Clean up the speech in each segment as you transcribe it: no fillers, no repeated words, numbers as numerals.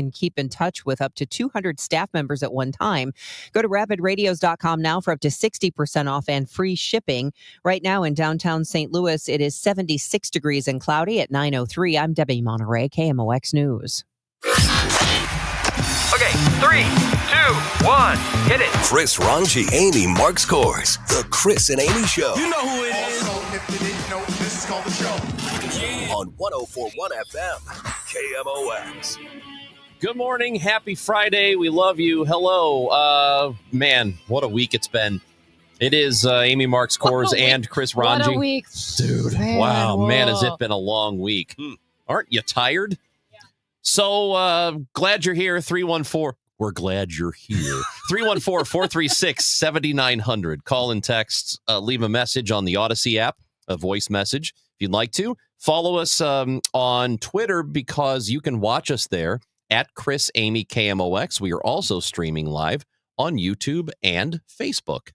and keep in touch with up to 200 staff members at one time. Go to rapidradios.com now for up to 60% off and free shipping. Right now in downtown St. Louis, it is 76 degrees and cloudy at 9:03. I'm Debbie Monterey, KMOX News. Okay, 3, 2, 1, hit it. Chris, Ranji, Amy, Mark Scores. The Chris and Amy Show. You know who it is. Also, if you didn't know, this is called the show. Yeah. On 104.1 FM, KMOX. Good morning. Happy Friday. We love you. Hello. Man, what a week it's been. It is Amy, Mark Scores, and Chris Ranji. What a week. Dude, man, has it been a long week. Aren't you tired? So glad you're here. 314. We're glad you're here. 314-436-7900. Call and text. Leave a message on the Odyssey app, a voice message if you'd like to. Follow us on Twitter because you can watch us there at Chris Amy KMOX. We are also streaming live on YouTube and Facebook.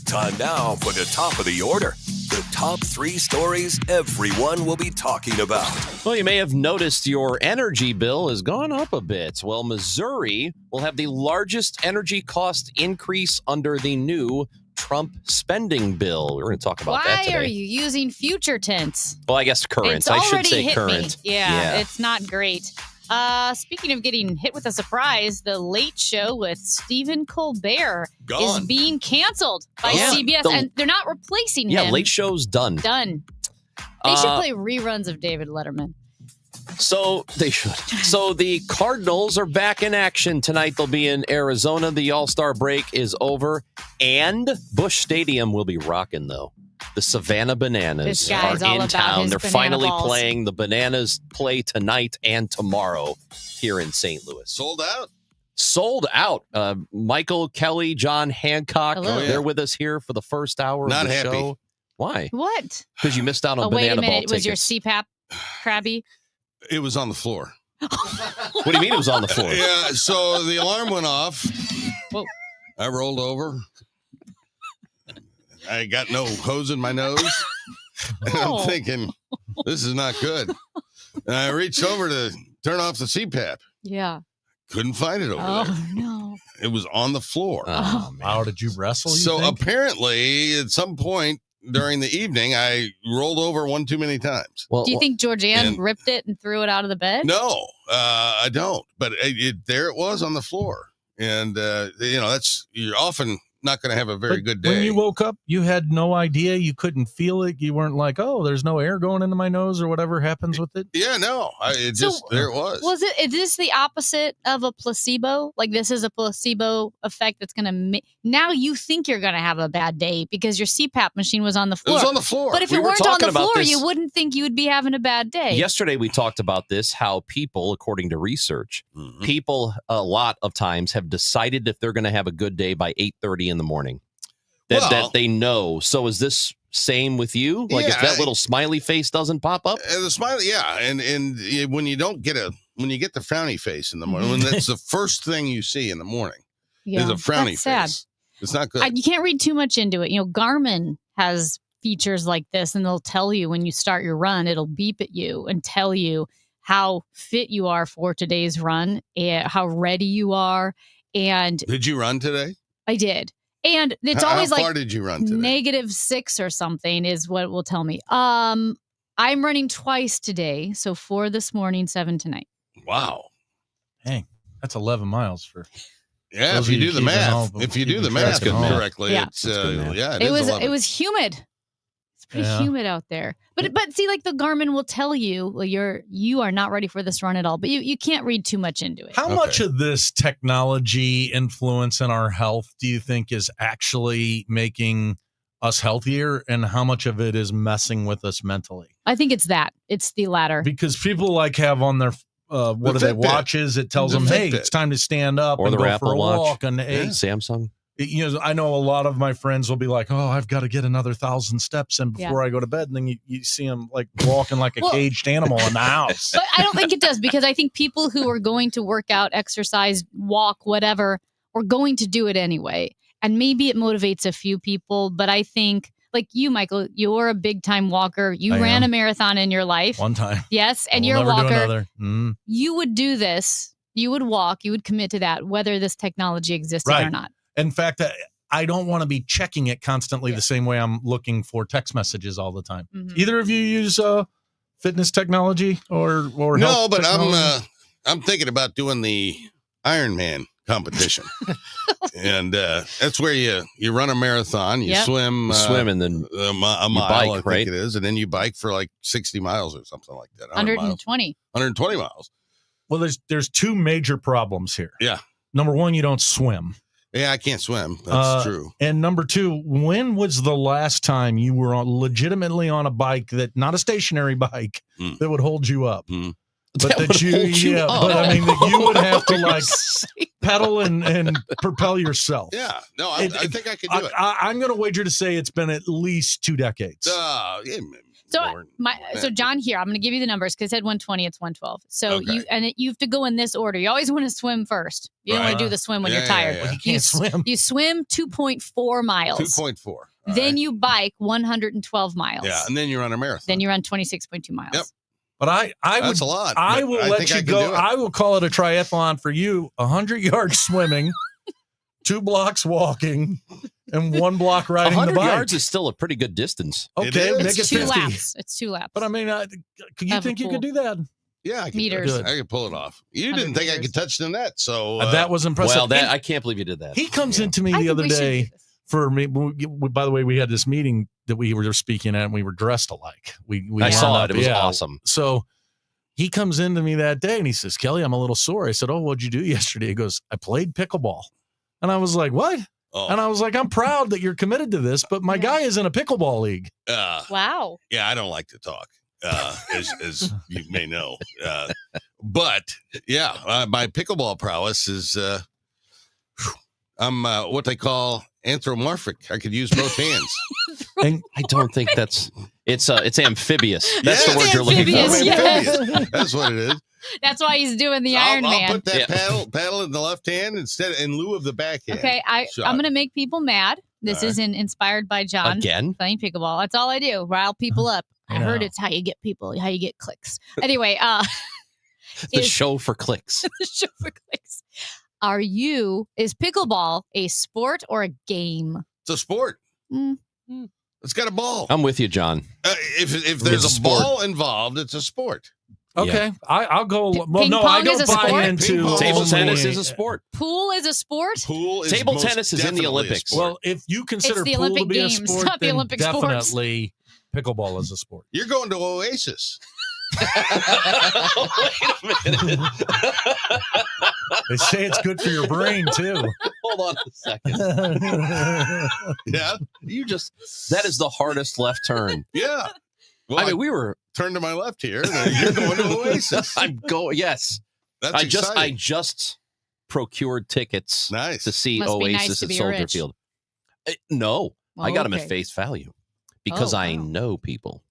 Time now for the top of the order. The top 3 stories everyone will be talking about. Well, you may have noticed your energy bill has gone up a bit. Well, Missouri will have the largest energy cost increase under the new Trump spending bill. We're going to talk about that today. Why are you using future tense? Well, I guess current. It's I should already say hit current. Me. Yeah, it's not great. Speaking of getting hit with a surprise, The Late Show with Stephen Colbert is being canceled by CBS, and they're not replacing him. Yeah, Late Show's done. Done. They should play reruns of David Letterman. So they should. So the Cardinals are back in action tonight. They'll be in Arizona. The All-Star break is over, and Busch Stadium will be rocking, though. The Savannah Bananas are in town. They're finally playing. The Bananas play tonight and tomorrow here in St. Louis. Sold out. Sold out. Michael, Kelly, John Hancock, Hello. they're with us here for the first hour Not of the happy. show. Why? What? Because you missed out on wait Banana a Ball minute. Was your tickets. CPAP crabby? It was on the floor. What do you mean it was on the floor? Yeah, so the alarm went off. Whoa. I rolled over. I got no hose in my nose. And I'm thinking, this is not good. And I reached over to turn off the CPAP. Yeah. Couldn't find it over there. Oh, no. It was on the floor. Oh, man. Wow, did you wrestle? So apparently, at some point during the evening, I rolled over one too many times. Well, Do you think Georgianne ripped it and threw it out of the bed? No, I don't. But there it was on the floor. And, you're often not going to have a very good day. When you woke up, you had no idea. You couldn't feel it. You weren't like, oh, there's no air going into my nose or whatever happens with it. Yeah, no. There it was. Is this the opposite of a placebo? Like this is a placebo effect that's going to now you think you're going to have a bad day because your CPAP machine was on the It floor. was on the floor. But if We it were weren't on talking the about floor, this- you wouldn't think you would be having a bad day. Yesterday, we talked about this, how people, according to research, Mhm. people a lot of times have decided if they're going to have a good day by 8:30 in the morning. That they know. So is this same with you? Like if that little smiley face doesn't pop up? The smiley, yeah. And when you get the frowny face in the morning, when that's the first thing you see in the morning is a frowny that's sad. face. It's not good. You can't read too much into it. Garmin has features like this, and they'll tell you when you start your run, it'll beep at you and tell you how fit you are for today's run, and how ready you are. And Did you run today? I did. And it's always How like far did you run today? -6 or something is what it will tell me. I'm running twice today. So 4 this morning, 7 tonight. Wow. Dang, that's 11 miles for. Yeah, Those if you of you do the keeping math, home- if you do keeping the track math at home. correctly, Yeah. it's That's good math. it is 11. It was humid. It's pretty Yeah. humid out there. But see, like the Garmin will tell you, well, you are not ready for this run at all. But you can't read too much into it. How much of this technology influence in our health do you think is actually making us healthier, and how much of it is messing with us mentally? I think it's that. It's the latter. Because people have on their what are they Fitbit. watches? It tells The them, hey, Fitbit. it's time to stand up Or and the go Apple for a Watch. walk. And hey, Samsung? I know a lot of my friends will be like, oh, I've got to get another 1,000 steps in before I go to bed. And then you see them like walking like a caged animal in the house. But I don't think it does, because I think people who are going to work out, exercise, walk, whatever, are going to do it anyway. And maybe it motivates a few people. But I think, like you, Michael, you're a big time walker. You I ran am. a marathon in your life. One time. Yes. And We'll you're a never do walker. another. You would do this You would walk. You would commit to that, whether this technology existed or Right. not. In fact, I don't want to be checking it constantly the same way I'm looking for text messages all the time. Mhm. Either of you use fitness technology or No, health but technology? I'm thinking about doing the Ironman competition, and that's where you run a marathon, you Yep. swim, You swim and then a mile, bike, I think right? it is, and then you bike for like 60 miles or something like that. 100 miles, 120. 120 miles. Well, there's two major problems here. Yeah. Number one, you don't swim. Yeah, I can't swim. That's true. And number two, when was the last time you were legitimately on a bike not a stationary bike Mm. that would hold you up? Mm. But That would hold you up. but I mean that you would have to like Say- pedal and propel yourself. Yeah, no, I think I could do it. I'm going to wager to say it's been at least 2 decades. Yeah, So more so than- John, here I'm going to give you the numbers because it said 120, it's 112. So Okay. you have to go in this order. You always want to swim first. You don't want to do the swim when you're tired. Yeah. You can't swim. You swim 2.4 miles. 2.4. All Then right. you bike 112 miles. Yeah, and then you run a marathon. Then you run 26.2 miles. Yep. But I would, That's a lot. I but will I let think you I can go. do it. I will call it a triathlon for you. 100 yards swimming, 2 blocks walking, and 1 block riding the 100 bike. yards is still a pretty good distance. Okay, It is. make it It's 2 50. laps. It's 2 laps. But I mean, could you Of a think you pool. could do that? Yeah, I could, Meters. Good. I could pull it off. You 100 didn't think I meters. could touch the net, so That was impressive. Well, And I can't believe you did that. he comes Yeah. into me I the think other we should do day. this. For me, by the way, we had this meeting that we were speaking at, and we were dressed alike. We I saw lined it. up, It was yeah. awesome. So he comes into me that day and he says, "Kelly, I'm a little sore." I said, "Oh, what'd you do yesterday?" He goes, "I played pickleball." And I was like, "What?" Oh, And I was like, "I'm proud that you're committed to this, but my Yeah. guy is in a pickleball league." Wow. yeah, I don't like to talk, as you may know. But yeah, my pickleball prowess is I'm what they call anthropomorphic. I could use both hands. And I don't think it's amphibious. That's the Yeah. word you're looking for. Amphibious, yes. Amphibious. That's what it is. That's why he's doing the Iron I'll Man. put that Yeah. paddle in the left hand in lieu of the backhand. Okay, I'm shot. going to make people mad. This All is inspired by John Again? playing pickleball. That's all I do. Rile people up. I I heard know. it's how you get people, how you get clicks. Anyway, The is show for clicks. the show for clicks. Is pickleball a sport or a game? It's a sport. Mm. It's got a ball. I'm with you, John. If there's It's a a sport. ball involved, it's a sport. okay, I'll go. Well, ping no, pong I don't is a buy sport? into Ping pong. Table only- tennis is a sport. Pool is a sport? Pool is Table most tennis is in the definitely a Olympics. sport. Well, if you consider the pool to Olympic be Games, a sport, not the then Olympic sports. definitely pickleball is a sport. You're going to Oasis. Wait a minute. They say it's good for your brain too. Hold on a second. Yeah, That is the hardest left turn. yeah. Well, I mean, we were. turn to my left here. And you're going to Oasis. I'm going. Yes, That's I exciting. just procured tickets Nice. to see Must be nice Oasis to at be Soldier rich. Field. No, I got them at Okay. face value because Oh, I wow. know people.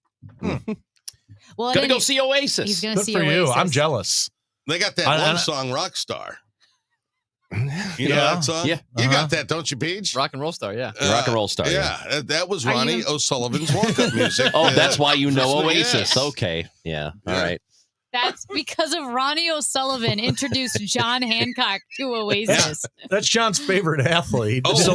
Well, Gonna then go see he's Oasis. going to Good see for you. Oasis. I'm jealous. They got that I- one song, Rockstar. You know Yeah. that song? Yeah. You Uh-huh. got that, don't you, Peach? Rock and roll star, yeah. Rock and roll star. Yeah, that was Are you Ronnie in- O'Sullivan's walk-up music. Oh, that's why you know Christmas- Oasis. yes. Okay. Yeah. All Yeah. right. That's because of Ronnie O'Sullivan introduced John Hancock to Oasis. That's John's favorite athlete. Oh. So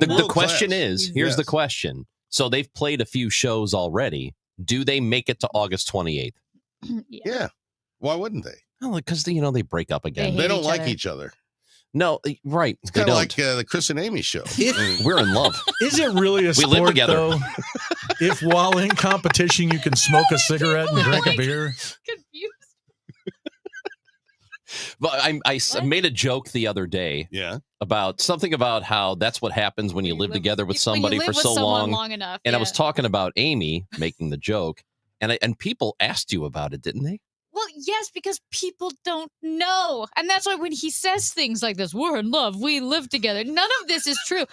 The World question class. is, here's the Yes. question. So they've played a few shows already. Do they make it to August 28th? Yeah. Why wouldn't they? Oh, because they break up again. They They don't each like other. each other. No, right. It's They kind of don't. like the Chris and Amy show. We're in love. is it really a We live sport together. though? If while in competition you can smoke a cigarette and drink a Like- beer? Confused. But I made a joke the other day Yeah. about something about how that's what happens when you live together with when you somebody live for with so someone long. enough. And I yeah. was talking about Amy making the joke, and people asked you about it, didn't they? Well, yes, because people don't know. And that's why when he says things like this, we're in love, we live together, none of this is true.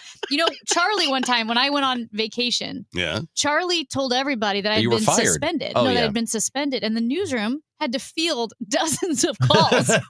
Charlie, one time when I went on vacation, Yeah. Charlie told everybody that I'd You were been fired. suspended. Oh, no, yeah. that I'd been suspended. And the newsroom had to field dozens of calls to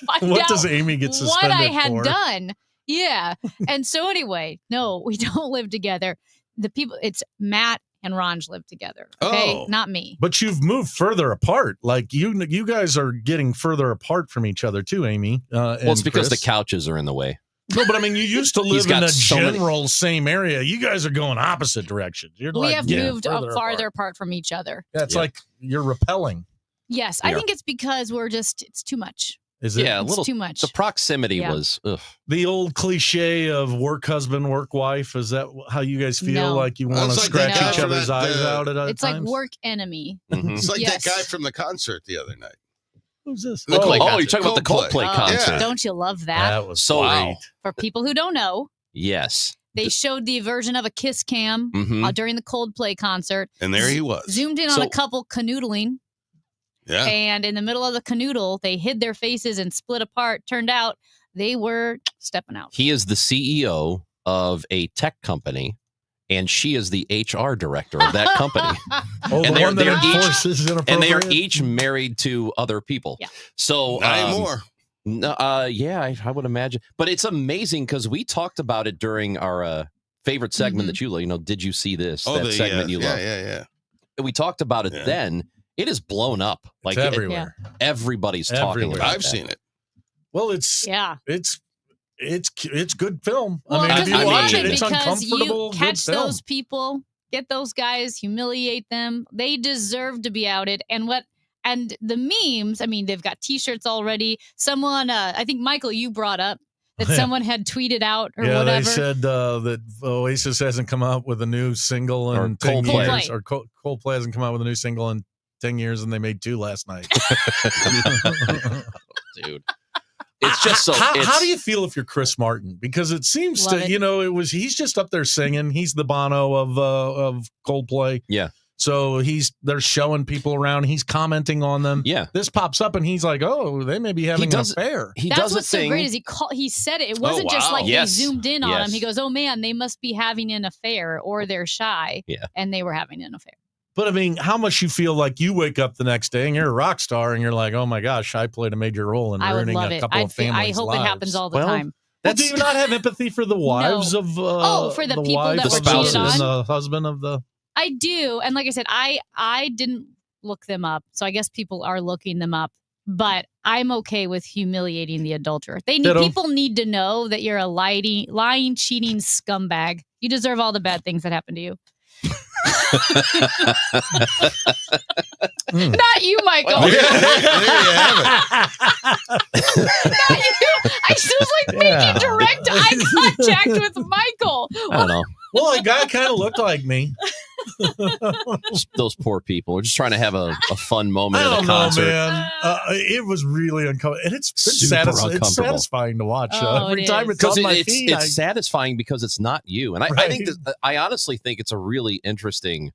find What out does Amy get suspended what I had for? done. Yeah. And so anyway, no, we don't live together. The people, it's Matt and Ranj live together. Okay, Oh. not me. But you've moved further apart. Like you guys are getting further apart from each other too, Amy. Well, it's because Chris. the couches are in the way. No, but I mean, you used to He's live in got a so many- general same area. You guys are going opposite directions. You're We like have getting moved apart. farther apart from each other. Yeah, it's Yeah. like you're repelling. Yes, We I are. think it's because it's too much. Is it Yeah, a It's little too much. The proximity Yeah. was. Ugh. the old cliche of work husband, work wife? Is that how you guys feel? No. Like you want to It's like scratch that each guy from other's that, eyes out at It's like times? work enemy. Mhm. It's like Yes. that guy from the concert the other night. Who's this? The Coldplay Oh, concert. you're talking about the Coldplay Oh, concert. Don't you love that? That was So- great. For people who don't know, Yes. they showed the version of a kiss cam Mhm. during the Coldplay concert. And there he was. Zoomed in on So- a couple canoodling, Yeah. and in the middle of the canoodle, they hid their faces and split apart. Turned out they were stepping out. He is the CEO of a tech company, and she is the HR director of that company. Oh, the And they're- one that they're each- enforces And they are inappropriate? each married to other people. Yeah. So, Not anymore. yeah, I would imagine. But it's amazing because we talked about it during our favorite segment Mhm. that you love. You know, did you see this? Oh, that the segment you yeah, love. yeah. We talked about it Yeah. then. It is blown up. It's Like everywhere. everybody's talking Everywhere. about I've that. seen it. Well, it's Yeah. it's good film. Well, I mean, because if you we watch love it, it it's because you uncomfortable. Good catch film. those people, get those guys, humiliate them. They deserve to be outed. And the memes, I mean, they've got T-shirts already. Someone, I think Michael, you brought up that Yeah. someone had tweeted out or Yeah, whatever. they said that Oasis hasn't come out with a new single Or in 10 Coldplay. years, or Coldplay hasn't come out with a new single in 10 years, and they made 2 last night. Dude. It's just so. How it's- do you feel if you're Chris Martin? Because it seems Love to, it. he's just up there singing. He's the Bono of Coldplay. Yeah. So they're showing people around. He's commenting on them. Yeah. This pops up, and he's like, "Oh, they may be having an does- affair." He That's does a what's so thing. great is he said it. It wasn't just wow. like Yes. they zoomed in on him. Yes. He goes, "Oh man, they must be having an affair, or they're shy." Yeah. And they were having an affair. But I mean, how much you feel like you wake up the next day and you're a rock star, and you're like, "Oh my gosh, I played a major role in I would ruining love a it. couple of I families' hope lives." it happens all the Well, time. Well, do you not have empathy for the wives of? for the people wife that of were the cheated and on? the husband of the. I do. And like I said, I didn't look them up. So I guess people are looking them up. But I'm okay with humiliating the adulterer. Ditto. People need to know that you're a lying, cheating scumbag. You deserve all the bad things that happen to you. Mm. Not you, Michael. There you have Not you. I just was like making Yeah. direct eye contact with Michael. I don't know. Well, a guy kind of looked like me. Those poor people. We're just trying to have a fun I moment at a don't know, concert. man. It was really uncomfortable, and it's Super it's uncomfortable. satisfying to watch. Oh, Every it time is. it's on Because my it's feed, I- satisfying because it's not you. And I think Right. that, I honestly think it's a really interesting,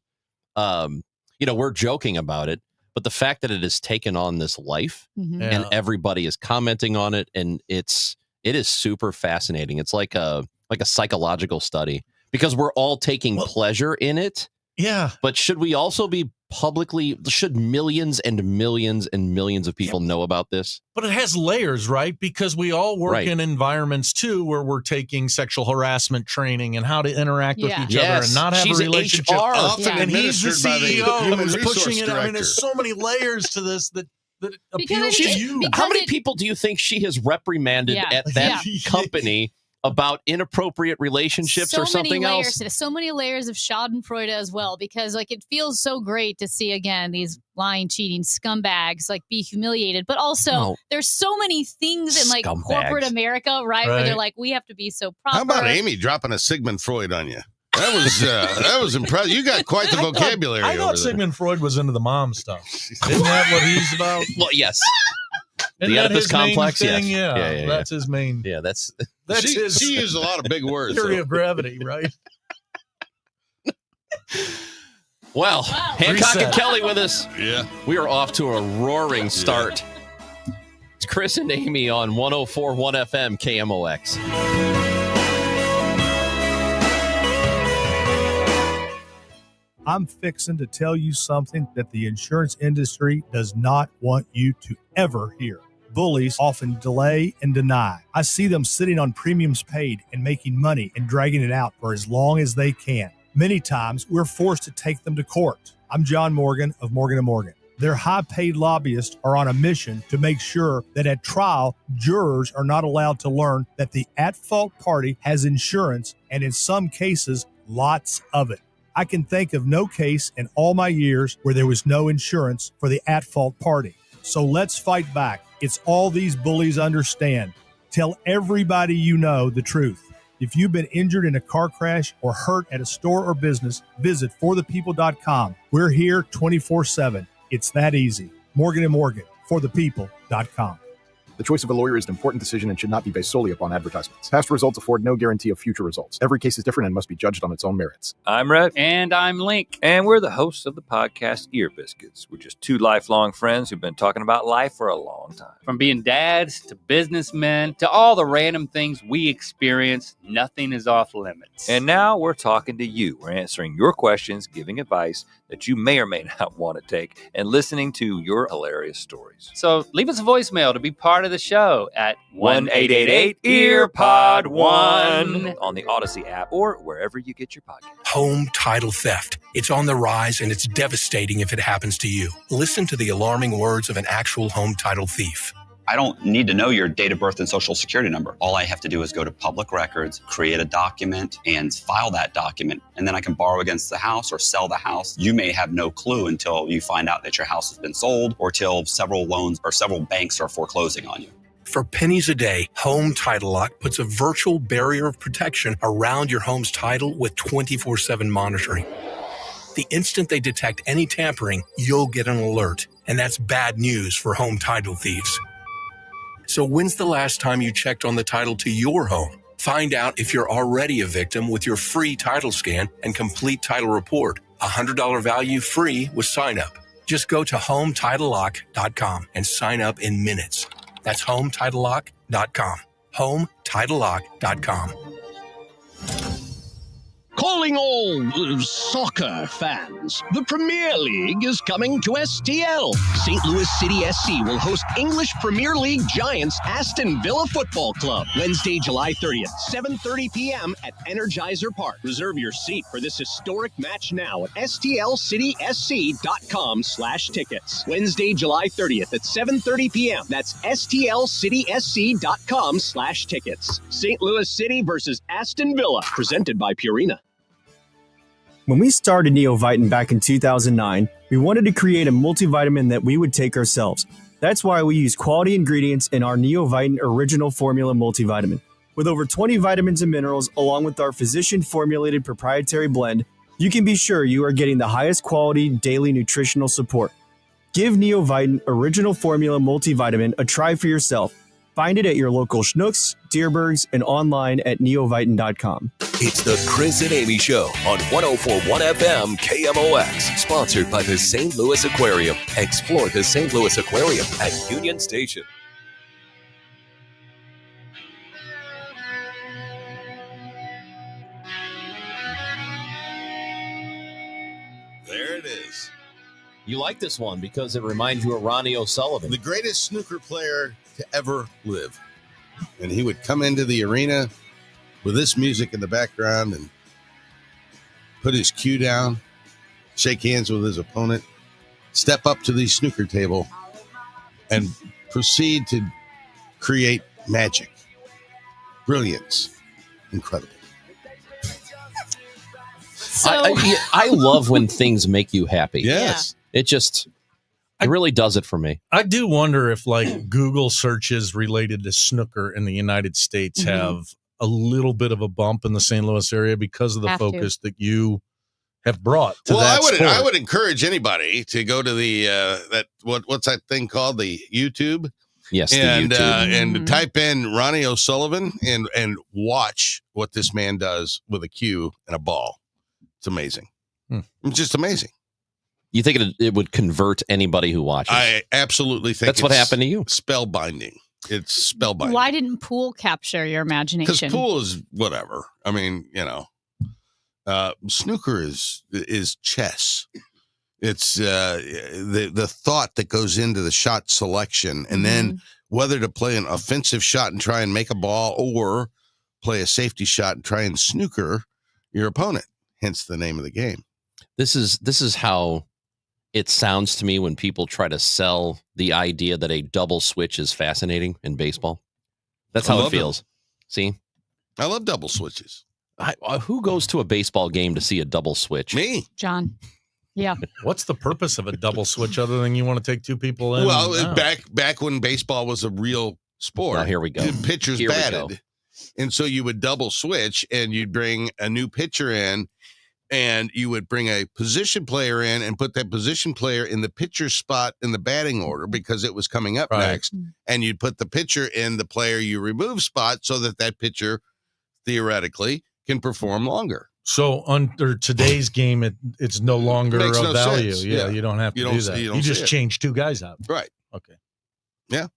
we're joking about it, but the fact that it has taken on this life Mhm. and Yeah. everybody is commenting on it, and it is super fascinating. It's like a psychological study because we're all taking Well- pleasure in it. yeah. But should we also be should millions and millions and millions of people know about this? But it has layers, right? Because we all work Right. in environments too where we're taking sexual harassment training and how to interact Yeah. with each other and not have She's a relationship. HR. Often Yeah. And he's the administered by the CEO human who's resource pushing it. I mean, director. there's so many layers to this that Because appeals it- to you. because How many it- people do you think she has reprimanded Yeah. at that Yeah. company about inappropriate relationships or something many layers else? to this, so many layers of Schadenfreude as well, because like it feels so great to see again these lying, cheating scumbags like be humiliated, but also No. there's so many things in like Scumbags. corporate America, right? Where they're Right. like, we have to be so proper. How about Amy dropping a Sigmund Freud on you? That was impressive. You got quite the vocabulary I over thought there. Sigmund Freud was into the mom stuff. Isn't that what he's about? Well, yes. Isn't The that Oedipus his main complex, thing? yes. Yeah, Yeah. that's his main. Yeah, that's That's his She used a lot of big words. theory though. of gravity, right? well. Hancock Reset. and Kelly with us. Yeah. We are off to a roaring start. It's Chris and Amy on 104.1 FM KMOX. I'm fixing to tell you something that the insurance industry does not want you to ever hear. Bullies often delay and deny. I see them sitting on premiums paid and making money and dragging it out for as long as they can. Many times, we're forced to take them to court. I'm John Morgan of Morgan & Morgan. Their high-paid lobbyists are on a mission to make sure that at trial, jurors are not allowed to learn that the at-fault party has insurance, and in some cases, lots of it. I can think of no case in all my years where there was no insurance for the at-fault party. So let's fight back. It's all these bullies understand. Tell everybody you know the truth. If you've been injured in a car crash or hurt at a store or business, visit forthepeople.com. We're here 24/7. It's that easy. Morgan & Morgan, forthepeople.com. The choice of a lawyer is an important decision and should not be based solely upon advertisements. Past results afford no guarantee of future results. Every case is different and must be judged on its own merits. I'm Red. And I'm Link. And we're the hosts of the podcast Ear Biscuits. We're just two lifelong friends who've been talking about life for a long time. From being dads to businessmen to all the random things we experience, nothing is off limits. And now we're talking to you. We're answering your questions, giving advice that you may or may not want to take, and listening to your hilarious stories. So leave us a voicemail to be part of the show at 1-888-EARPOD-1 on the Odyssey app or wherever you get your podcast. Home title theft. It's on the rise, and it's devastating if it happens to you. Listen to the alarming words of an actual home title thief. I don't need to know your date of birth and social security number. All I have to do is go to public records, create a document, and file that document. And then I can borrow against the house or sell the house. You may have no clue until you find out that your house has been sold or till several loans or several banks are foreclosing on you. For pennies a day, Home Title Lock puts a virtual barrier of protection around your home's title with 24/7 monitoring. The instant they detect any tampering, you'll get an alert. And that's bad news for home title thieves. So when's the last time you checked on the title to your home? Find out if you're already a victim with your free title scan and complete title report. $100 value free with sign up. Just go to HomeTitleLock.com and sign up in minutes. That's HomeTitleLock.com. HomeTitleLock.com. Calling all soccer fans, the Premier League is coming to STL. St. Louis City SC will host English Premier League giants Aston Villa Football Club, Wednesday, July 30th, 7:30 p.m. at Energizer Park. Reserve your seat for this historic match now at stlcitysc.com/tickets. Wednesday, July 30th at 7:30 p.m. That's stlcitysc.com/tickets. St. Louis City versus Aston Villa, presented by Purina. When we started Neovitamin back in 2009, we wanted to create a multivitamin that we would take ourselves. That's why we use quality ingredients in our Neovitamin Original Formula multivitamin. With over 20 vitamins and minerals, along with our physician-formulated proprietary blend, you can be sure you are getting the highest quality daily nutritional support. Give Neovitamin Original Formula multivitamin a try for yourself. Find it at your local Schnucks, Dierbergs, and online at neovitamin.com. It's the Chris and Amy Show on 104.1 FM KMOX, sponsored by the St. Louis Aquarium. Explore the St. Louis Aquarium at Union Station. There it is. You like this one because it reminds you of Ronnie O'Sullivan. The greatest snooker player to ever live. And he would come into the arena with this music in the background and put his cue down, shake hands with his opponent, step up to the snooker table, and proceed to create magic, brilliance, incredible. I love when things make you happy. Yes. It really does it for me. I do wonder if like Google searches related to snooker in the United States have a little bit of a bump in the St. Louis area because of the focus that you have brought to that sport. I would encourage anybody to go to the what's that thing called, the YouTube? Yes, and the YouTube. And type in Ronnie O'Sullivan and watch what this man does with a cue and a ball. It's amazing. It's just amazing. You think it would convert anybody who watches? I absolutely think that's what happened to you. Spellbinding. It's spellbinding. Why didn't pool capture your imagination? Because pool is whatever. I mean, snooker is chess. It's the thought that goes into the shot selection, and then whether to play an offensive shot and try and make a ball, or play a safety shot and try and snooker your opponent. hence the name of the game. This is how it sounds to me when people try to sell the idea that a double switch is fascinating in baseball. That's how it feels. See? I love double switches. Who goes to a baseball game to see a double switch? Me. John. Yeah. What's the purpose of a double switch other than you want to take two people in? Well, back when baseball was a real sport. Well, here we go. Pitchers Here we batted. go. And so you would double switch and you'd bring a new pitcher in and you would bring a position player in and put that position player in the pitcher's spot in the batting order because it was coming up next. And you'd put the pitcher in the player you remove spot so that pitcher theoretically can perform longer. So under today's game, it's no longer Makes of no value. sense. Yeah, you don't have to You do don't- that. you You, don't just see it. change two guys out. Right. Okay. Yeah.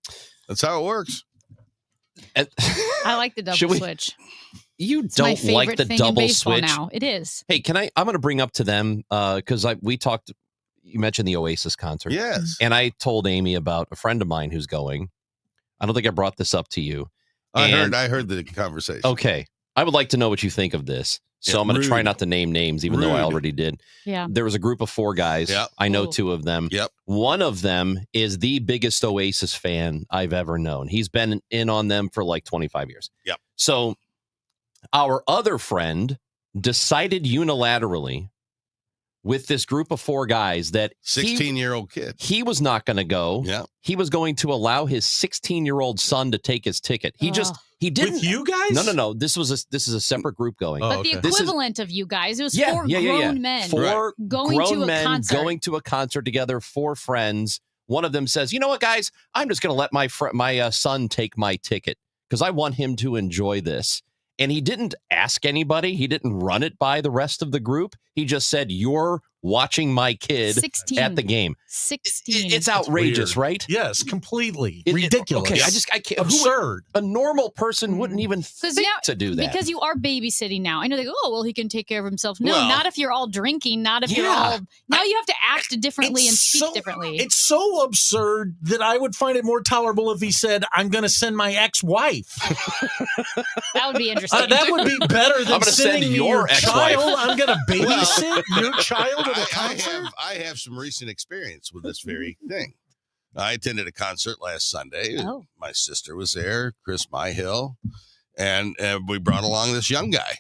That's how it works. I like the double Should we- switch. You It's my don't like favorite the thing in double baseball switch? now. It is. Hey, I'm going to bring up to them because we talked. You mentioned the Oasis concert. Yes. And I told Amy about a friend of mine who's going. I don't think I brought this up to you. I heard the conversation. Okay. I would like to know what you think of this. So Yeah, I'm going to try rude. not to name names, even though I Rude. already did. Yeah. There was a group of 4 guys. Yep. I know Ooh. 2 of them. Yep. One of them is the biggest Oasis fan I've ever known. He's been in on them for like 25 years. Yep. So our other friend decided unilaterally with this group of 4 guys that 16-year-old kid. he was not going to go. Yeah. He was going to allow his 16-year-old son to take his ticket. He didn't. With you guys? No. This is a separate group going. Oh, But the okay. This is- equivalent of you guys, it was Yeah, 4 yeah, grown yeah. men 4 going grown to a men concert. going to a concert together. 4 friends. One of them says, "You know what, guys? I'm just going to let my son take my ticket because I want him to enjoy this." And he didn't ask anybody. He didn't run it by the rest of the group. He just said, "You're watching my kid 16. at the game." 16. It's outrageous, weird. right? Yes, completely. It- Ridiculous. Okay, I can't. Absurd. A normal person wouldn't even think to do that. Because you are babysitting now. I know they go, oh, well, he can take care of himself. No, Well, not if you're all drinking. Not if you're yeah. all. Now you have to act differently and It's speak differently. It's so absurd that I would find it more tolerable if he said, "I'm going to send my ex-wife." That would be interesting. That would be better I'm than gonna send sending me your your ex-wife. child. I'm going to babysit your child at a I concert. I have some recent experience with this very thing. I attended a concert last Sunday. Oh. My sister was there, Chris Myhill, and we brought along this young guy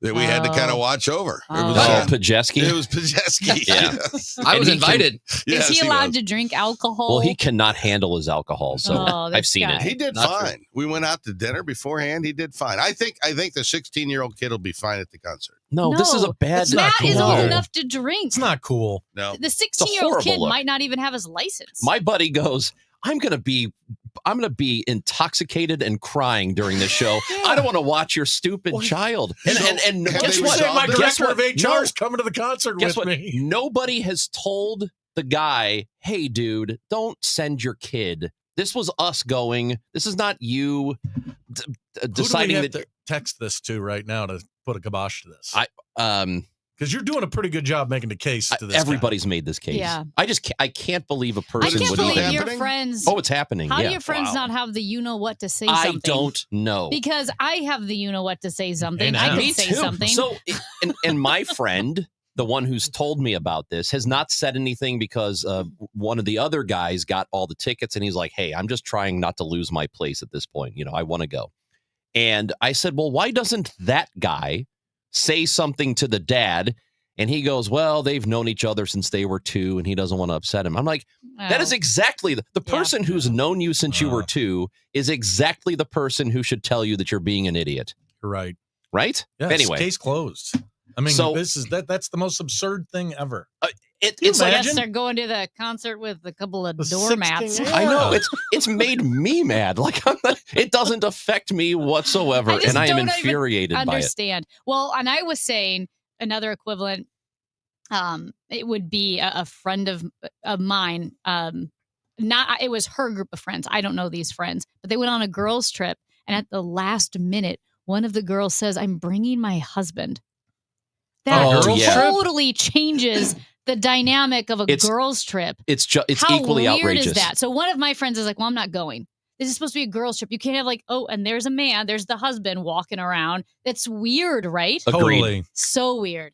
that we had to kind of watch over. It was, Pajeski? It was Pajeski. Yeah. Yes. I was invited. Yes, Is he allowed was. to drink alcohol? Well, he cannot handle his alcohol, so Oh, this I've seen guy. it. He did Not fine. true. We went out to dinner beforehand. He did fine. I think the 16-year-old kid will be fine at the concert. No, this is a bad. It's not Matt is cool. old enough to drink. It's not cool. No. The 16-year-old horrible kid look. might not even have his license. My buddy goes, I'm gonna be intoxicated and crying during this show. I don't want to watch your stupid child. And have guess they what? resolved My it? Guess director what? of HR is coming to the concert Guess with what? me. Nobody has told the guy, "Hey, dude, don't send your kid." This was us going. This is not you deciding Who do we have that. to text this to right now to put a kibosh to this? I Because you're doing a pretty good job making the case to this. everybody's made this case. Yeah. I can't believe a I person can't would believe even. your friends. Oh, it's happening. How yeah. do your friends not have the you know what to say I something? don't know. Because I have the you know what to say something. Hey, I now. can Me say too. something. So, and my friend, the one who's told me about this, has not said anything because one of the other guys got all the tickets, and he's like, "Hey, I'm just trying not to lose my place at this point. You know, I want to go." And I said, "Well, why doesn't that guy say something to the dad?" And he goes, "Well, they've known each other since they were 2, and he doesn't want to upset him." I'm like, that is Oh. exactly the person who's known you since you were 2 is exactly the person who should tell you that you're being an idiot. You're right. Right? Yes, Anyway. case closed. I mean, So- that's the most absurd thing ever. It's I like, guess they're going to the concert with a couple of The doormats. 16 I know it's made me mad. Like it doesn't affect me whatsoever, I just and I am don't even infuriated by it. understand. Well, and I was saying another equivalent. It would be a friend of mine. Not it was her group of friends. I don't know these friends, but they went on a girls' trip, and at the last minute, one of the girls says, "I'm bringing my husband." That Oh, yeah. totally changes the dynamic of a It's- girls' trip. It's How equally weird outrageous. is that? So one of my friends is like, "Well, I'm not going. This is supposed to be a girls' trip. You can't have like, oh, and there's a man, there's the husband walking around. It's weird, right? Agreed. Totally. So weird."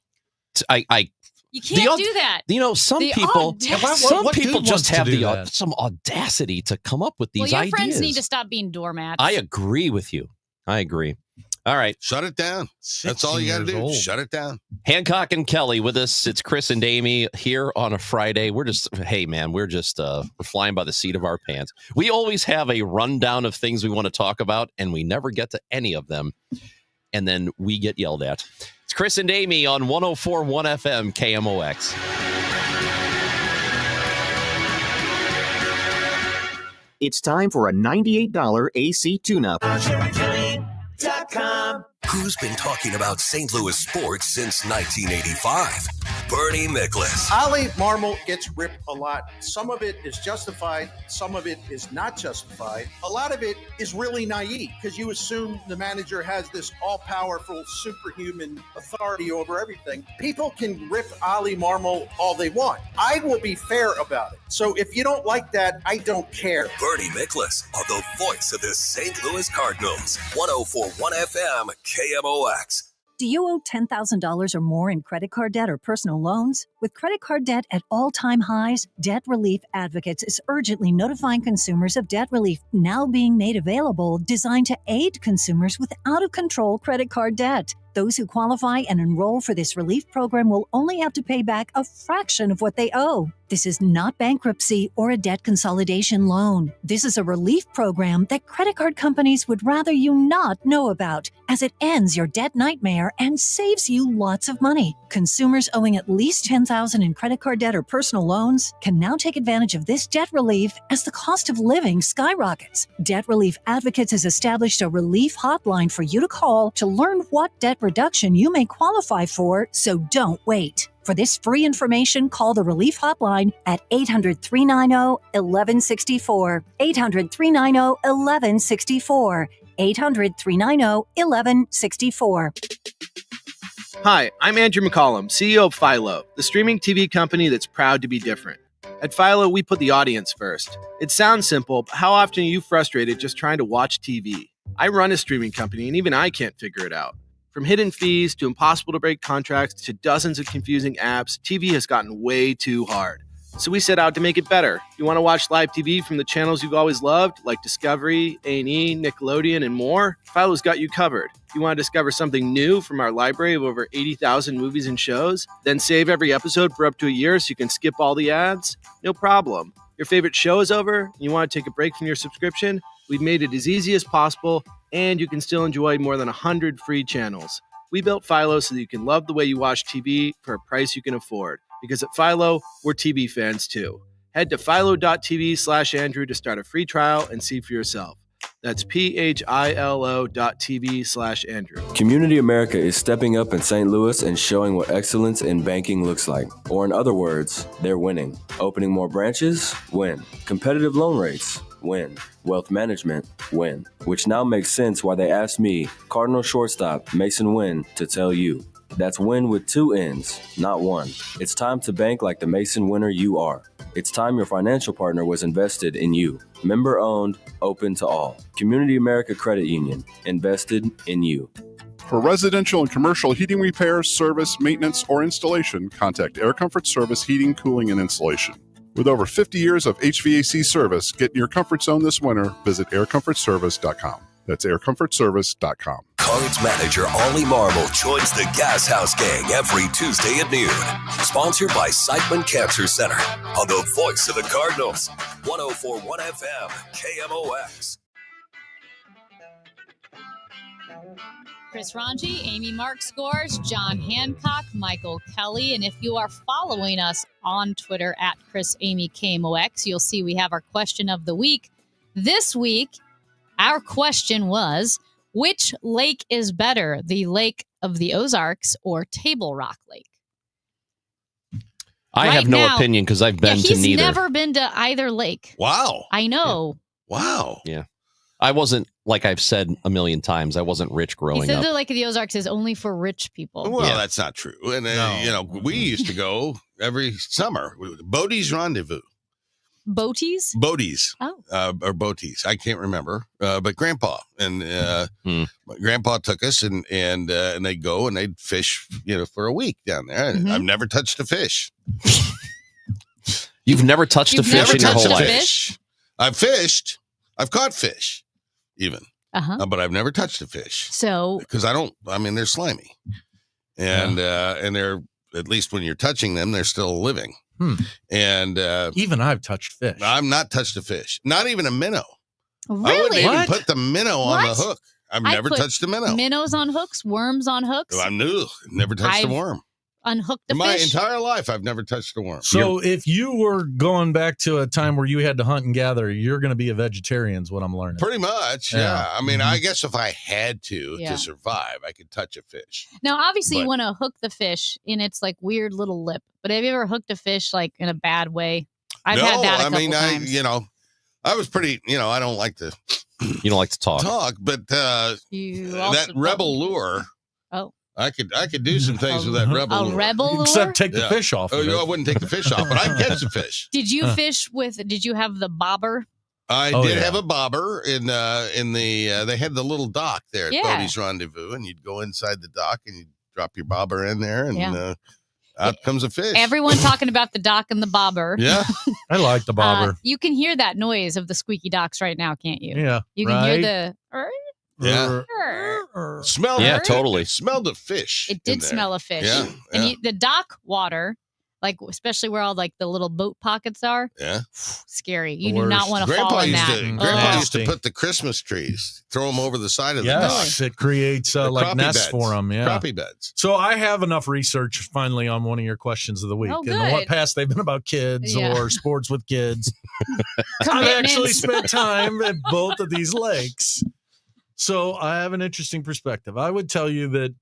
You can't do that. Some The people, audacity. just have do some audacity to come up with these your ideas. friends need to stop being doormats. I agree with you. I agree. All right. Shut it down. That's all you got to do. Shut it down. Hancock and Kelly with us. It's Chris and Amy here on a Friday. We're flying by the seat of our pants. We always have a rundown of things we want to talk about, and we never get to any of them. And then we get yelled at. It's Chris and Amy on 104.1 FM KMOX. It's time for a $98 AC tune-up. Who's been talking about St. Louis sports since 1985? Bernie Miklasz. Ollie Marmol gets ripped a lot. Some of it is justified. Some of it is not justified. A lot of it is really naive because you assume the manager has this all-powerful, superhuman authority over everything. People can rip Ollie Marmol all they want. I will be fair about it. So if you don't like that, I don't care. Bernie Miklasz on the voice of the St. Louis Cardinals. 104.1 FM KMOX. Do you owe $10,000 or more in credit card debt or personal loans? With credit card debt at all-time highs, Debt Relief Advocates is urgently notifying consumers of debt relief now being made available, designed to aid consumers with out-of-control credit card debt. Those who qualify and enroll for this relief program will only have to pay back a fraction of what they owe. This is not bankruptcy or a debt consolidation loan. This is a relief program that credit card companies would rather you not know about, as it ends your debt nightmare and saves you lots of money. Consumers owing at least $10,000 in credit card debt or personal loans can now take advantage of this debt relief as the cost of living skyrockets. Debt Relief Advocates has established a relief hotline for you to call to learn what debt reduction you may qualify for, so don't wait. For this free information, call the Relief Hotline at 800-390-1164. 800-390-1164. 800-390-1164. Hi, I'm Andrew McCollum, CEO of Philo, the streaming TV company that's proud to be different. At Philo, we put the audience first. It sounds simple, but how often are you frustrated just trying to watch TV? I run a streaming company, and even I can't figure it out. From hidden fees to impossible to break contracts to dozens of confusing apps, TV has gotten way too hard. So we set out to make it better. You want to watch live TV from the channels you've always loved, like Discovery, A&E, Nickelodeon, and more? Philo's got you covered. You want to discover something new from our library of over 80,000 movies and shows? Then save every episode for up to a year so you can skip all the ads? No problem. Your favorite show is over, and you want to take a break from your subscription? We've made it as easy as possible, and you can still enjoy more than 100 free channels. We built Philo so that you can love the way you watch TV for a price you can afford. Because at Philo, we're TV fans too. Head to philo.tv/Andrew to start a free trial and see for yourself. That's philo.tv/Andrew. Community America is stepping up in St. Louis and showing what excellence in banking looks like. Or in other words, they're winning. Opening more branches? Win. Competitive loan rates? Win. Wealth management? Win. Which now makes sense why they asked me, Cardinal shortstop Mason Wynn, to tell you. That's win with two N's, not one. It's time to bank like the Mason winner you are. It's time your financial partner was invested in you. Member owned, open to all. Community America Credit Union, invested in you. For residential and commercial heating repairs, service, maintenance, or installation, contact Air Comfort Service Heating, Cooling, and Installation. With over 50 years of HVAC service, get in your comfort zone this winter. Visit aircomfortservice.com. That's aircomfortservice.com. Cards manager Ollie Marmol joins the Gas House Gang every Tuesday at noon. Sponsored by Siteman Cancer Center on the voice of the Cardinals. 104.1 FM KMOX. Chris Ranji, Amy Mark Scores, John Hancock, Michael Kelly. And if you are following us on Twitter at Chris Amy KMOX, you'll see we have our question of the week. This week, our question was, which lake is better, the Lake of the Ozarks or Table Rock Lake? I have no opinion because I've been to neither. He's never been to either lake. Wow. I know. Yeah. Wow. Yeah. I wasn't, like I've said a million times, I wasn't rich growing He said up. the Lake of the Ozarks is only for rich people. Well, that's not true. And, we used to go every summer. Bodie's Rendezvous. Boaties? Boaties. Oh. Or boaties. I can't remember. But Grandpa and Grandpa took us and they'd go and they'd fish, for a week down there. Mm-hmm. I've never touched a fish. You've never touched a fish in your whole life? I've fished. I've caught fish, even. Uh-huh. But I've never touched a fish. So. Because they're slimy. And they're, at least when you're touching them, they're still living. And even I've touched fish. I've not touched a fish. Not even a minnow. Really? I wouldn't even put the minnow on the hook. I've never put touched a minnow. Minnows on hooks, worms on hooks. I knew. Never touched a worm. Unhooked a In my fish. entire life, I've never touched a worm. So if you were going back to a time where you had to hunt and gather, you're going to be a vegetarian is what I'm learning. Pretty much, yeah. I mean, I guess if I had to Yeah. survive, I could touch a fish. Now, obviously, you But- want to hook the fish in its like weird little lip. But have you ever hooked a fish like in a bad way? I've had that a couple times. I was pretty, I don't like to You don't like to talk. but You also that rebel lure. Oh. I could do some things with that rebel A lure. rebel lure? Except take the fish off. Oh, of it. I wouldn't take the fish off, but I'd catch the fish. Did you fish with? Did you have the bobber? I did have a bobber in the they had the little dock there at Yeah. Bodie's Rendezvous, and you'd go inside the dock and you'd drop your bobber in there, and Yeah. out comes a fish. Everyone talking about the dock and the bobber. Yeah. I like the bobber. You can hear that noise of the squeaky docks right now, can't you? Yeah, You can hear right. the. Yeah. Smelled Yeah, it. totally. It smelled of fish. It in did there. smell of fish. Yeah. And yeah. the dock water, like especially where all like the little boat pockets are, Yeah. scary. You do not want to Grandpa fall in used that. to Oh. Grandpa used to put the Christmas trees, throw them over the side of the dock. Yes, it creates The like crappie nests beds. for them. Yeah, Crappie beds. So I have enough research finally on one of your questions of the week. Oh, And what good. past they've been about kids Yeah. or sports with kids. I've actually spent time at both of these lakes. So I have an interesting perspective. I would tell you that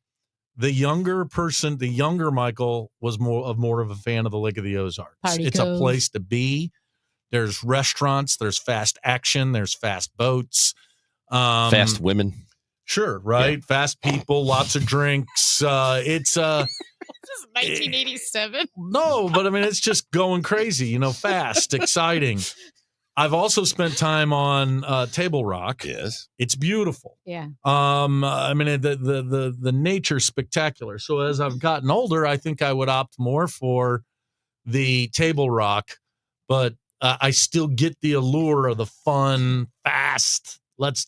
the younger Michael was more of a fan of the Lake of the Ozarks. Party It's Cove. a place to be. There's restaurants, there's fast action, there's fast boats. Fast women. Sure, right? Fast people, lots of drinks. It's This is 1987. no, but I mean it's just going crazy, fast, exciting. I've also spent time on Table Rock. Yes. It's beautiful. Yeah. I mean the nature's spectacular. So as I've gotten older, I think I would opt more for the Table Rock, but I still get the allure of the fun, fast, let's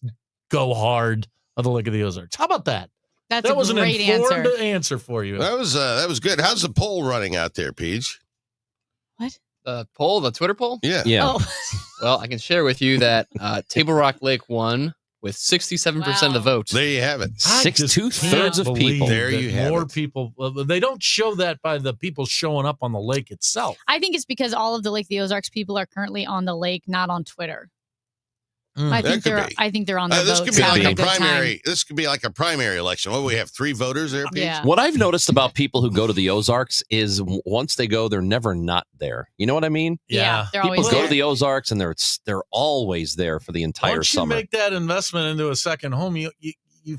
go hard of the Lake of the Ozarks. How about that? That's That a was an great informed answer. answer for you. That was good. How's the poll running out there, Peach? What? The poll, the Twitter poll? Yeah. Oh. Well, I can share with you that Table Rock Lake won with 67% of the votes. There you have it. I just Two-thirds of can't people. believe There that you have more it. people. They don't show that by the people showing up on the lake itself. I think it's because all of the Lake of the Ozarks people are currently on the lake, not on Twitter. I That think could they're. be. I think they're on their This boats could be having like a a good primary. time. This could be like a primary election. What do we have? 3 voters there, Peach? Yeah. What I've noticed about people who go to the Ozarks is once they go, they're never not there. You know what I mean? Yeah, they're People always go there. to the Ozarks and they're always there for the entire Once you summer. make that investment into a second home, you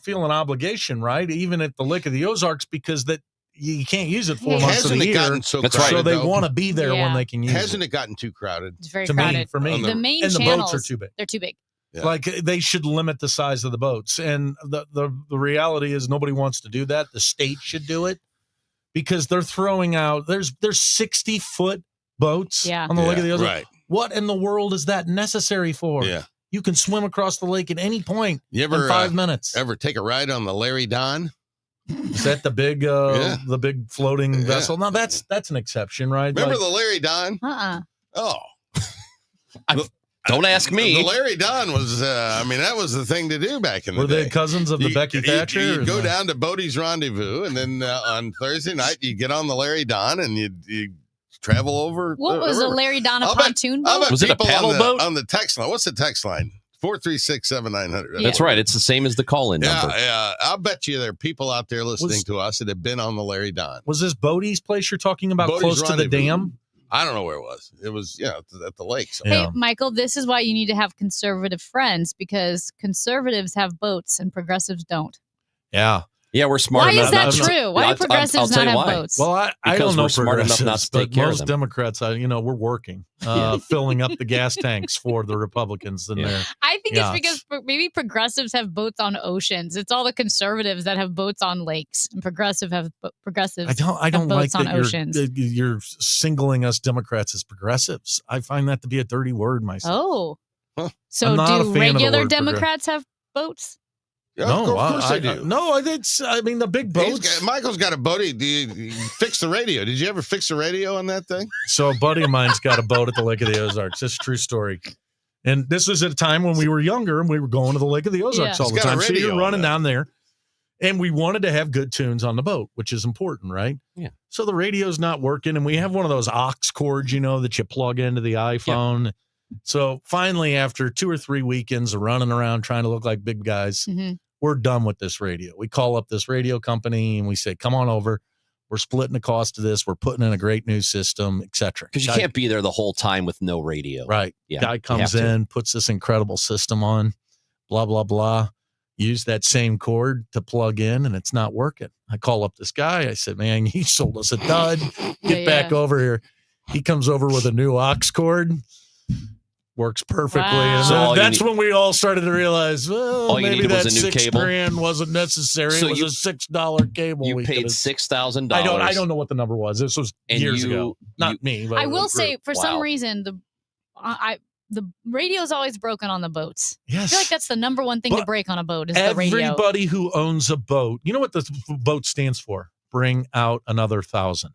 feel an obligation, right? Even at the Lake of the Ozarks, because that you can't use it 4 months of Hasn't the it year. gotten so That's crowded? right. So they though? want to be there when Yeah. they can use Hasn't it. it gotten too crowded? It's very To crowded. me, for me, The main and the channels, boats are too big. They're too big. Yeah. Like they should limit the size of the boats, and the reality is nobody wants to do that. The state should do it because they're throwing out. There's 60-foot boats Yeah. on the Lake of the Yeah, Ozarks. right. What in the world is that necessary for? Yeah. You can swim across the lake at any point You ever in 5 minutes. ever take a ride on the Larry Don? Is that the big Yeah. the big floating Yeah. vessel? No, that's an exception, right? Remember Like- the Larry Don? Oh. Don't ask me. The Larry Don was, that was the thing to do back in the were day. they cousins of the Becky Thatcher? You'd or go the- down to Bodie's Rendezvous, and then on Thursday night, you get on the Larry Don, and you travel over. What was a river. Larry Donna I'll bet- pontoon I'll boat? bet Was it a people paddle on the, boat? On the text line. What's the text line? 436-7900. That's right. It's the same as the call-in number. Yeah. I'll bet you there are people out there listening to us that have been on the Larry Don. Was this Bodie's place you're talking about Bodie's close to the Rendezvous. dam? I don't know where it was. It was, at the lake. So. Hey, Michael, this is why you need to have conservative friends because conservatives have boats and progressives don't. Yeah. Yeah, we're smart Why enough. is that not to- true? Why do progressives tell not you have why. boats? Well, I Because don't know we're smart enough not to progressives, but take care of most them. Democrats, we're working, filling up the gas tanks for the Republicans in there. I think yachts. it's because maybe progressives have boats on oceans. It's all the conservatives that have boats on lakes, and progressives I have don't like boats on that oceans. you're singling us Democrats as progressives. I find that to be a dirty word myself. Oh, so I'm not a do fan of the regular word Democrats have boats? Yeah, No, of course they do. No, the big boats. Michael's got a boat. He fixed the radio. Did you ever fix the radio on that thing? So a buddy of mine's got a boat at the Lake of the Ozarks. That's a true story. And this was at a time when we were younger and we were going to the Lake of the Ozarks all the He's got a time. So radio you're on running that. down there. And we wanted to have good tunes on the boat, which is important, right? Yeah. So the radio's not working, and we have one of those aux cords, that you plug into the iPhone. So finally, after 2 or 3 weekends of running around trying to look like big guys, we're done with this radio. We call up this radio company and we say, come on over. We're splitting the cost of this. We're putting in a great new system, et cetera. Because you can't be there the whole time with no radio. Right. Yeah. Guy you comes have to. in, puts this incredible system on, blah, blah, blah. Use that same cord to plug in, and it's not working. I call up this guy. I said, man, you sold us a dud. Get back over here. He comes over with a new aux cord. Works perfectly. Wow. And So all you that's need- when we all started to realize, well, All you maybe needed was that a new cable. $6,000 wasn't necessary. So it was you- a $6 cable. You we paid could've- $6,000. I don't know what the number was. This was And years you- ago. Not me. But I will say, for some Wow. reason, the radio's always broken on the boats. I Yes. feel like that's the number one thing to But break on a boat is the radio. Everybody who owns a boat, you know what the boat stands for? Bring out another 1,000,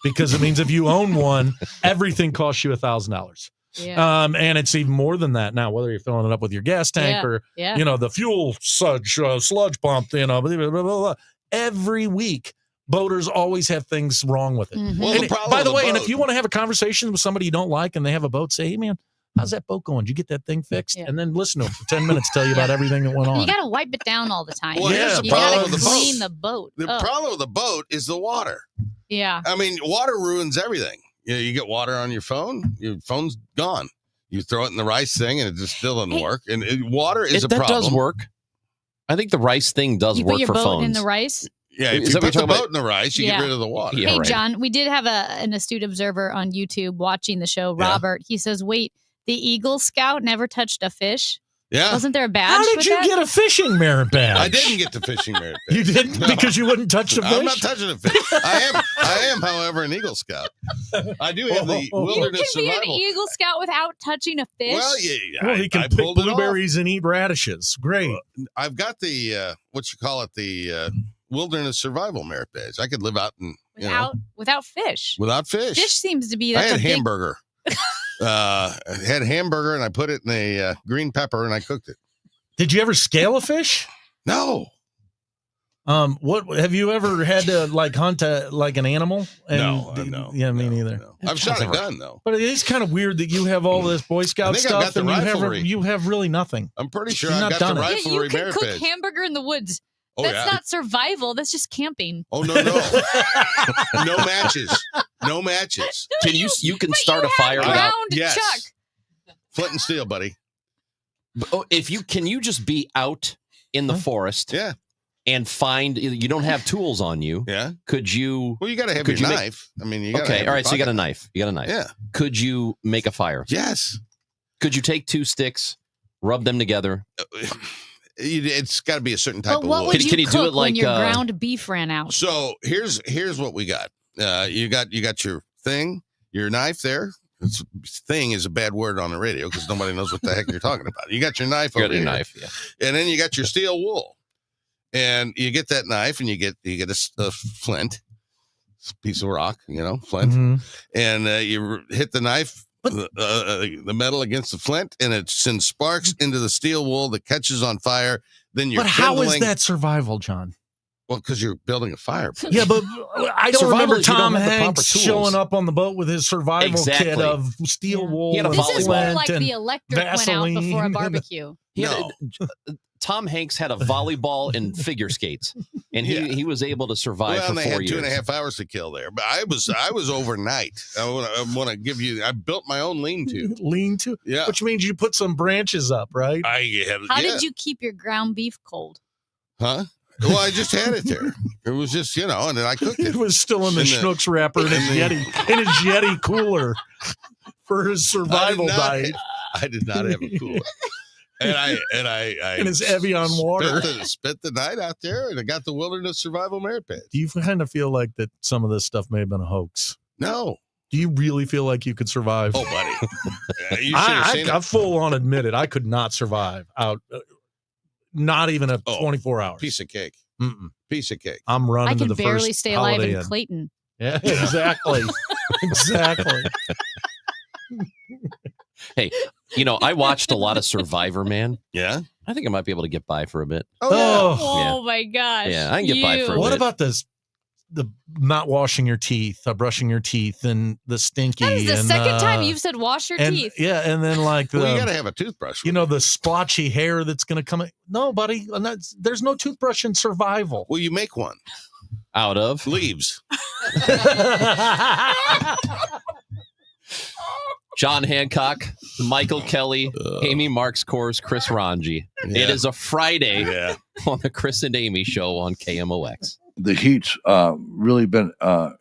because it means if you own one, everything costs you $1,000. Yeah. And it's even more than that now. Whether you're filling it up with your gas tank or the fuel sludge pump, blah, blah, blah, blah. Every week, boaters always have things wrong with it. Well, And the problem by the with way, the and if boat- you want to have a conversation with somebody you don't like and they have a boat, say, hey man, how's that boat going? Did you get that thing fixed? And then listen to them for 10 minutes, tell you about everything that went on. You got to wipe it down all the time. Well, here's the you problem got to with the clean boat. the boat. The Ugh. problem with the boat is the water. Yeah. I mean, water ruins everything. You get water on your phone's gone. You throw it in the rice thing, and it just still doesn't work. And water is a that problem. does work. I think the rice thing does You work put your for boat phones. in the rice. Yeah, if Is you that what put you're the talking boat in the rice, you Yeah. get rid of the water. Yeah, Hey, right. John, we did have an astute observer on YouTube watching the show, Robert. He says, wait, the Eagle Scout never touched a fish? Yeah. Wasn't there a badge How did with you that? get a fishing merit badge? I didn't get the fishing merit. You didn't because you wouldn't touch the fish? I'm not touching a fish. I am, however, an Eagle Scout. I do have the You wilderness can be an survival. Eagle Scout without touching a fish? Well, yeah, Well, he can I pick pulled it off. blueberries and eat radishes. Great. I've got the the wilderness survival merit badge. I could live out in without fish. without fish. Fish seems to be I that's had a big hamburger. I had hamburger and I put it in a green pepper and I cooked it. Did you ever scale a fish? No. What have you ever had to hunt an animal? No. Yeah, me neither. I've shot a gun though. But it is kind of weird that you have all this Boy Scout think I've got stuff the and riflery. you have really nothing. I'm pretty sure You've I've not got the done it. Yeah, you riflery can merit cook badge. hamburger in the woods. Oh, That's yeah. not survival. That's just camping. Oh no. No matches. No matches. Can you can start a fire without Round Yes. chuck. Flint and steel, buddy. Can you just be out in the forest? Yeah. And find you don't have tools on you. Yeah. Could you? Well, you got to have could your you knife. I mean, you got Okay. All right. So you got a knife. You got a knife. Yeah. Could you make a fire? Yes. Could you take 2 sticks, rub them together? It's got to be a certain type But of what wood. would you Can you cook do it when like, your ground beef ran out? So here's what we got. You got your thing, your knife there. Thing is a bad word on the radio because nobody knows what the heck you're talking about. You got your knife You over got your here, knife, yeah. and then you got your steel wool, and you get that knife, and you get a flint, piece of rock, flint, Mhm. and you hit the knife. The metal against the flint, and it sends sparks into the steel wool that catches on fire. Then you're But how is kindling- that survival, John? Well, because you're building a fire. Yeah, but I don't Survival remember is you don't Tom have the proper Hanks tools. showing up on the boat with his survival Exactly. kit of steel wool. He had a and This is more volleyball. like flint the and electric went out Vaseline. before a barbecue. No. Tom Hanks had a volleyball and figure skates, and he was able to survive Well, for they 4 had years. 2.5 hours to kill there, but I was overnight. I want to give you. I built my own lean-to. Lean-to? Yeah. Which means you put some branches up, right? I have. How did you keep your ground beef cold? Huh? Well, I just had it there. It was just, and then I cooked it. It was still in the Schnucks wrapper in his Yeti cooler for his survival diet. I did not have a cooler. And I and his Evian water. Spent the night out there, and I got the Wilderness Survival Merit Badge. Do you kind of feel like that some of this stuff may have been a hoax? No. Do you really feel like you could survive? Oh, buddy. You should have seen it. I full on admitted I could not survive out, not even 24 hours. Piece of cake. Mm-mm. Piece of cake. I'm running I to can the barely first stay alive Holiday in Inn. Clayton. Yeah, exactly. Exactly. Hey, I watched a lot of Survivor, man. Yeah? I think I might be able to get by for a bit. Oh my gosh. Yeah, I can get by for a What bit. about this? The not washing your teeth, brushing your teeth, and the stinky. That is the and, second time you've said wash your teeth. Yeah, and then like Well, you got to have a toothbrush. the splotchy hair that's going to come in. No, buddy, there's no toothbrush in survival. Well, you make one. Out of? Leaves. John Hancock, Michael Kelly, Amy Marks Kors, Chris Ranji. Yeah. It is a Friday on the Chris and Amy show on KMOX. The heat's really been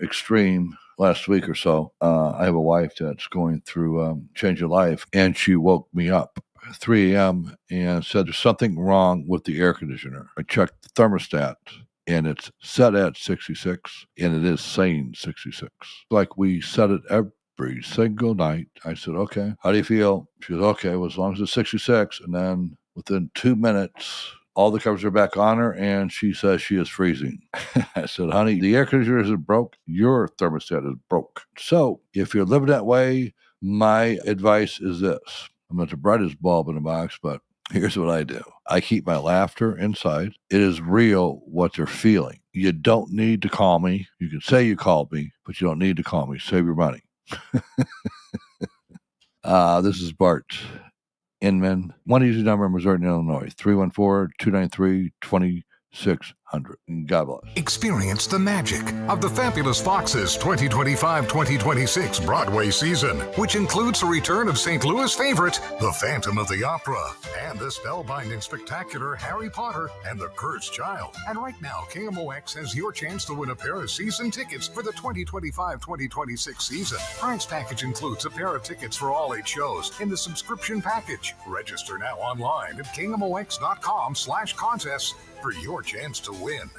extreme last week or so. I have a wife that's going through change of life, and she woke me up at 3 a.m. and said there's something wrong with the air conditioner. I checked the thermostat, and it's set at 66, and it is saying 66. Like we set it every single night. I said, okay, how do you feel? She goes, okay, well, as long as it's 66. And then within 2 minutes, all the covers are back on her, and she says she is freezing. I said, honey, the air conditioner isn't broke. Your thermostat is broke. So if you're living that way, my advice is this. I'm not the brightest bulb in the box, but here's what I do. I keep my laughter inside. It is real what they're feeling. You don't need to call me. You can say you called me, but you don't need to call me. Save your money. This is Bart Inman. One easy number in Missouri, Illinois, 314-293-2600. God bless. Experience the magic of the Fabulous Foxes 2025-2026 Broadway season, which includes the return of St. Louis favorite, The Phantom of the Opera, and the spellbinding spectacular Harry Potter and the Cursed Child. And right now, KMOX has your chance to win a pair of season tickets for the 2025-2026 season. Prize package includes a pair of tickets for all 8 shows in the subscription package. Register now online at KMOX.com/contests for your chance to win.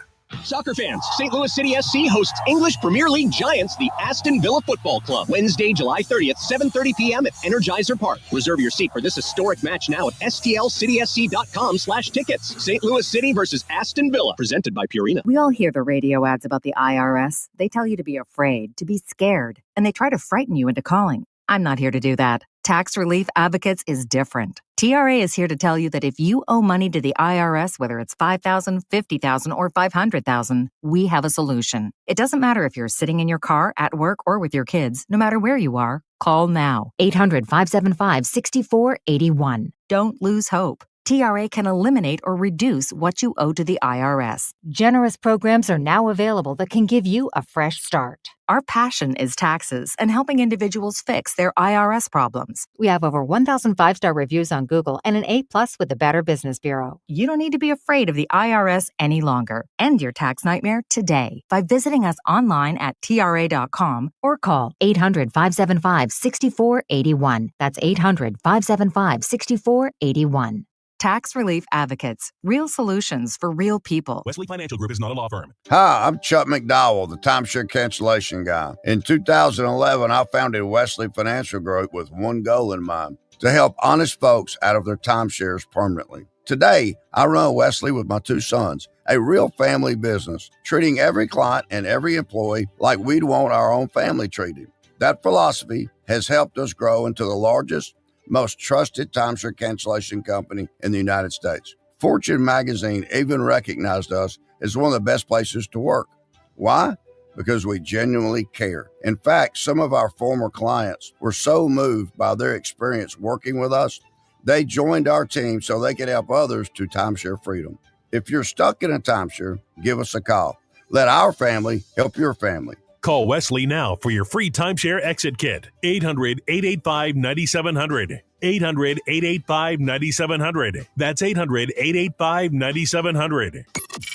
Soccer fans, St. Louis City SC hosts English Premier League giants, the Aston Villa Football Club, Wednesday, July 30th, 7:30 p.m. at Energizer Park. Reserve your seat for this historic match now at stlcitysc.com/tickets. St. Louis City versus Aston Villa, presented by Purina. We all hear the radio ads about the IRS. They tell you to be afraid, to be scared, and they try to frighten you into calling. I'm not here to do that. Tax Relief Advocates is different. TRA is here to tell you that if you owe money to the IRS, whether it's $5,000, $50,000, or $500,000, we have a solution. It doesn't matter if you're sitting in your car, at work, or with your kids. No matter where you are, call now. 800-575-6481. Don't lose hope. TRA can eliminate or reduce what you owe to the IRS. Generous programs are now available that can give you a fresh start. Our passion is taxes and helping individuals fix their IRS problems. We have over 1,000 5-star reviews on Google and an A+ with the Better Business Bureau. You don't need to be afraid of the IRS any longer. End your tax nightmare today by visiting us online at TRA.com or call 800-575-6481. That's 800-575-6481. Tax Relief Advocates. Real solutions for real people. Wesley Financial Group is not a law firm. Hi, I'm Chuck McDowell, the timeshare cancellation guy. In 2011, I founded Wesley Financial Group with one goal in mind, to help honest folks out of their timeshares permanently. Today, I run Wesley with my 2 sons, a real family business, treating every client and every employee like we'd want our own family treated. That philosophy has helped us grow into the largest, most trusted timeshare cancellation company in the United States. Fortune magazine even recognized us as one of the best places to work. Why? Because we genuinely care. In fact, some of our former clients were so moved by their experience working with us, they joined our team so they could help others to timeshare freedom. If you're stuck in a timeshare, give us a call. Let our family help your family. Call Wesley now for your free timeshare exit kit. 800-885-9700. 800-885-9700. That's 800-885-9700.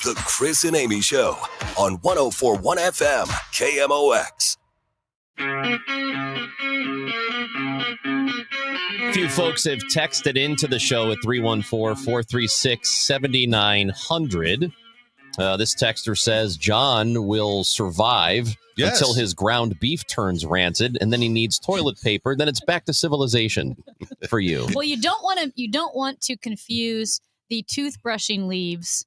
The Chris and Amy Show on 104.1 FM KMOX. A few folks have texted into the show at 314-436-7900. This texter says John will survive until his ground beef turns rancid, and then he needs toilet paper. Then it's back to civilization for you. Well, you don't want to confuse the toothbrushing leaves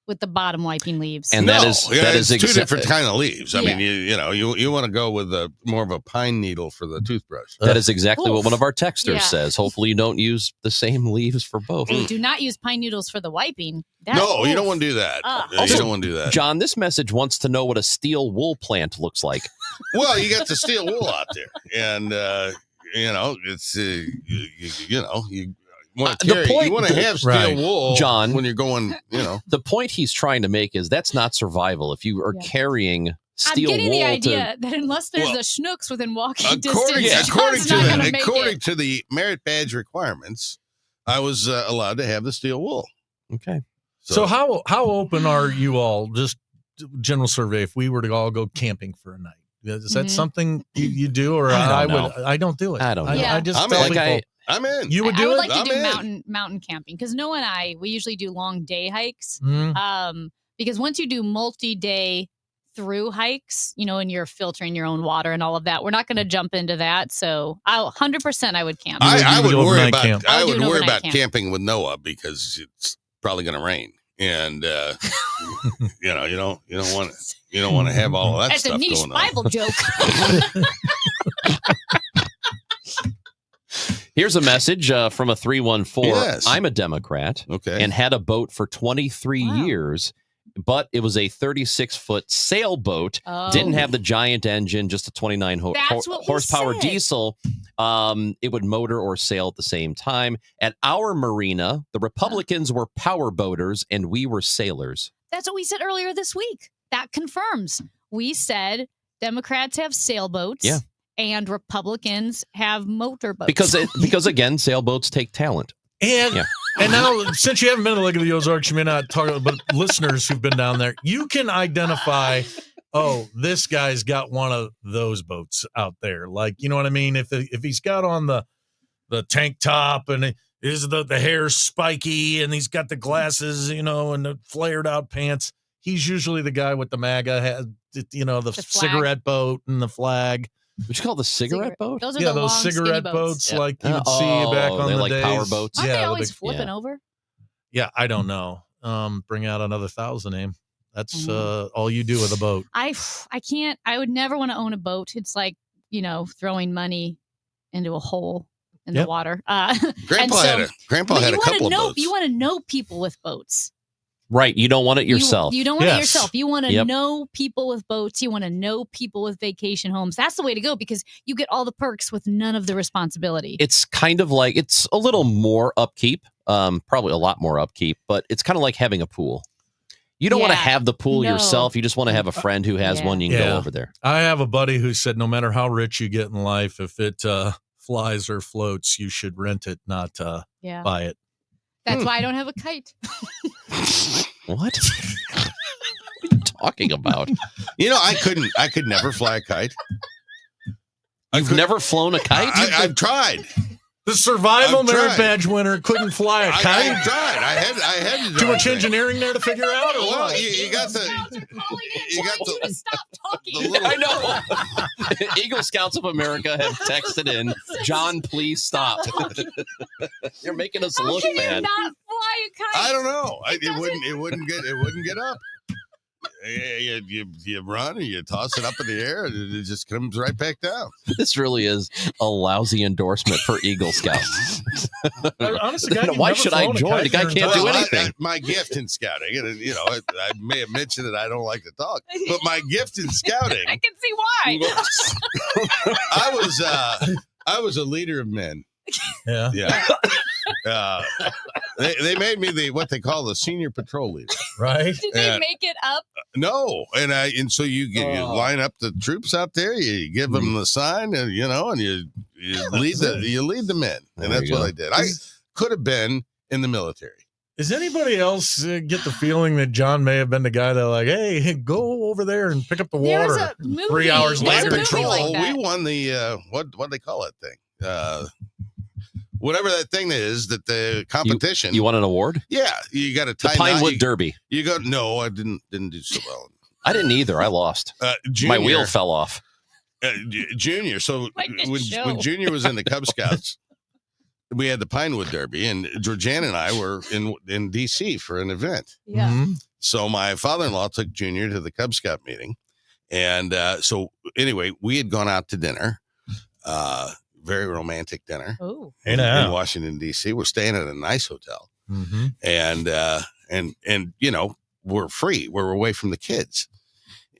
with the bottom wiping leaves. And that is two different kind of leaves. I mean, you want to go with more of a pine needle for the toothbrush. That is exactly what one of our texters says. Hopefully you don't use the same leaves for both. Do not use pine needles for the wiping. You don't want to do that. You don't want to do that. John, this message wants to know what a steel wool plant looks like. Well, you got the steel wool out there, and it's you want to have steel wool, John, when you're going. The point he's trying to make is that's not survival. If you are carrying steel wool, I'm getting the idea that unless there's a schnooks within walking according distance, to the merit badge requirements, I was allowed to have the steel wool. Okay. So how open are you all? Just general survey. If we were to all go camping for a night, is that something you do, or I don't do it. I don't know. I just I'm tell in. people. I'm in. You would do I would it? like to do mountain camping because Noah and I, we usually do long day hikes. Because once you do multi-day through hikes, and you're filtering your own water and all of that, we're not going to jump into that. So 100% I would camp. I would worry about camp. camping with Noah because it's probably going to rain, and you don't want to have all of that That's stuff a niche going Bible on. joke. Here's a message from a 314. Yes. I'm a Democrat Okay. and had a boat for 23 years, but it was a 36-foot sailboat. Oh. Didn't have the giant engine, just a 29 That's what we horsepower said. diesel. It would motor or sail at the same time. At our marina, the Republicans were power boaters and we were sailors. That's what we said earlier this week. That confirms. We said Democrats have sailboats. Yeah. And Republicans have motorboats. Because again, sailboats take talent. And now, since you haven't been to Lake of the Ozarks, you may not talk about, but listeners who've been down there, you can identify, this guy's got one of those boats out there. Like, you know what I mean? If he's got on the tank top and the hair's spiky and he's got the glasses, and the flared out pants, he's usually the guy with the MAGA, the cigarette boat and the flag. What you call the cigarette boat? Those are the those long, cigarette skinny boats. like you would see back on they're the like days. power boats. Aren't they with always the- flipping over? Yeah, I don't know. Bring out another 1,000, aim. That's all you do with a boat. I can't. I would never want to own a boat. It's like throwing money into a hole in the water. Grandpa had a couple of boats. You want to know people with boats. Right. You don't want it yourself. You don't want it yourself. You want to know people with boats. You want to know people with vacation homes. That's the way to go because you get all the perks with none of the responsibility. It's kind of like, it's a little more upkeep, probably a lot more upkeep, but it's kind of like having a pool. You don't want to have the pool yourself. You just want to have a friend who has one. You can go over there. I have a buddy who said no matter how rich you get in life, if it flies or floats, you should rent it, not buy it. That's why I don't have a kite. What? What are you talking about? I could never fly a kite. You've never flown a kite? I've tried. The survival merit badge winner couldn't fly a kite. I tried. I had to too much engineering there to figure out. Or well, what? you got the stop talking. I know. Eagle Scouts of America have texted in, John, please stop. You're making us look Can bad. you not fly a kite? I don't know. It wouldn't get up. You run and you toss it up in the air and it just comes right back down. This really is a lousy endorsement for Eagle Scouts. Honestly, why should I join? The guy can't do anything. My gift in scouting, I may have mentioned that I don't like to talk, but my gift in scouting, I can see why. I was a leader of men. Yeah. They made me what they call the senior patrol leader. Right? Did they make it up? No, and so you line up the troops out there. You give them the sign, and you lead the men, and that's what I did. I could have been in the military. Does anybody else get the feeling that John may have been the guy that like, hey, go over there and pick up the water? A movie. 3 hours There's later, a movie like that. We won the what do they call that thing? Whatever that thing is, that the competition. You won an award? Yeah, you got to tie the Pinewood Derby. You go. No, I didn't do so well. I didn't either. I lost. My wheel fell off. Junior. So when Junior was in the Cub Scouts, we had the Pinewood Derby, and Georgiana and I were in D.C. for an event. Yeah. Mm-hmm. So my father-in-law took Junior to the Cub Scout meeting, and so anyway, we had gone out to dinner, very romantic dinner in Washington D.C. We're staying at a nice hotel, and we're free. We're away from the kids,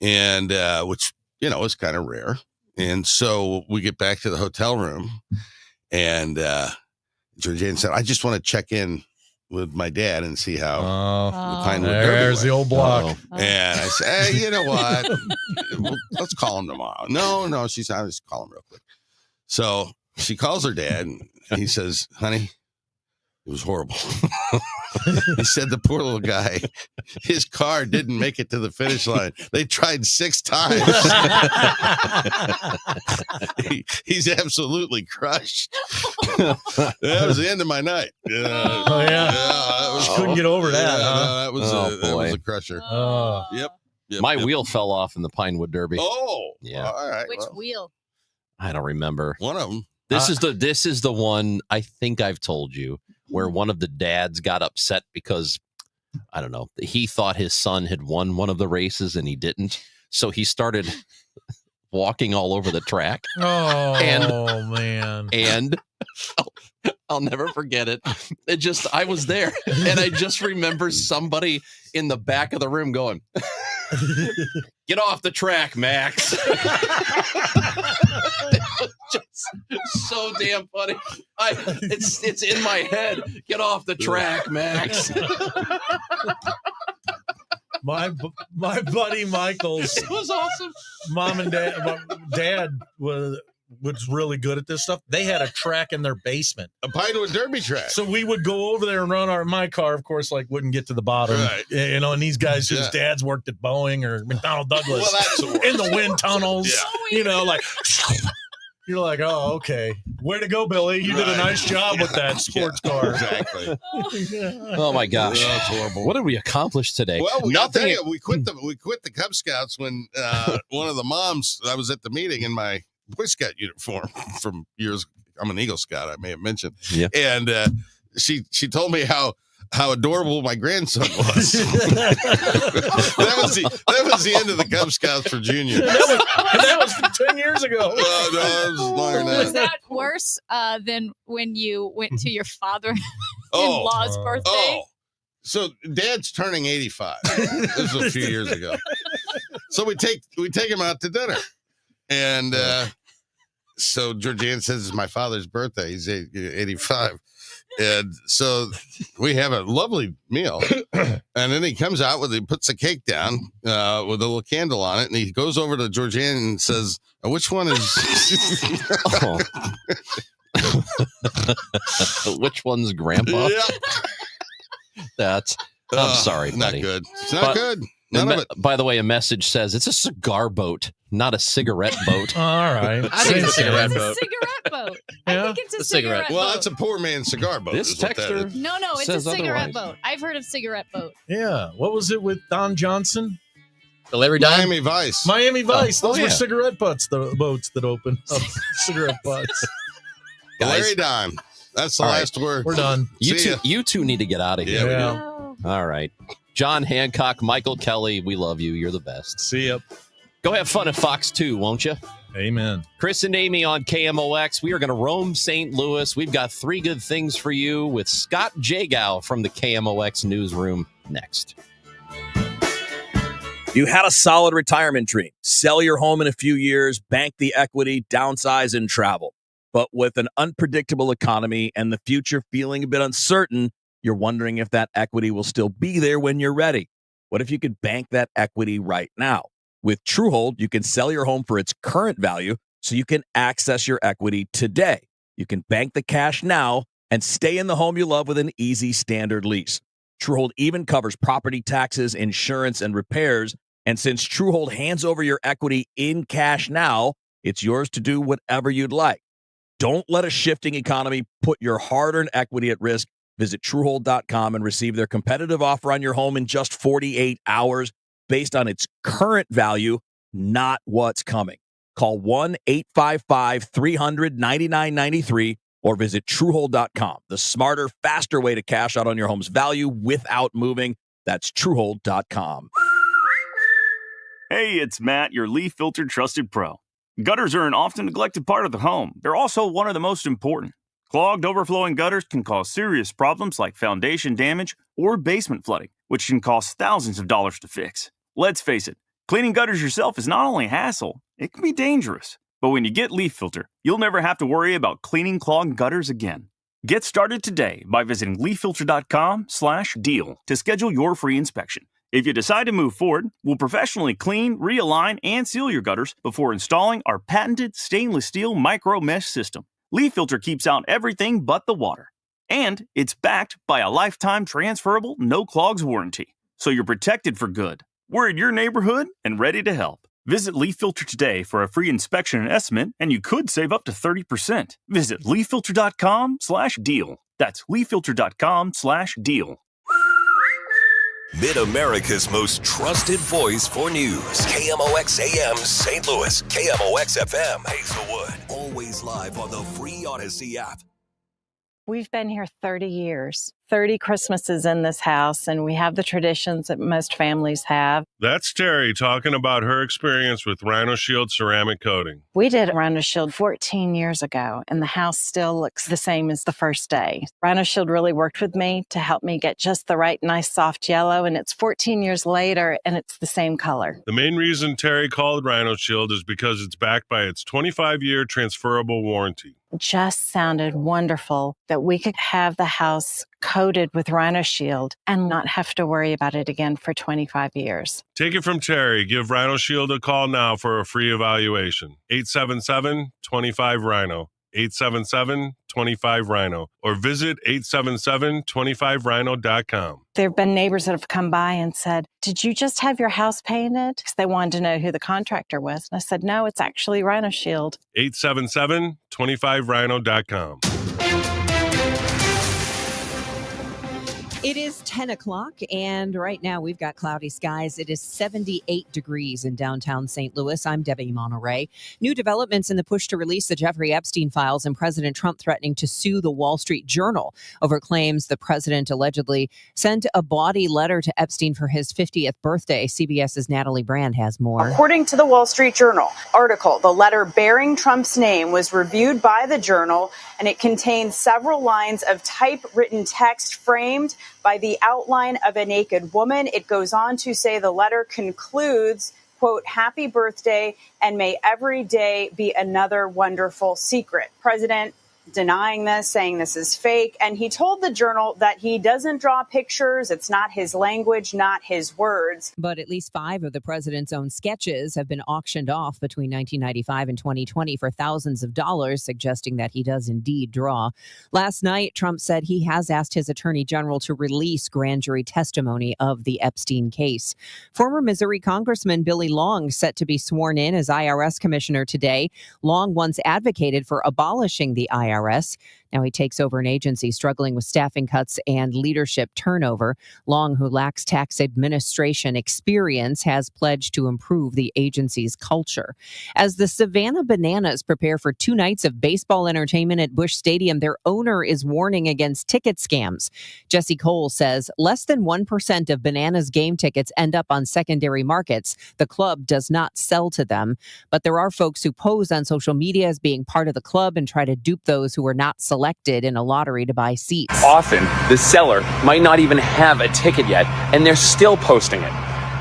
and which is kind of rare. And so we get back to the hotel room, and Georgiana said, "I just want to check in with my dad and see how the Pinewood Derby there's went." the old block. And I said, "Hey, you know what? Let's call him tomorrow." No, she said, "I'll just call him real quick." So she calls her dad, and he says, "Honey, it was horrible." He said the poor little guy, his car didn't make it to the finish line. They tried 6 times. He's absolutely crushed. That was the end of my night. Couldn't get over that. That was a crusher. Yep. My wheel fell off in the Pinewood Derby. Oh, yeah. All right. Which wheel? I don't remember. One of them. This is the one I think I've told you where one of the dads got upset because I don't know, he thought his son had won one of the races and he didn't, so he started walking all over the track. Man! And I'll never forget it. I was there, and I just remember somebody in the back of the room going, "Get off the track, Max." It was just so damn funny. It's in my head. Get off the track, Max. My buddy Michael's It was awesome. mom and dad was really good at this stuff. They had a track in their basement, a Pinewood Derby track. So we would go over there and run my car, of course, like wouldn't get to the bottom, right? And these guys whose dads worked at Boeing or McDonnell Douglas, in the wind tunnels, like. You're like, oh, okay. Way to go, Billy. You did a nice job with that sports car. Exactly. Oh my gosh. That's horrible. What did we accomplish today? Well, I'll tell you, we quit the Cub Scouts when one of the moms, I was at the meeting in my Boy Scout uniform from years. I'm an Eagle Scout, I may have mentioned. Yeah. And she told me how adorable my grandson was. that was the end of the Cub Scouts for Junior. That was 10 years ago. No, it was longer than that. Was that worse than when you went to your father-in-law's birthday? Oh, so Dad's turning 85. This was a few years ago. So we take him out to dinner, and so Georgiana says it's my father's birthday. He's 85. And so we have a lovely meal, and then he comes out he puts the cake down with a little candle on it, and he goes over to Georgiana and says, "Which one is?" Which one's Grandpa? Yeah. I'm sorry, buddy. Not good. It's not good. None of it. By the way, a message says it's a cigar boat, not a cigarette boat. All right. I think it's a cigarette It's a boat. cigarette boat. Yeah. I think it's a The cigarette. cigarette Well, boat. that's a poor man's cigar boat. This is what that texter- is. No, it's a says cigarette otherwise. boat. I've heard of cigarette boat. Yeah. What was it with Don Johnson? The Larry Dime. Miami Vice. Miami Vice. Those yeah. were cigarette boats that opened up. Cigarette butts. Larry Dime. That's the All right. last word. We're done. You two need to get out of Yeah, here. we do. Oh. All right. John Hancock, Michael Kelly, we love you. You're the best. See ya. Go have fun at Fox 2, won't you? Amen. Chris and Amy on KMOX. We are going to roam St. Louis. We've got 3 good things for you with Scott Jagow from the KMOX newsroom next. You had a solid retirement dream. Sell your home in a few years, bank the equity, downsize, and travel. But with an unpredictable economy and the future feeling a bit uncertain, you're wondering if that equity will still be there when you're ready. What if you could bank that equity right now? With Truehold, you can sell your home for its current value so you can access your equity today. You can bank the cash now and stay in the home you love with an easy standard lease. Truehold even covers property taxes, insurance, and repairs. And since Truehold hands over your equity in cash now, it's yours to do whatever you'd like. Don't let a shifting economy put your hard-earned equity at risk. Visit Truehold.com and receive their competitive offer on your home in just 48 hours based on its current value, not what's coming. Call 1-855-300-9993 or visit Truehold.com. The smarter, faster way to cash out on your home's value without moving. That's Truehold.com. Hey, it's Matt, your leaf filter trusted pro. Gutters are an often neglected part of the home. They're also one of the most important. Clogged, overflowing gutters can cause serious problems like foundation damage or basement flooding, which can cost thousands of dollars to fix. Let's face it, cleaning gutters yourself is not only a hassle, it can be dangerous. But when you get Leaf Filter, you'll never have to worry about cleaning clogged gutters again. Get started today by visiting leaffilter.com/deal to schedule your free inspection. If you decide to move forward, we'll professionally clean, realign, and seal your gutters before installing our patented stainless steel micro mesh system. Leaf Filter keeps out everything but the water. And it's backed by a lifetime transferable no clogs warranty. So you're protected for good. We're in your neighborhood and ready to help. Visit Leaf Filter today for a free inspection and estimate, and you could save up to 30%. Visit leaffilter.com/deal. That's leaffilter.com/deal. Mid-America's most trusted voice for news. KMOX AM St. Louis. KMOX FM Hazelwood. Always live on the free Odyssey app. We've been here 30 years, 30 Christmases in this house, and we have the traditions that most families have. That's Terry talking about her experience with Rhino Shield ceramic coating. We did Rhino Shield 14 years ago, and the house still looks the same as the first day. Rhino Shield really worked with me to help me get just the right nice soft yellow, and it's 14 years later, and it's the same color. The main reason Terry called Rhino Shield is because it's backed by its 25-year transferable warranty. Just sounded wonderful that we could have the house coated with Rhino Shield and not have to worry about it again for 25 years. Take it from Terry. Give Rhino Shield a call now for a free evaluation. 877-25-RHINO. 877-25-RHINO. Or visit 877-25rhino.com. There have been neighbors that have come by and said, "Did you just have your house painted?" Because they wanted to know who the contractor was. And I said, "No, it's actually Rhino Shield." 877-25rhino.com. It is 10 o'clock, and right now we've got cloudy skies. It is 78 degrees in downtown St. Louis. I'm Debbie Monterey. New developments in the push to release the Jeffrey Epstein files, and President Trump threatening to sue the Wall Street Journal over claims the president allegedly sent a bawdy letter to Epstein for his 50th birthday. CBS's Natalie Brand has more. According to the Wall Street Journal article, the letter bearing Trump's name was reviewed by the Journal, and it contained several lines of typewritten text framed by the outline of a naked woman. It goes on to say the letter concludes, quote, "Happy birthday, and may every day be another wonderful secret." President denying this, saying this is fake. And he told the Journal that he doesn't draw pictures. It's not his language, not his words. But at least 5 of the president's own sketches have been auctioned off between 1995 and 2020 for thousands of dollars, suggesting that he does indeed draw. Last night, Trump said he has asked his attorney general to release grand jury testimony of the Epstein case. Former Missouri Congressman Billy Long set to be sworn in as IRS commissioner today. Long once advocated for abolishing the IRS. Now he takes over an agency struggling with staffing cuts and leadership turnover. Long, who lacks tax administration experience, has pledged to improve the agency's culture. As the Savannah Bananas prepare for 2 nights of baseball entertainment at Busch Stadium, their owner is warning against ticket scams. Jesse Cole says less than 1% of Bananas game tickets end up on secondary markets. The club does not sell to them, but there are folks who pose on social media as being part of the club and try to dupe those who are not selected in a lottery to buy seats. Often, the seller might not even have a ticket yet, and they're still posting it.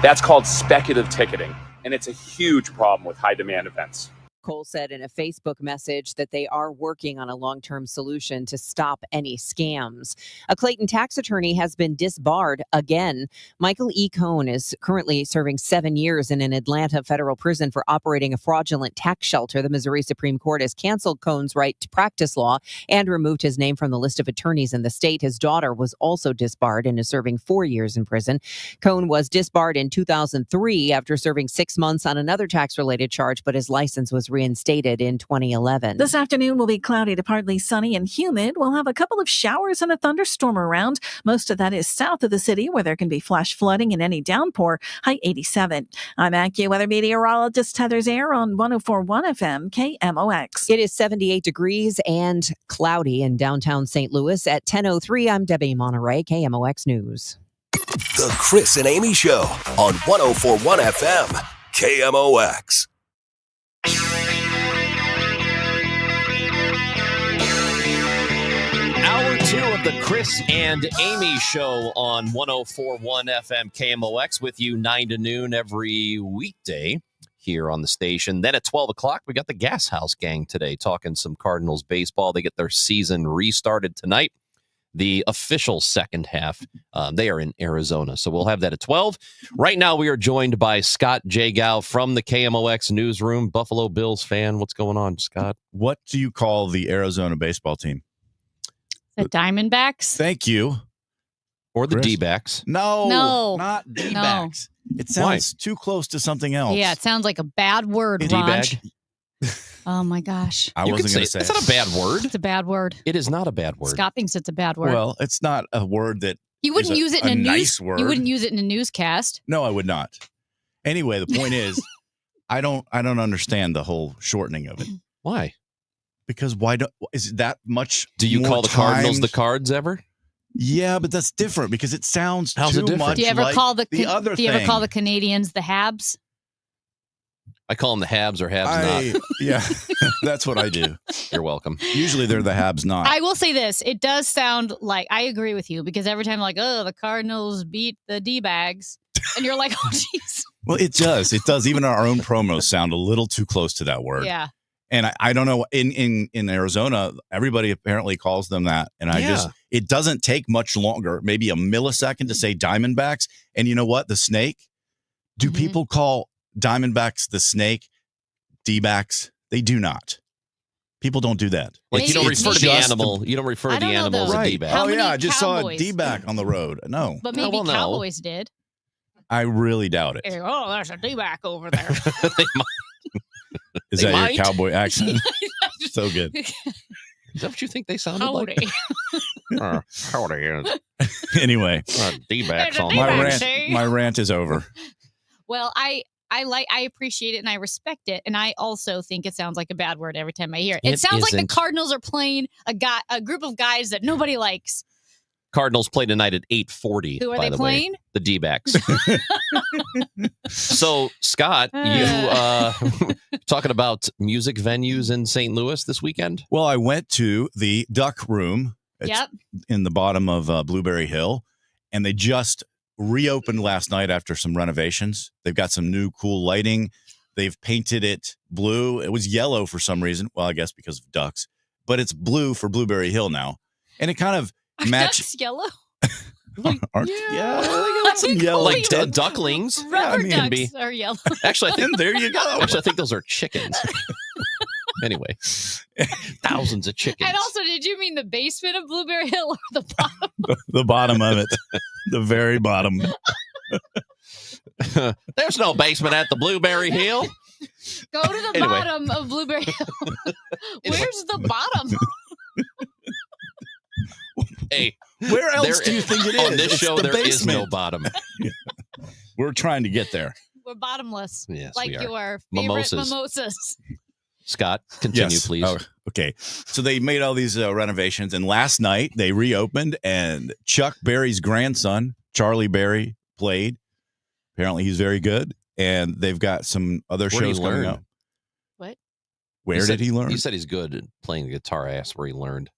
That's called speculative ticketing, and it's a huge problem with high-demand events. Cole said in a Facebook message that they are working on a long-term solution to stop any scams. A Clayton tax attorney has been disbarred again. Michael E. Cohn is currently serving 7 years in an Atlanta federal prison for operating a fraudulent tax shelter. The Missouri Supreme Court has canceled Cohn's right to practice law and removed his name from the list of attorneys in the state. His daughter was also disbarred and is serving 4 years in prison. Cohn was disbarred in 2003 after serving 6 months on another tax-related charge, but his license was reinstated in 2011. This afternoon will be cloudy to partly sunny and humid. We'll have a couple of showers and a thunderstorm around. Most of that is south of the city where there can be flash flooding and any downpour. High 87. I'm AccuWeather meteorologist Heather Zaire on 104.1 FM KMOX. It is 78 degrees and cloudy in downtown St. Louis. At 10:03, I'm Debbie Monterey, KMOX News. The Chris and Amy Show on 104.1 FM KMOX. Hour 2 of the Chris and Amy Show on 104.1 FM KMOX with you 9 to noon every weekday here on the station. Then at 12 o'clock, we got the Gas House Gang today talking some Cardinals baseball. They get their season restarted tonight. The official second half, they are in Arizona. So we'll have that at 12. Right now, we are joined by Scott Jagow from the KMOX newsroom. Buffalo Bills fan. What's going on, Scott? What do you call the Arizona baseball team? The Diamondbacks? Thank you. Or the D-backs. No. Not D-backs. It sounds too close to something else. Yeah, it sounds like a bad word, Raj. Oh, my gosh. I wasn't going to say it's not a bad word. It's a bad word. It is not a bad word. Scott thinks it's a bad word. Well, it's not a word that you wouldn't use it in a nice news word. You wouldn't use it in a newscast. No, I would not. Anyway, the point is, I don't understand the whole shortening of it. Why? Because is it that much? Do you more call the Cardinals timed? the Cards ever? Yeah, but that's different because it sounds How's too it different? much Do you ever like call the other Do you ever thing. call the Canadians the Habs? I call them the Habs or Habs not. Yeah, that's what I do. You're welcome. Usually they're the Habs not. I will say this. It does sound like, I agree with you, because every time like, oh, the Cardinals beat the D-bags. And you're like, oh, jeez. Well, it does. It does. Even our own promos sound a little too close to that word. Yeah. And I don't know. In Arizona, everybody apparently calls them that. And it doesn't take much longer, maybe a millisecond to say Diamondbacks. And you know what? The snake. Do people call Diamondbacks the snake D-backs? They do not. People don't do that. Like you don't refer to the animal. You don't refer to the animal as a D-back. Oh yeah, I just saw a D-back on the road. No, But maybe Cowboys did. I really doubt it. Oh, there's a D-back over there. Is They that might. your cowboy accent? So good. Is that what you think they sounded Howdy. like? Howdy. Anyway, D-backs There's a on D-back, the see? my rant is over. Well, I appreciate it and I respect it, and I also think it sounds like a bad word every time I hear it. It It sounds like the isn't. Cardinals are playing a group of guys that nobody likes. Cardinals play tonight at 8:40. Who are by they the playing? Way. The D-backs. So, Scott, you talking about music venues in St. Louis this weekend? Well, I went to the Duck Room. It's Yep. in the bottom of Blueberry Hill, and they just reopened last night after some renovations. They've got some new cool lighting. They've painted it blue. It was yellow for some reason. Well, I guess because of ducks, but it's blue for Blueberry Hill now, and it kind of matches. That's yellow. Yeah, some yellow Like tint. ducklings. Rubber can ducks be. are yellow. Actually, I think there you go. Actually, I think those are chickens. Anyway, thousands of chickens. And also, did you mean the basement of Blueberry Hill or the bottom? The bottom of it, the very bottom. There's no basement at the Blueberry Hill. Go to the Anyway. bottom of Blueberry Hill. Where's the bottom? Hey, Where else there do you is- think it is? On this It's show, the there is no basement. bottom. We're trying to get there. We're bottomless. Yes, like we are. your favorite Mimosas. mimosas. Scott, continue, Yes. please. Oh, okay. So they made all these renovations, and last night they reopened, and Chuck Berry's grandson, Charlie Berry, played. Apparently, he's very good, and they've got some other Where'd he shows coming learn? up. What? Where did he learn? He said he's good at playing the guitar. I asked where he learned.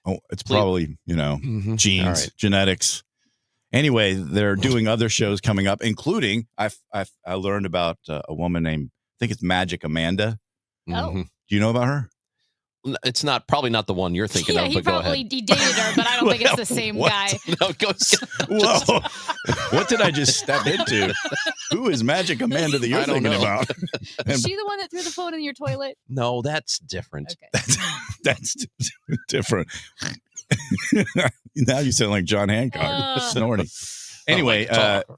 Oh, it's Please. probably, Mhm. genes, All right. genetics. Anyway, they're doing other shows coming up, including I learned about a woman named, I think it's Magic Amanda. Oh. Do you know about her? It's probably not the one you're thinking of, he but go probably ahead. he dated her, but I don't think it's the same What? guy. No, go. Whoa. What did I just step into? Who is Magic Amanda that you're I don't thinking know. about? Is she the one that threw the phone in your toilet? No, that's different. That's different. Now you sound like John Hancock snorting. Anyway,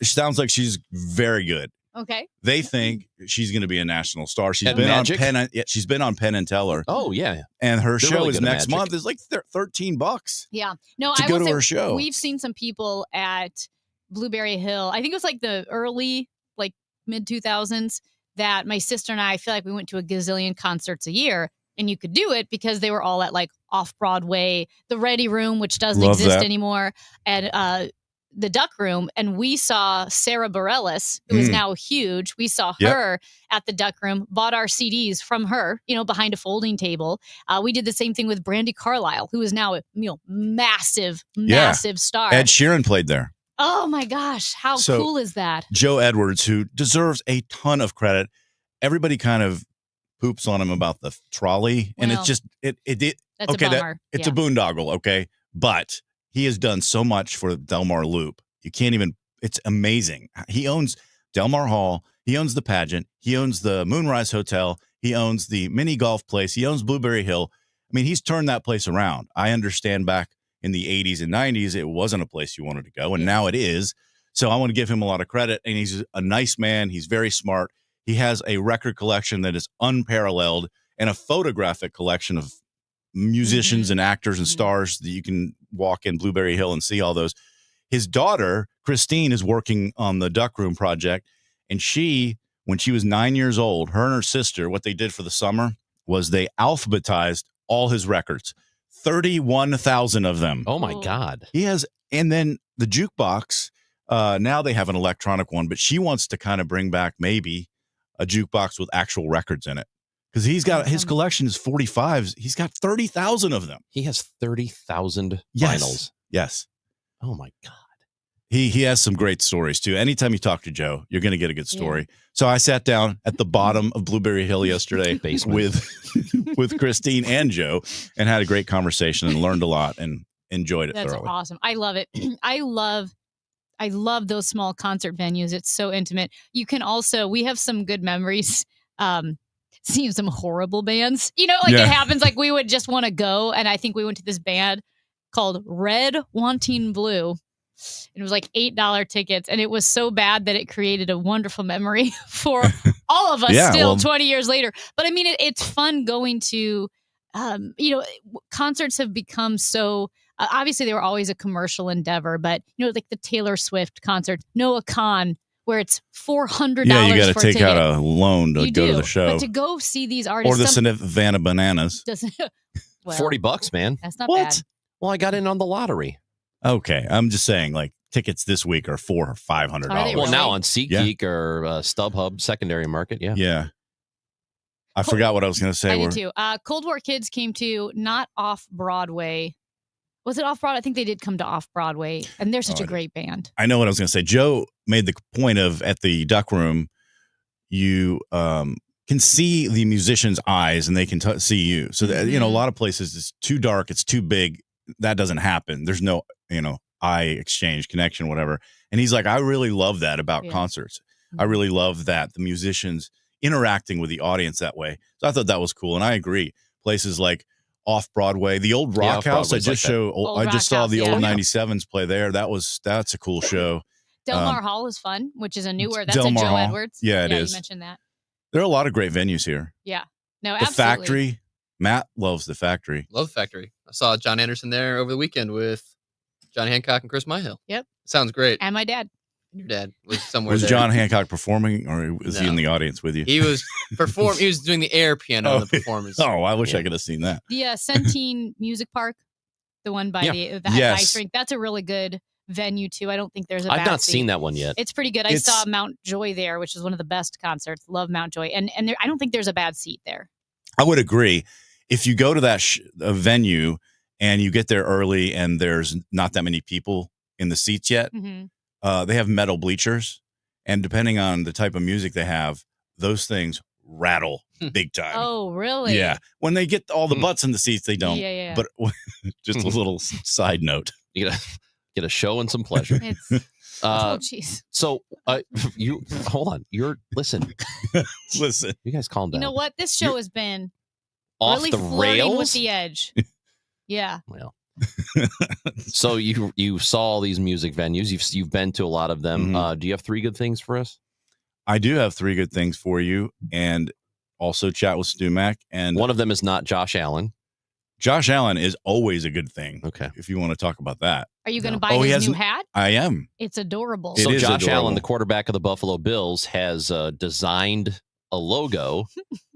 sounds like she's very good. Okay. They think she's going to be a national star. She's At been Magic? on Penn. Yeah, she's been on Penn and Teller. Oh yeah, and her They're show really is good at next Magic. month. It's like $13. Yeah. No, To I go will to say her show. we've seen some people at Blueberry Hill. I think it was like the early, like mid 2000s, that my sister and I feel like we went to a gazillion concerts a year. And you could do it because they were all at like off Broadway, the Ready Room, which doesn't Love exist that. anymore, and the Duck Room. And we saw Sarah Bareilles, who is now huge. We saw Yep. her at the Duck Room, bought our CDs from her, behind a folding table. We did the same thing with Brandi Carlile, who is now a massive star. Ed Sheeran played there. Oh my gosh, how So- cool is that? Joe Edwards, who deserves a ton of credit. Everybody kind of poops on him about the trolley, and Well, it's just it. that's a Okay, bummer. it's Yeah. a boondoggle. Okay, but he has done so much for Delmar Loop. You can't even. It's amazing. He owns Delmar Hall. He owns the pageant. He owns the Moonrise Hotel. He owns the mini golf place. He owns Blueberry Hill. I mean, he's turned that place around. I understand back in the 80s and 90s, it wasn't a place you wanted to go, and now it is. So I want to give him a lot of credit. And he's a nice man. He's very smart. He has a record collection that is unparalleled and a photographic collection of musicians and actors and stars that you can walk in Blueberry Hill and see all those. His daughter, Christine, is working on the Duck Room project. And she, when she was 9 years old, her and her sister, what they did for the summer was they alphabetized all his records, 31,000 of them. Oh my God. He has, and then the jukebox, now they have an electronic one, but she wants to kind of bring back maybe a jukebox with actual records in it. Because he's got his collection is 45s. He's got 30,000 of them. He has 30,000 Yes. vinyls. Yes. Oh my God. He has some great stories too. Anytime you talk to Joe, you're going to get a good story. So I sat down at the bottom of Blueberry Hill yesterday with Christine and Joe and had a great conversation and learned a lot and enjoyed it That's thoroughly. awesome. I love it. I love those small concert venues. It's so intimate. You can also, we have some good memories. Seeing some horrible bands, it happens. Like we would just want to go. And I think we went to this band called Red Wanting Blue. It was like $8 tickets. And it was so bad that it created a wonderful memory for all of us 20 years later. But I mean, it's fun going to, concerts have become so, obviously they were always a commercial endeavor, but like the Taylor Swift concert, Noah Khan, where it's $400 Yeah, you got to for take ticket. out a loan to You go to do, the show. But to go see these Or artists. the Savannah Bananas. doesn't, well, $40, man. That's not bad. Well, I got in on the lottery. Okay. I'm just saying, like, tickets this week are $400 or $500. Well, now on SeatGeek or StubHub secondary market. Yeah. Yeah. I forgot what I was going to say. I did too. Cold War Kids came to not off Broadway. Was it off Broadway? I think they did come to off Broadway, and they're such a great band. I know what I was going to say. Joe made the point of at the Duck Room, you can see the musician's eyes and they can see you. So that, a lot of places it's too dark, it's too big. That doesn't happen. There's no, eye exchange, connection, whatever. And he's like, I really love that about concerts. I really love that the musicians interacting with the audience that way. So I thought that was cool. And I agree. Places like off Broadway, the old Rock House. I just saw the old 97s play there. That's a cool show. Delmar Hall is fun, which is a newer. That's Delmar a Joe Hall. Edwards. Yeah, it is. You mentioned that. There are a lot of great venues here. Yeah. No, The absolutely. Factory. Matt loves the Factory. Love the Factory. I saw John Anderson there over the weekend with John Hancock and Chris Myhill. Yep. Sounds great. And my dad. Your dad was somewhere Was there. John Hancock performing, or was he No. in the audience with you? He was He was doing the air piano in the performance. Oh, I wish I could have seen that. The Centene Music Park, the one by the Yes. ice rink. That's a really good venue too. I don't think there's a I've bad not seat. seen that one yet. It's pretty good. I saw Mount Joy there, which is one of the best concerts. Love Mount Joy, and there, I don't think there's a bad seat there. I would agree. If you go to that venue and you get there early and there's not that many people in the seats yet, they have metal bleachers. And depending on the type of music they have, those things rattle big time. Oh, really? Yeah. When they get all the butts in the seats, they don't. Yeah. But just a little side note. You gotta get a show and some pleasure. Oh, jeez. So you hold on. Listen. You guys calm down. You know what? This show has been Off really the flirting rails with the edge. Yeah. Well. So you saw all these music venues. You've been to a lot of them. Do you have 3 good things for us? I do have 3 good things for you, and also chat with Stu Mac. And one of them is not Josh Allen. Josh Allen is always a good thing. Okay, if you want to talk about that. Are you going to buy his new hat? I am. It's adorable. So Josh Allen, the quarterback of the Buffalo Bills, has designed a logo,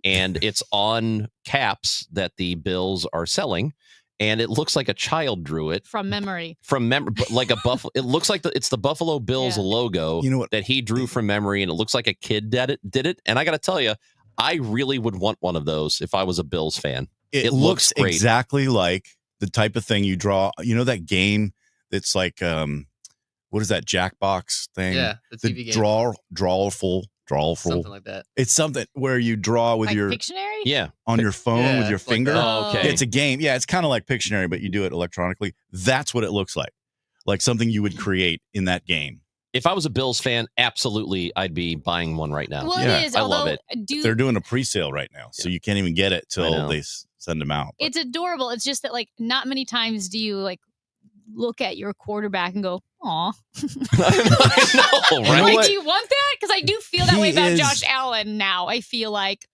and it's on caps that the Bills are selling. And it looks like a child drew it from memory. Like a buffalo. It looks like it's the Buffalo Bills logo. You know what? That he drew from memory, and it looks like a kid did it. And I got to tell you, I really would want one of those if I was a Bills fan. It looks great. Exactly like the type of thing you draw. You know that game that's like what is that Jackbox thing? Yeah, the TV game. Drawful. Something like that. It's something where you draw with Like your Pictionary? Yeah. on your phone with your it's like finger. that. Oh, okay. It's a game. Yeah, it's kind of like Pictionary, but you do it electronically. That's what it looks like something you would create in that game. If I was a Bills fan, absolutely, I'd be buying one right now. Well, Yeah. it is. I love although it. They're doing a pre-sale right now, so you can't even get it I till know. they send them out. It's adorable. It's just that, like, not many times do you, like, look at your quarterback and go, aw. I know, right? Like, do you want that? Because I do feel that He way about is- Josh Allen now. I feel like,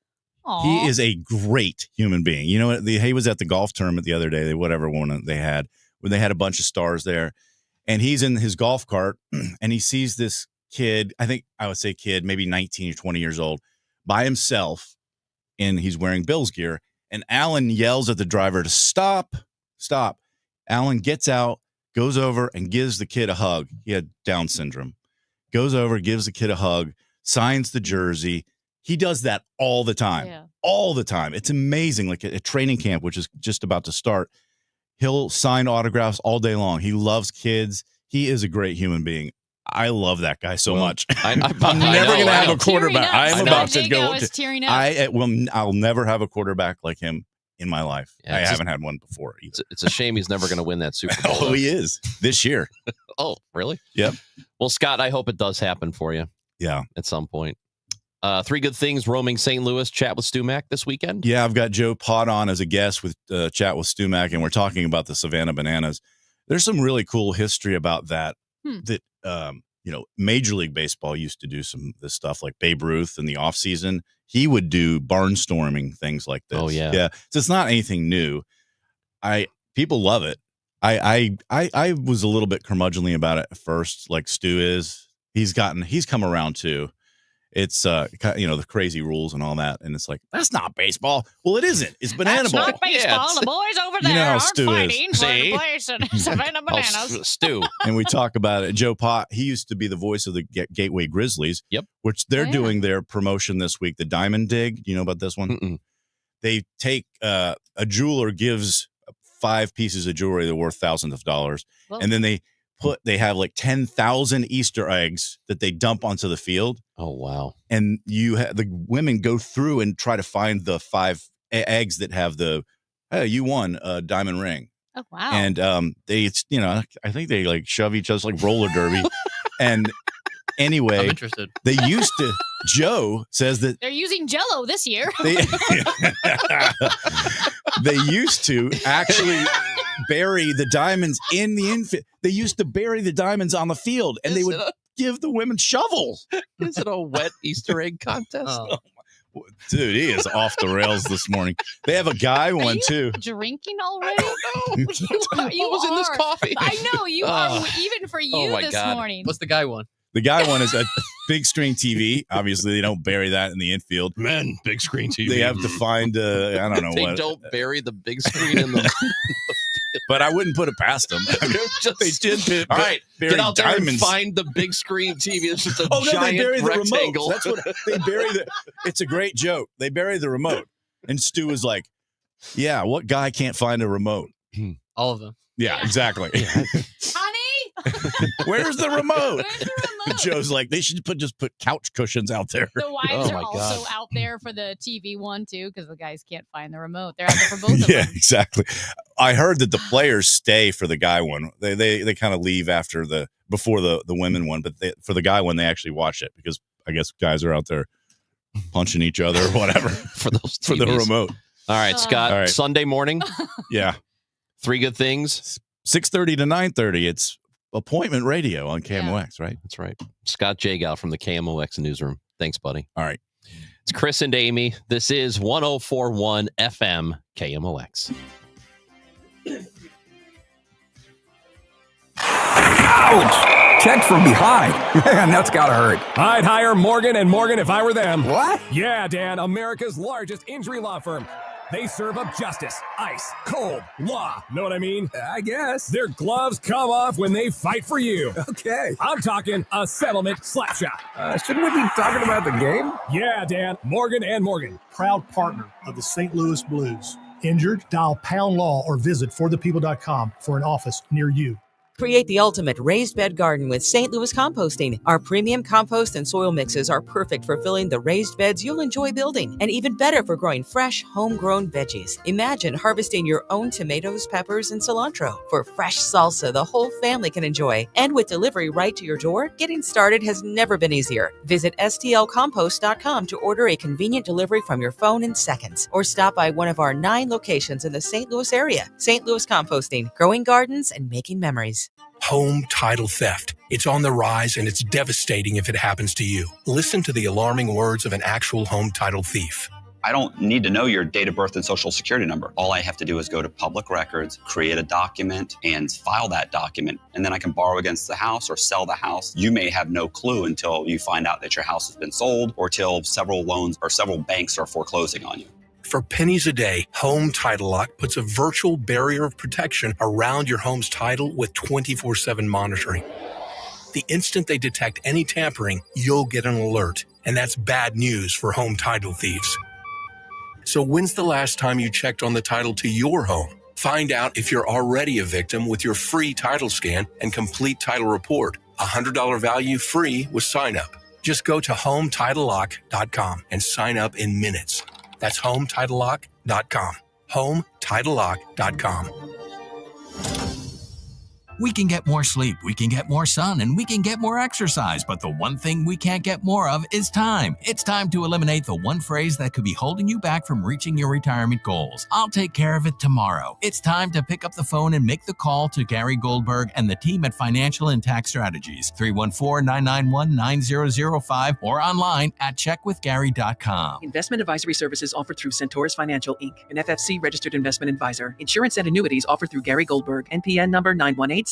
aw. He is a great human being. You know what? He was at the golf tournament the other day. Whatever one they had, when they had a bunch of stars there, and he's in his golf cart, and he sees this kid. I think I would say kid, maybe 19 or 20 years old, by himself, and he's wearing Bills gear. And Allen yells at the driver to stop. Allen gets out, goes over, and gives the kid a hug. He had Down syndrome. Goes over, gives the kid a hug, signs the jersey. He does that all the time. Yeah. All the time. It's amazing. Like a training camp, which is just about to start. He'll sign autographs all day long. He loves kids. He is a great human being. I love that guy so much. I'm never going to have a quarterback. I am about to go. I was tearing up. I'll never have a quarterback like him in my life. Yeah, I it's haven't had one before either. It's a shame he's never going to win that Super Bowl. Oh, he is this year. Oh, really? Yep. Well, Scott, I hope it does happen for you. Yeah. At some point. 3 good things roaming St. Louis. Chat with Stu Mac this weekend. Yeah, I've got Joe Pott on as a guest with Chat with Stu Mac, and we're talking about the Savannah Bananas. There's some really cool history about that. That Major League Baseball used to do some this stuff, like Babe Ruth in the off season. He would do barnstorming things like this. Oh, yeah. Yeah. So it's not anything new. People love it. I was a little bit curmudgeonly about it at first, like Stu is. He's come around too. It's the crazy rules and all that, and it's like, that's not baseball. Well, it isn't. It's banana That's ball. not baseball. The boys over there know how aren't Stu is. fighting for See? the place in Savannah Bananas. Stu. And we talk about it. Joe Pott, he used to be the voice of the Gateway Grizzlies. Yep. Which they're doing their promotion this week. The Diamond Dig. Do you know about this one? Mm-mm. They take a jeweler gives 5 pieces of jewelry that are worth thousands of dollars, Whoa. and then they have like 10,000 Easter eggs that they dump onto the field. Oh, wow. And the women go through and try to find the 5 eggs that have you won a diamond ring. Oh, wow. And I think they like shove each other like roller derby. And anyway, I'm interested. they used to. Joe says that They're using Jell-O this year. they used to actually bury the diamonds in the infield. They used to bury the diamonds on the field, and they would give the women shovels. Is it a wet Easter egg contest? Oh. Dude, he is off the rails this morning. They have a guy one too. Drinking already? What was in this coffee? I know you are. Even for you my this God. morning. What's the guy one? The guy one is a big screen TV. Obviously, they don't bury that in the infield. Men, big screen TV. They have to find, I don't know They what. don't bury the big screen in the. But I wouldn't put it past them. I mean, they did. All right, bury get out there and diamonds. find the big screen TV. It's just a They giant bury the rectangle. remote. That's what they bury. It's a great joke. They bury the remote, and Stu is like, "Yeah, what guy can't find a remote?" All of them. Yeah, exactly. Honey, Where's the remote? Joe's like, they should just put couch cushions out there. The wives are also out there for the TV one too, because the guys can't find the remote. They're out there for both of Yeah, them. exactly. I heard that the players stay for the guy one. They kind of leave before the women one, but for the guy one, they actually watch it because I guess guys are out there punching each other or whatever for the remote. All right, Scott. All right. Sunday morning. Yeah. 3 good things. 6:30 to 9:30. It's appointment radio on KMOX, right? That's right. Scott Jagow from the KMOX newsroom. Thanks, buddy. All right. It's Chris and Amy. This is 104.1 FM KMOX. Ouch! Checked from behind. Man, that's gotta hurt. I'd hire Morgan & Morgan if I were them. What? Yeah, Dan, America's largest injury law firm. They serve up justice, ice, cold, law. Know what I mean? I guess. Their gloves come off when they fight for you. Okay. I'm talking a settlement slap shot. Shouldn't we be talking about the game? Yeah, Dan, Morgan & Morgan. Proud partner of the St. Louis Blues. Injured? Dial Pound Law or visit forthepeople.com for an office near you. Create the ultimate raised bed garden with St. Louis Composting. Our premium compost and soil mixes are perfect for filling the raised beds you'll enjoy building, and even better for growing fresh, homegrown veggies. Imagine harvesting your own tomatoes, peppers, and cilantro for fresh salsa the whole family can enjoy. And with delivery right to your door, getting started has never been easier. Visit stlcompost.com to order a convenient delivery from your phone in seconds, or stop by one of our 9 locations in the St. Louis area. St. Louis Composting, growing gardens and making memories. Home title theft. It's on the rise, and it's devastating if it happens to you. Listen to the alarming words of an actual home title thief. I don't need to know your date of birth and social security number. All I have to do is go to public records, create a document, and file that document. And then I can borrow against the house or sell the house. You may have no clue until you find out that your house has been sold or till several loans or several banks are foreclosing on you. For pennies a day, Home Title Lock puts a virtual barrier of protection around your home's title with 24/7 monitoring. The instant they detect any tampering, you'll get an alert, and that's bad news for home title thieves. So when's the last time you checked on the title to your home? Find out if you're already a victim with your free title scan and complete title report. $100 value free with sign up. Just go to HomeTitleLock.com and sign up in minutes. That's HomeTitleLock.com. HomeTitleLock.com. We can get more sleep, we can get more sun, and we can get more exercise, but the one thing we can't get more of is time. It's time to eliminate the one phrase that could be holding you back from reaching your retirement goals. I'll take care of it tomorrow. It's time to pick up the phone and make the call to Gary Goldberg and the team at Financial and Tax Strategies, 314-991-9005, or online at checkwithgary.com. Investment advisory services offered through Centaurus Financial, Inc., an FFC registered investment advisor. Insurance and annuities offered through Gary Goldberg, NPN number 918615.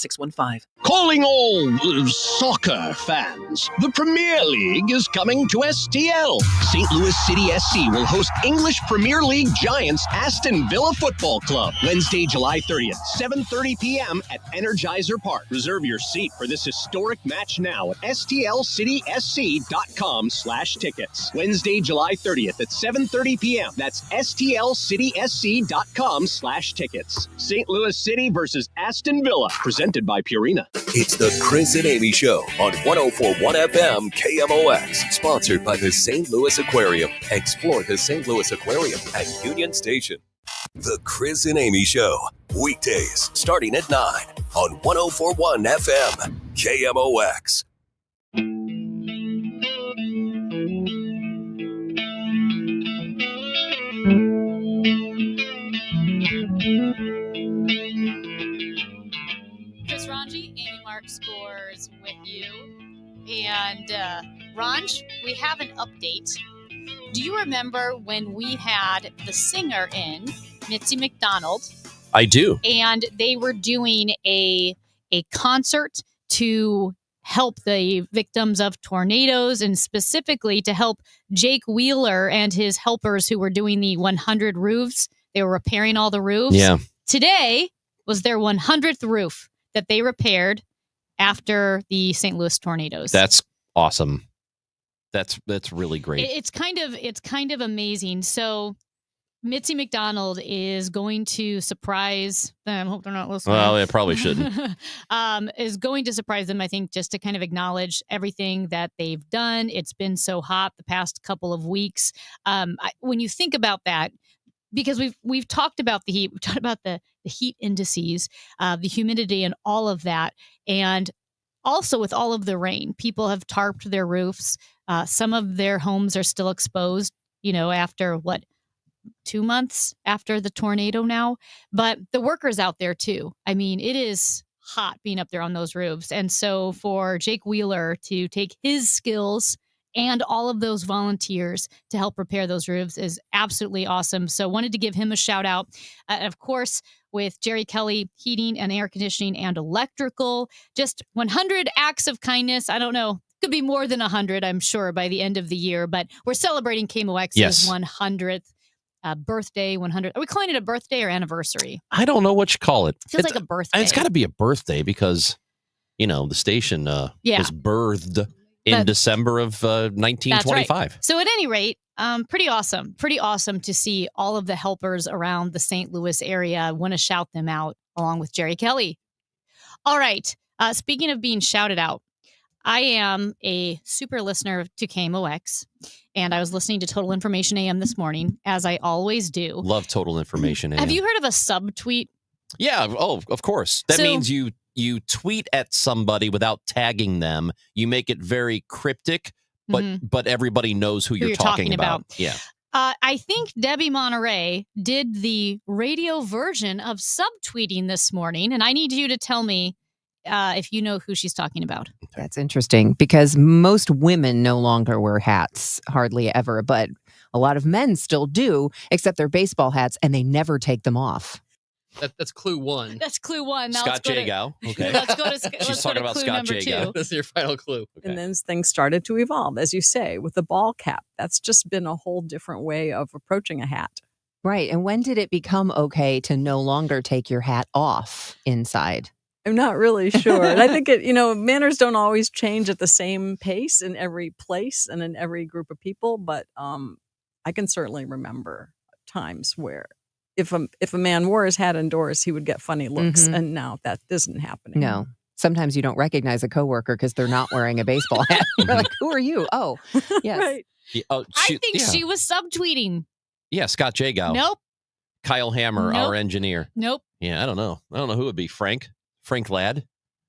Calling all soccer fans. The Premier League is coming to STL. St. Louis City SC will host English Premier League giants Aston Villa Football Club Wednesday, July 30th, 7:30 p.m. at Energizer Park. Reserve your seat for this historic match now at stlcitysc.com/tickets. Wednesday, July 30th at 7:30 p.m. That's stlcitysc.com/tickets. St. Louis City versus Aston Villa. Presented by Purina. It's the Chris and Amy Show on 104.1 FM KMOX. Sponsored by the St. Louis Aquarium. Explore the St. Louis Aquarium at Union Station. The Chris and Amy Show. Weekdays starting at 9 on 104.1 FM KMOX. Chris Ranji, Amy Mark Scores with you. And Ranj, we have an update. Do you remember when we had the singer in, Mitzi McDonald? I do. And they were doing a concert to help the victims of tornadoes, and specifically to help Jake Wheeler and his helpers who were doing the 100 roofs. They were repairing all the roofs. Yeah. Today was their 100th roof that they repaired after the St. Louis tornadoes. That's awesome. That's really great. It's kind of amazing. So Mitzi McDonald is going to surprise them. I hope they're not listening. Well, they probably shouldn't. Is going to surprise them, I think, just to kind of acknowledge everything that they've done. It's been so hot the past couple of weeks. When you think about that, because we've talked about the heat, we've talked about the heat indices, the humidity and all of that. And also with all of the rain, people have tarped their roofs. Some of their homes are still exposed, after 2 months after the tornado now. But the workers out there too. I mean, it is hot being up there on those roofs. And so for Jake Wheeler to take his skills and all of those volunteers to help repair those roofs is absolutely awesome. So wanted to give him a shout out. Of course, with Jerry Kelly Heating and Air Conditioning and Electrical, just 100 acts of kindness. I don't know. Could be more than 100, I'm sure, by the end of the year. But we're celebrating KMOX's 100th birthday. 100. Are we calling it a birthday or anniversary? I don't know what you call it. Feels like a birthday. It's got to be a birthday because, the station was birthed in December of 1925. That's right. So at any rate, pretty awesome. Pretty awesome to see all of the helpers around the St. Louis area. I want to shout them out along with Jerry Kelly. All right. Speaking of being shouted out, I am a super listener to KMOX, and I was listening to Total Information AM this morning, as I always do. Love Total Information AM. Have you heard of a subtweet? Yeah. Oh, of course. That means you tweet at somebody without tagging them. You make it very cryptic, but everybody knows who you're talking about. Yeah. I think Debbie Monterey did the radio version of subtweeting this morning, and I need you to tell me if you know who she's talking about. That's interesting because most women no longer wear hats, hardly ever, but a lot of men still do, except they're baseball hats, and they never take them off. That's clue one. That's clue one. Now Scott Jagow. Okay. Let's go to She's talking about Scott Jagow. That's your final clue. Okay. And then things started to evolve, as you say, with the ball cap. That's just been a whole different way of approaching a hat. Right. And when did it become okay to no longer take your hat off inside? I'm not really sure. And I think manners don't always change at the same pace in every place and in every group of people. But I can certainly remember times where if a man wore his hat indoors, he would get funny looks. Mm-hmm. And now that isn't happening. No. Sometimes you don't recognize a coworker because they're not wearing a baseball hat. You're like, who are you? Oh, yes. Right. Yeah, I think she was subtweeting. Yeah, Scott Jagow. Nope. Kyle Hammer, Nope. our engineer. Nope. Yeah, I don't know. I don't know who it would be. Frank Ladd.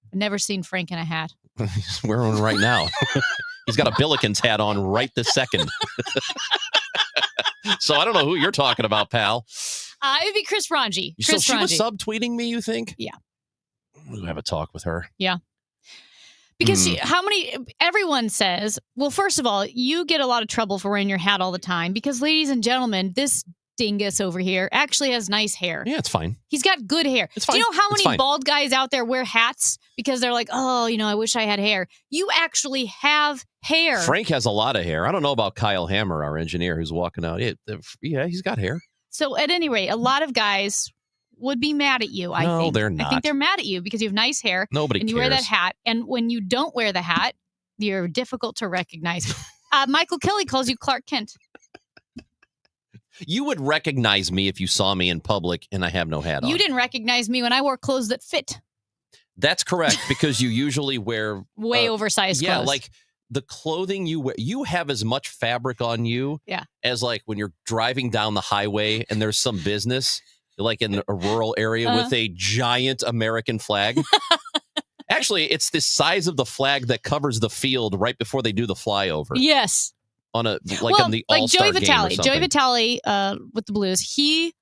I've never seen Frank in a hat. He's wearing one right now. He's got a Billikens hat on right this second. So I don't know who you're talking about, pal. It would be Chris Frangi. So she was subtweeting me, you think? Yeah. We'll have a talk with her. Yeah. Because everyone says, well, first of all, you get a lot of trouble for wearing your hat all the time because, ladies and gentlemen, this dingus over here actually has nice hair. Yeah, it's fine. He's got good hair. It's fine. Do you know how many bald guys out there wear hats because they're like, oh, I wish I had hair. You actually have hair. Frank has a lot of hair. I don't know about Kyle Hammer, our engineer who's walking out. Yeah, he's got hair. So at any rate, a lot of guys would be mad at you, I think. No, they're not. I think they're mad at you because you have nice hair. Nobody and you cares. wear that hat. And when you don't wear the hat, you're difficult to recognize. Michael Kelly calls you Clark Kent. You would recognize me if you saw me in public and I have no hat on. You didn't recognize me when I wore clothes that fit. That's correct, because you usually wear way oversized clothes. Yeah, like the clothing you wear. You have as much fabric on you as like when you're driving down the highway and there's some business, like in a rural area with a giant American flag. Actually, it's the size of the flag that covers the field right before they do the flyover. Yes. On the All-Star game or something. Joey Vitale with the Blues, he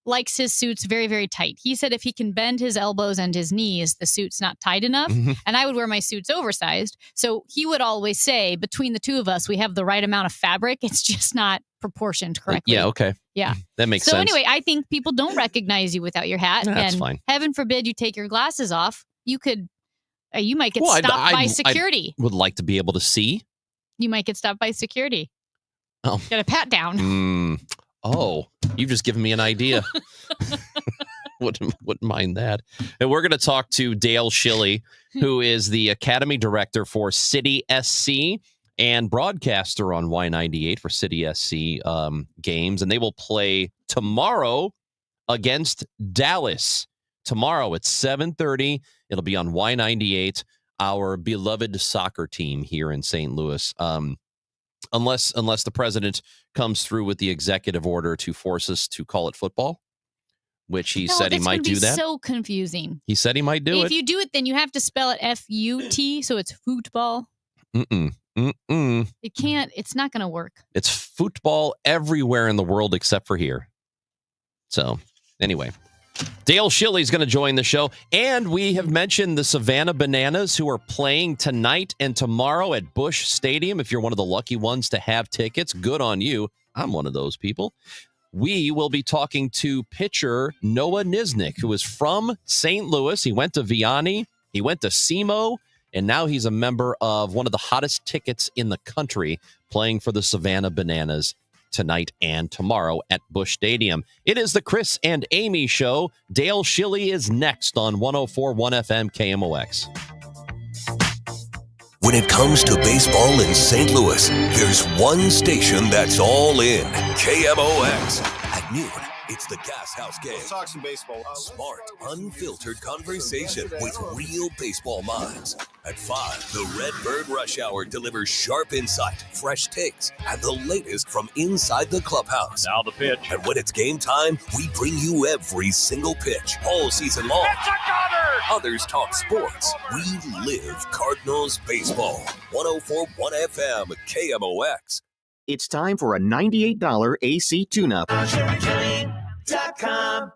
likes his suits very, very tight. He said if he can bend his elbows and his knees, the suit's not tight enough. Mm-hmm. And I would wear my suits oversized. So he would always say, between the two of us, we have the right amount of fabric. It's just not proportioned correctly. Yeah, okay. Yeah. That makes sense. So anyway, I think people don't recognize you without your hat. That's and fine. Heaven forbid you take your glasses off. You might get stopped by security. I would like to be able to see. You might get stopped by security. Oh. Get a pat down. Oh, you've just given me an idea. Wouldn't mind that. And we're going to talk to Dale Schilly, who is the Academy Director for City SC. and broadcaster on Y98 for City SC games. And they will play tomorrow against Dallas. Tomorrow at 7:30. It'll be on Y98, our beloved soccer team here in St. Louis. Unless the president comes through with the executive order to force us to call it football, which he said he might do that. So confusing. He said he might do it. If you do it, then you have to spell it F-U-T, so it's football. It can't. It's not going to work. It's football everywhere in the world except for here. So, anyway. Dale Schilly's going to join the show. And we have mentioned the Savannah Bananas, who are playing tonight and tomorrow at Busch Stadium. If you're one of the lucky ones to have tickets, good on you. I'm one of those people. We will be talking to pitcher Noah Nisnik, who is from St. Louis. He went to Vianney. He went to SEMO. And now he's a member of one of the hottest tickets in the country, playing for the Savannah Bananas tonight and tomorrow at Busch Stadium. It is the Chris and Amy Show. Dale Schilly is next on 104.1 FM KMOX. When it comes to baseball in St. Louis, there's one station that's all in. KMOX. At noon, it's the Gas House Gang. Let's talk some baseball. Smart, unfiltered conversation with real baseball minds. At 5, the Redbird Rush Hour delivers sharp insight, fresh takes, and the latest from inside the clubhouse. Now the pitch. And when it's game time, we bring you every single pitch, all season long. Others talk sports. We live Cardinals baseball. 104.1 FM KMOX. It's time for a $98 AC tune-up.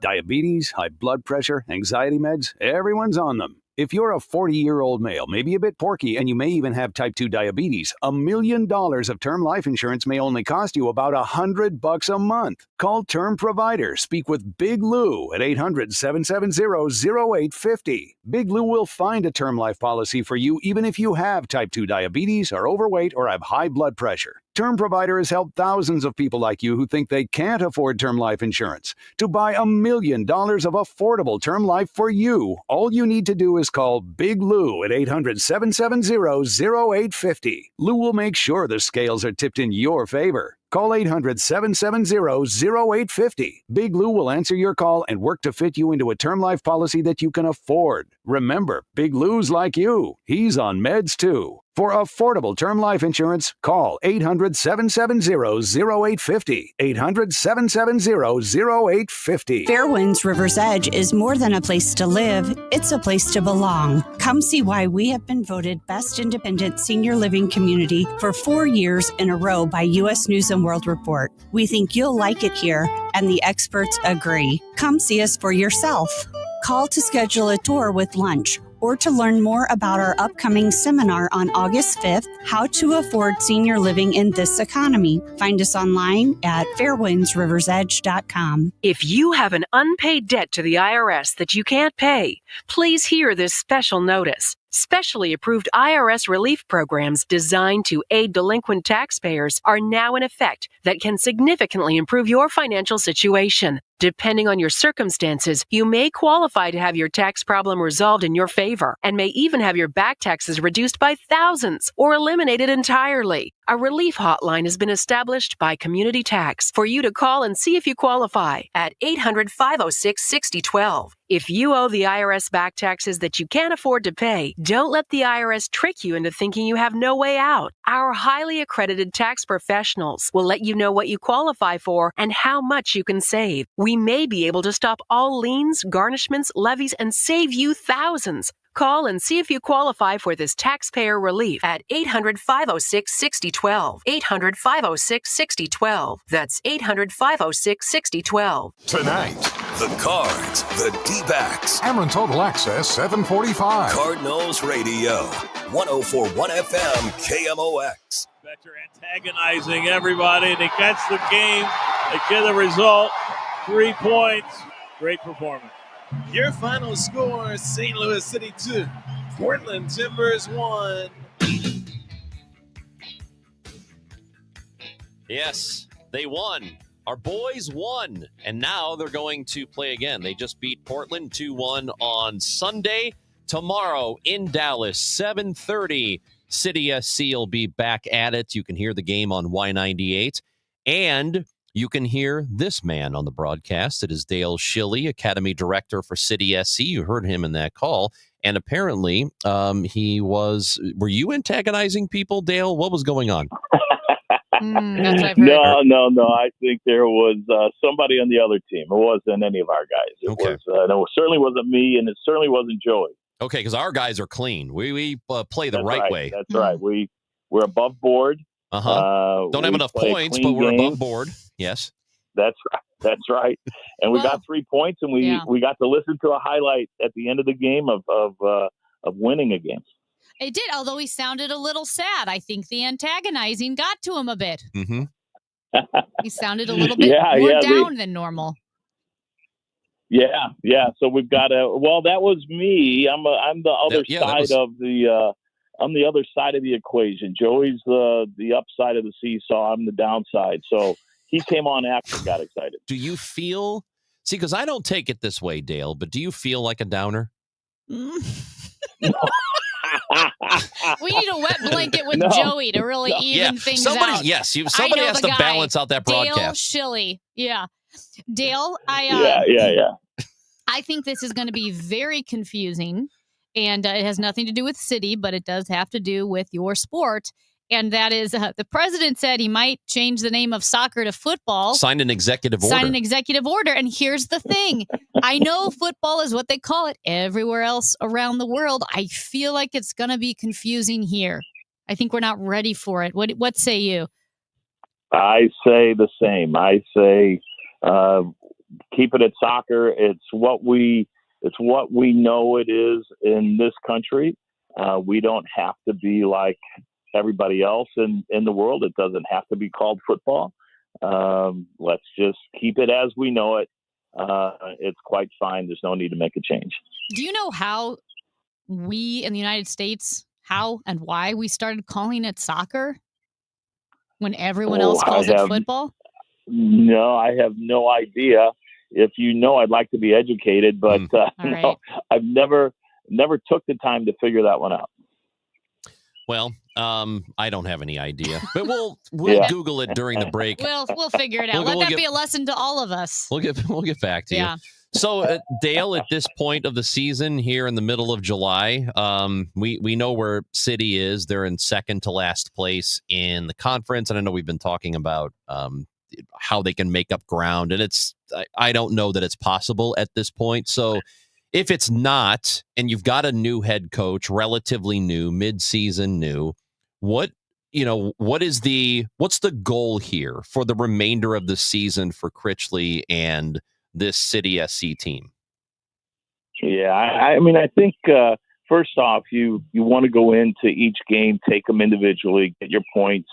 Diabetes, high blood pressure, anxiety meds, everyone's on them. If you're a 40-year-old male, maybe a bit porky, and you may even have type 2 diabetes, $1 million of term life insurance may only cost you about $100 a month. Call Term Provider. Speak with Big Lou at 800-770-0850. Big Lou will find a term life policy for you even if you have type 2 diabetes, are overweight, or have high blood pressure. Term Provider has helped thousands of people like you who think they can't afford term life insurance to buy $1 million of affordable term life for you. All you need to do is call Big Lou at 800-770-0850. Lou will make sure the scales are tipped in your favor. Call 800-770-0850. Big Lou will answer your call and work to fit you into a term life policy that you can afford. Remember, Big Lou's like you. He's on meds too. For affordable term life insurance, call 800-770-0850. 800-770-0850. Fairwinds River's Edge is more than a place to live, it's a place to belong. Come see why we have been voted Best Independent Senior Living Community for 4 years in a row by U.S. News & World Report. We think you'll like it here, and the experts agree. Come see us for yourself. Call to schedule a tour with lunch or to learn more about our upcoming seminar on August 5th, How to Afford Senior Living in This Economy. Find us online at fairwindsriversedge.com. If you have an unpaid debt to the IRS that you can't pay, please hear this special notice. Specially approved IRS relief programs designed to aid delinquent taxpayers are now in effect that can significantly improve your financial situation. Depending on your circumstances, you may qualify to have your tax problem resolved in your favor and may even have your back taxes reduced by thousands or eliminated entirely. A relief hotline has been established by Community Tax for you to call and see if you qualify at 800-506-6012. If you owe the IRS back taxes that you can't afford to pay, don't let the IRS trick you into thinking you have no way out. Our highly accredited tax professionals will let you know what you qualify for and how much you can save. We may be able to stop all liens, garnishments, levies, and save you thousands. Call and see if you qualify for this taxpayer relief at 800-506-6012. 800-506-6012. That's 800-506-6012. Tonight, the Cards, the D-backs. Cameron Total Access, 745. Cardinals Radio, 104.1 FM KMOX. Betcher antagonizing everybody. They catch the game. They get the result. 3 points. Great performance. Your final score, St. Louis City 2, Portland Timbers 1. Yes, they won. Our boys won. And now they're going to play again. They just beat Portland 2-1 on Sunday. Tomorrow in Dallas, 7:30, City SC will be back at it. You can hear the game on Y98. And you can hear this man on the broadcast. It is Dale Schilly, Academy Director for City SC. You heard him in that call. And apparently, were you antagonizing people, Dale? What was going on? That's what I've heard. No. I think there was somebody on the other team. It wasn't any of our guys. It certainly wasn't me, and it certainly wasn't Joey. Okay, because our guys are clean. We play the right way. That's right. We're above board. Don't have enough points, but we're above board. Yes. That's right. That's right. And we got 3 points, and we got to listen to a highlight at the end of the game of winning a game. It did, although he sounded a little sad. I think the antagonizing got to him a bit. Mm-hmm. He sounded a little bit more down than normal. Yeah. So we've got that was me. I'm the other side of the. I'm the other side of the equation. Joey's the upside of the seesaw. I'm the downside. So he came on after and got excited. Do you feel? See, because I don't take it this way, Dale. But do you feel like a downer? We need a wet blanket with Joey to really even things out. Yes, somebody has to balance out that broadcast. Dale Schilly. Yeah. Dale, I think this is going to be very confusing, and it has nothing to do with City, but it does have to do with your sport. And that is, the president said he might change the name of soccer to football. Signed an executive order. And here's the thing. I know football is what they call it everywhere else around the world. I feel like it's going to be confusing here. I think we're not ready for it. What say you? I say the same. I say keep it at soccer. It's what we know it is in this country. We don't have to be like everybody else in the world. It doesn't have to be called football. Let's just keep it as we know it. It's quite fine. There's no need to make a change. Do you know how we in the United States, how and why we started calling it soccer when everyone else calls it football? No, I have no idea. If you know, I'd like to be educated, but no, I've never took the time to figure that one out. Well, I don't have any idea, but we'll Google it during the break. We'll figure it out. Let that be a lesson to all of us. We'll get back to you. So, Dale, at this point of the season, here in the middle of July, we know where City is. They're in second to last place in the conference, and I know we've been talking about how they can make up ground, and I don't know that it's possible at this point. So, if it's not, and you've got a new head coach, relatively new, mid-season new, what's the goal here for the remainder of the season for Critchley and this City SC team? Yeah, I mean, I think first off, you want to go into each game, take them individually, get your points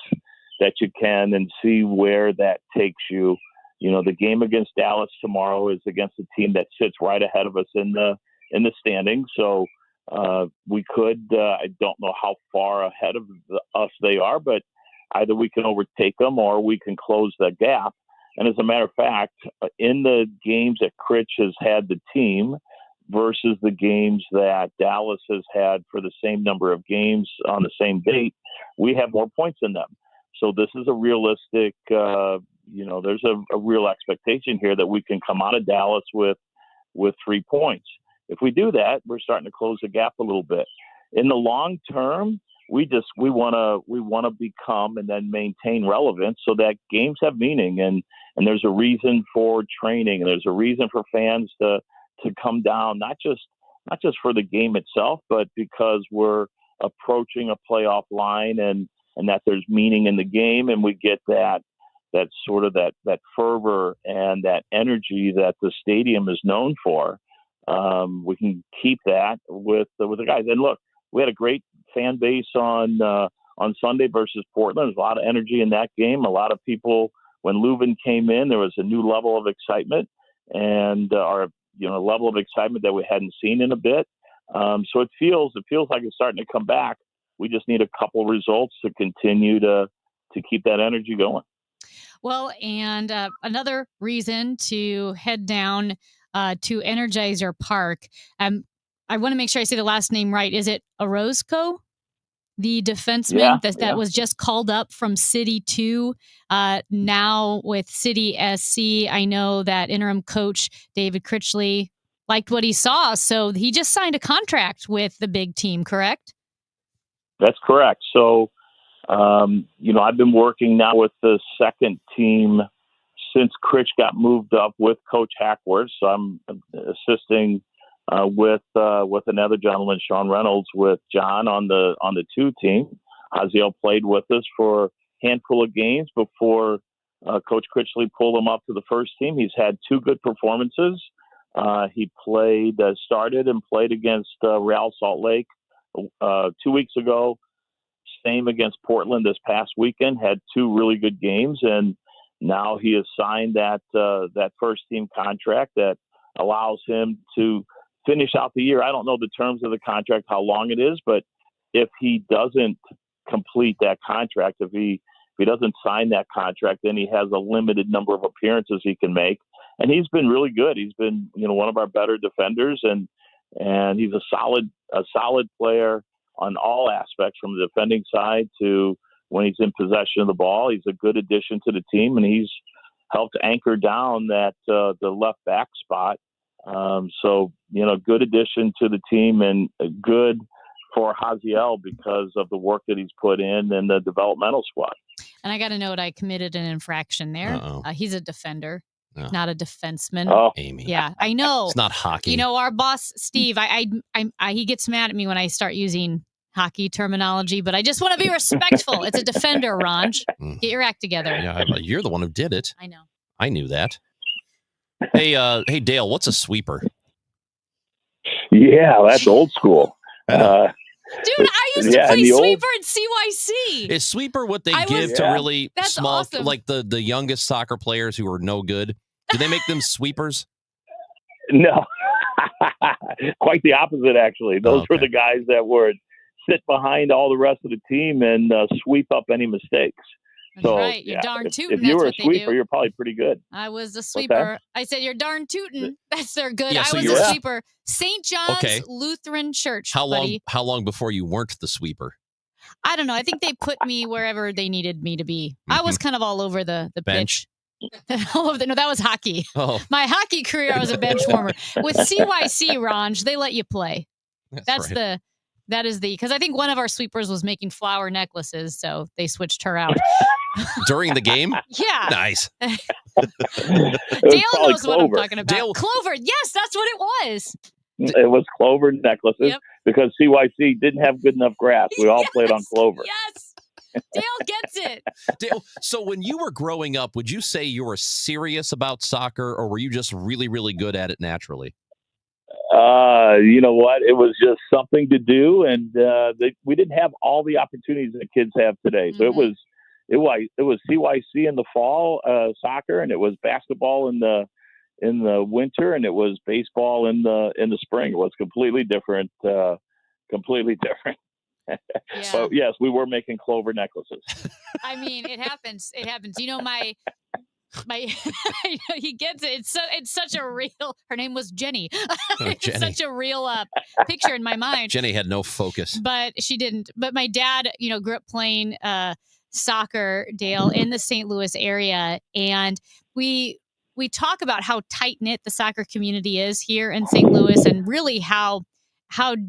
that you can, and see where that takes you. You know, the game against Dallas tomorrow is against a team that sits right ahead of us in the standings. So we could, I don't know how far ahead of us they are, but either we can overtake them or we can close the gap. And as a matter of fact, in the games that Critch has had the team versus the games that Dallas has had for the same number of games on the same date, we have more points than them. So this is a realistic, there's a real expectation here that we can come out of Dallas with 3 points. If we do that, we're starting to close the gap a little bit. In the long term, we want to become and then maintain relevance so that games have meaning and there's a reason for training and there's a reason for fans to come down, not just for the game itself, but because we're approaching a playoff line and that there's meaning in the game, and we get that sort of that fervor and that energy that the stadium is known for. We can keep that with the guys. And look, we had a great fan base on Sunday versus Portland. There's a lot of energy in that game. A lot of people, when Leuven came in, there was a new level of excitement and a level of excitement that we hadn't seen in a bit. So it feels like it's starting to come back. We just need a couple results to continue to keep that energy going. Well, and another reason to head down to Energizer Park. I want to make sure I say the last name right. Is it Orozco? the defenseman that was just called up from City 2, now with City SC. I know that interim coach David Critchley liked what he saw, so he just signed a contract with the big team, correct? That's correct. So, I've been working now with the second team since Critch got moved up with Coach Hackworth. So I'm assisting with another gentleman, Sean Reynolds, with John on the 2 team. Haziel played with us for a handful of games before Coach Critchley pulled him up to the first team. He's had 2 good performances. He started and played against Real Salt Lake 2 weeks ago. Same against Portland this past weekend. Had 2 really good games, and now he has signed that first team contract that allows him to finish out the year. I don't know the terms of the contract, how long it is, but if he doesn't complete that contract, if he doesn't sign that contract, then he has a limited number of appearances he can make. And he's been really good. He's been, one of our better defenders, and he's a solid player on all aspects, from the defending side to when he's in possession of the ball. He's a good addition to the team, and he's helped anchor down that the left back spot. Good addition to the team, and good for Haziel because of the work that he's put in and the developmental squad. And I got to note, I committed an infraction there. He's a defender, not a defenseman. Oh, Amy. Yeah, I know. It's not hockey. Our boss, Steve, he gets mad at me when I start using hockey terminology, but I just want to be respectful. It's a defender, Ranj. Get your act together. Yeah, you're the one who did it. I know. I knew that. Hey, Dale, what's a sweeper? Yeah, that's old school. Dude, I used to play sweeper in CYC. Is sweeper what they give to really small, awesome. Like the youngest soccer players who are no good? Do they make them sweepers? No, quite the opposite, actually. Those were the guys that would sit behind all the rest of the team and sweep up any mistakes. That's right. You're darn tootin'. If you were a sweeper, you're probably pretty good. I was a sweeper. I said, you're darn tootin'. That's their good. Yeah, I was a sweeper. St. John's Lutheran Church. How long before you weren't the sweeper? I don't know. I think they put me wherever they needed me to be. I was kind of all over the bench. No, that was hockey. Oh. My hockey career, I was a bench warmer. With CYC, Ranj, they let you play. Because I think one of our sweepers was making flower necklaces, so they switched her out. During the game? Yeah. Nice. Dale knows Clover. what I'm talking about. Clover. Yes, that's what it was. It was clover necklaces because CYC didn't have good enough grass. We all played on clover. Yes. Dale gets it. Dale, so when you were growing up, would you say you were serious about soccer, or were you just really, really good at it naturally? You know what? It was just something to do, and we didn't have all the opportunities that kids have today. So it was CYC in the fall, soccer, and it was basketball in the winter, and it was baseball in the spring. It was completely different. But yes, we were making clover necklaces. I mean, it happens. It happens. My he gets it. It's such a real. Her name was Jenny. It's such a real picture in my mind. Jenny had no focus, but she didn't. But my dad, grew up playing soccer, Dale, in the St. Louis area, and we talk about how tight knit the soccer community is here in St. Louis, and really how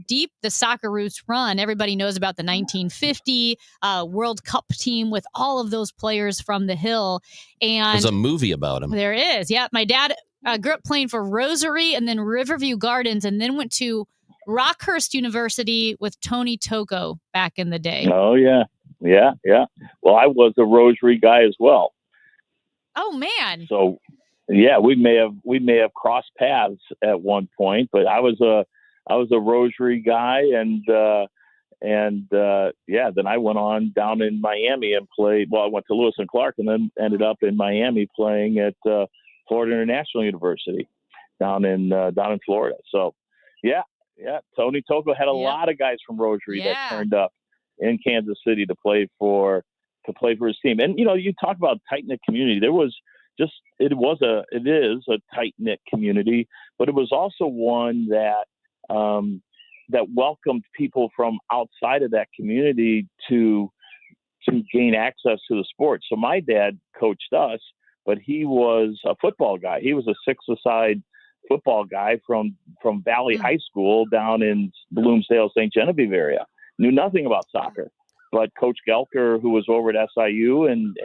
deep the soccer roots run. Everybody knows about the 1950 World Cup team with all of those players from the Hill. And there's a movie about him. There is. Yeah. My dad grew up playing for Rosary and then Riverview Gardens, and then went to Rockhurst University with Tony Toko back in the day. Oh, yeah. Yeah, yeah. Well, I was a Rosary guy as well. Oh, man. So, yeah, we may have crossed paths at one point, but I was a Rosary guy, and then I went on down in Miami and played. Well, I went to Lewis and Clark, and then ended up in Miami playing at Florida International University down in Florida. So, yeah. Tony Toko had a lot of guys from Rosary that turned up in Kansas City to play for his team. And you talk about tight knit community. It is a tight knit community, but it was also one that that welcomed people from outside of that community to gain access to the sport. So my dad coached us, but he was a football guy. He was a six-a-side football guy from Valley High School down in Bloomsdale, St. Genevieve area. Knew nothing about soccer. But Coach Gelker, who was over at SIU and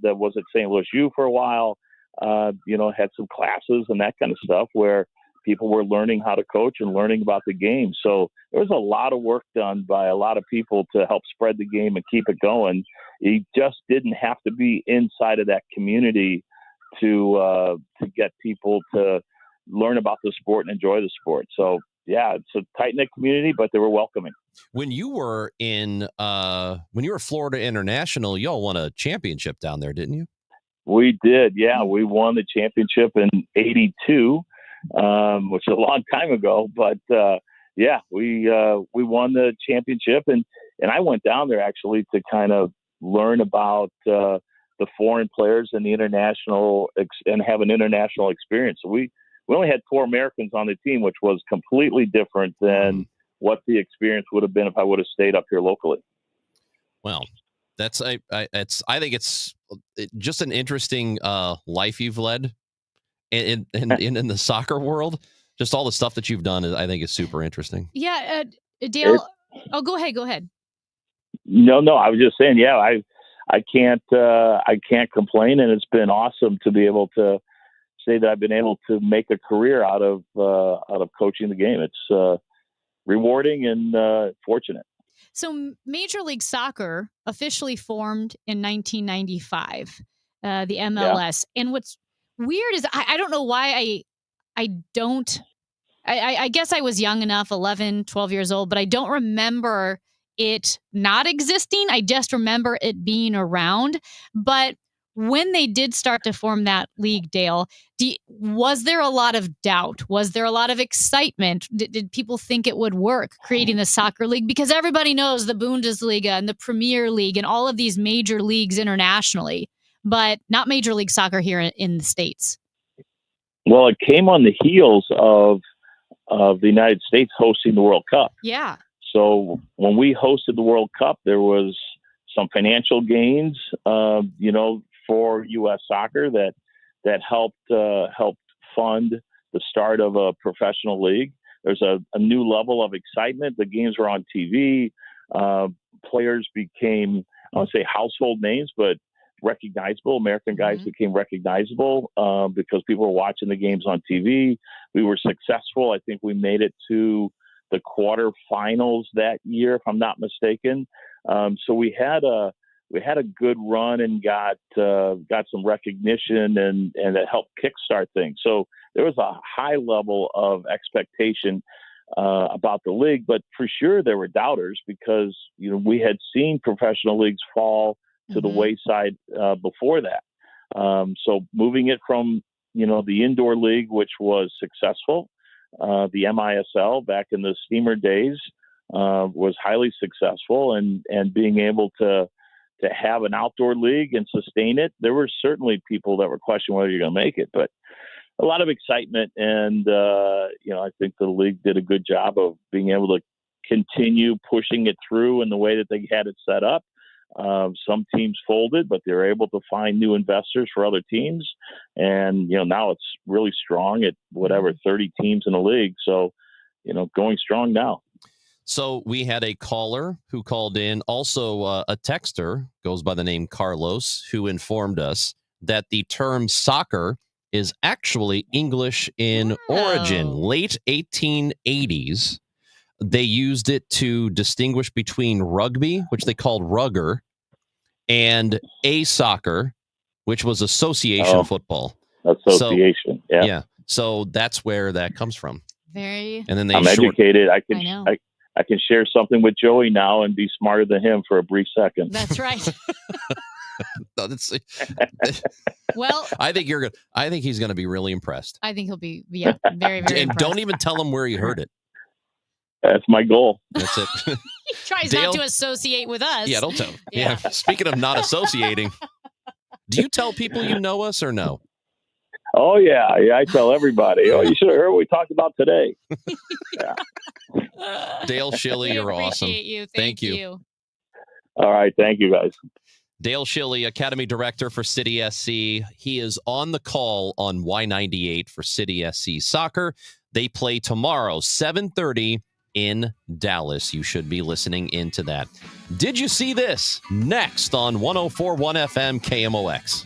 was at St. Louis U for a while, had some classes and that kind of stuff where people were learning how to coach and learning about the game. So there was a lot of work done by a lot of people to help spread the game and keep it going. You just didn't have to be inside of that community to get people to learn about the sport and enjoy the sport. So yeah, it's a tight-knit community, but they were welcoming. When you were Florida International, y'all won a championship down there, didn't you? We did, yeah. We won the championship in '82, which is a long time ago. But we won the championship, and I went down there actually to kind of learn about the foreign players and the international and have an international experience. So we only had 4 Americans on the team, which was completely different than what the experience would have been if I would have stayed up here locally. Well, I think it's just an interesting life you've led in the soccer world. Just all the stuff that you've done, I think, is super interesting. Yeah, Dale. Go ahead. No, I was just saying, yeah, I can't complain, and it's been awesome to be able to say that I've been able to make a career out of coaching the game. It's rewarding and fortunate. So Major League Soccer officially formed in 1995, the MLS. Yeah. And what's weird is I don't know why I guess I was young enough, 11, 12 years old, but I don't remember it not existing. I just remember it being around. But when they did start to form that league, Dale, was there a lot of doubt? Was there a lot of excitement? Did people think it would work, creating the soccer league? Because everybody knows the Bundesliga and the Premier League and all of these major leagues internationally, but not Major League Soccer here in the States. Well, it came on the heels of the United States hosting the World Cup. Yeah. So when we hosted the World Cup, there was some financial gains, for U.S. soccer that helped fund the start of a professional league. There's a new level of excitement. The games were on TV. Players became, I don't want to say household names, but recognizable. American guys became recognizable because people were watching the games on TV. We were successful. I think we made it to the quarterfinals that year, if I'm not mistaken. So we had a good run and got some recognition and it helped kickstart things. So there was a high level of expectation about the league, but for sure there were doubters because we had seen professional leagues fall to the wayside before that. So moving it from the indoor league, which was successful, the MISL back in the Steamer days was highly successful, and being able to have an outdoor league and sustain it, there were certainly people that were questioning whether you're going to make it, but a lot of excitement. And, I think the league did a good job of being able to continue pushing it through in the way that they had it set up. Some teams folded, but they were able to find new investors for other teams. And, now it's really strong at 30 teams in the league. So, going strong now. So we had a caller who called in, also a texter, goes by the name Carlos, who informed us that the term soccer is actually English in origin. Late 1880s, they used it to distinguish between rugby, which they called rugger, and a soccer, which was association football. Association, so, yeah. So that's where that comes from. And then I'm educated. I can share something with Joey now and be smarter than him for a brief second. That's right. Well, I think he's going to be really impressed. I think he'll be, very, very and impressed. Don't even tell him where he heard it. That's my goal. That's it. He tries Dale, not to associate with us. Yeah, don't tell him. Yeah. Speaking of not associating, do you tell people you know us or no? Oh, yeah. I tell everybody. Oh, you should have heard what we talked about today. Yeah. Dale Schilly, We you're awesome. appreciate you. Thank you. All right. Thank you, guys. Dale Schilly, Academy Director for City SC. He is on the call on Y98 for City SC Soccer. They play tomorrow, 7:30 in Dallas. You should be listening into that. Did you see this? Next on 104.1 FM KMOX.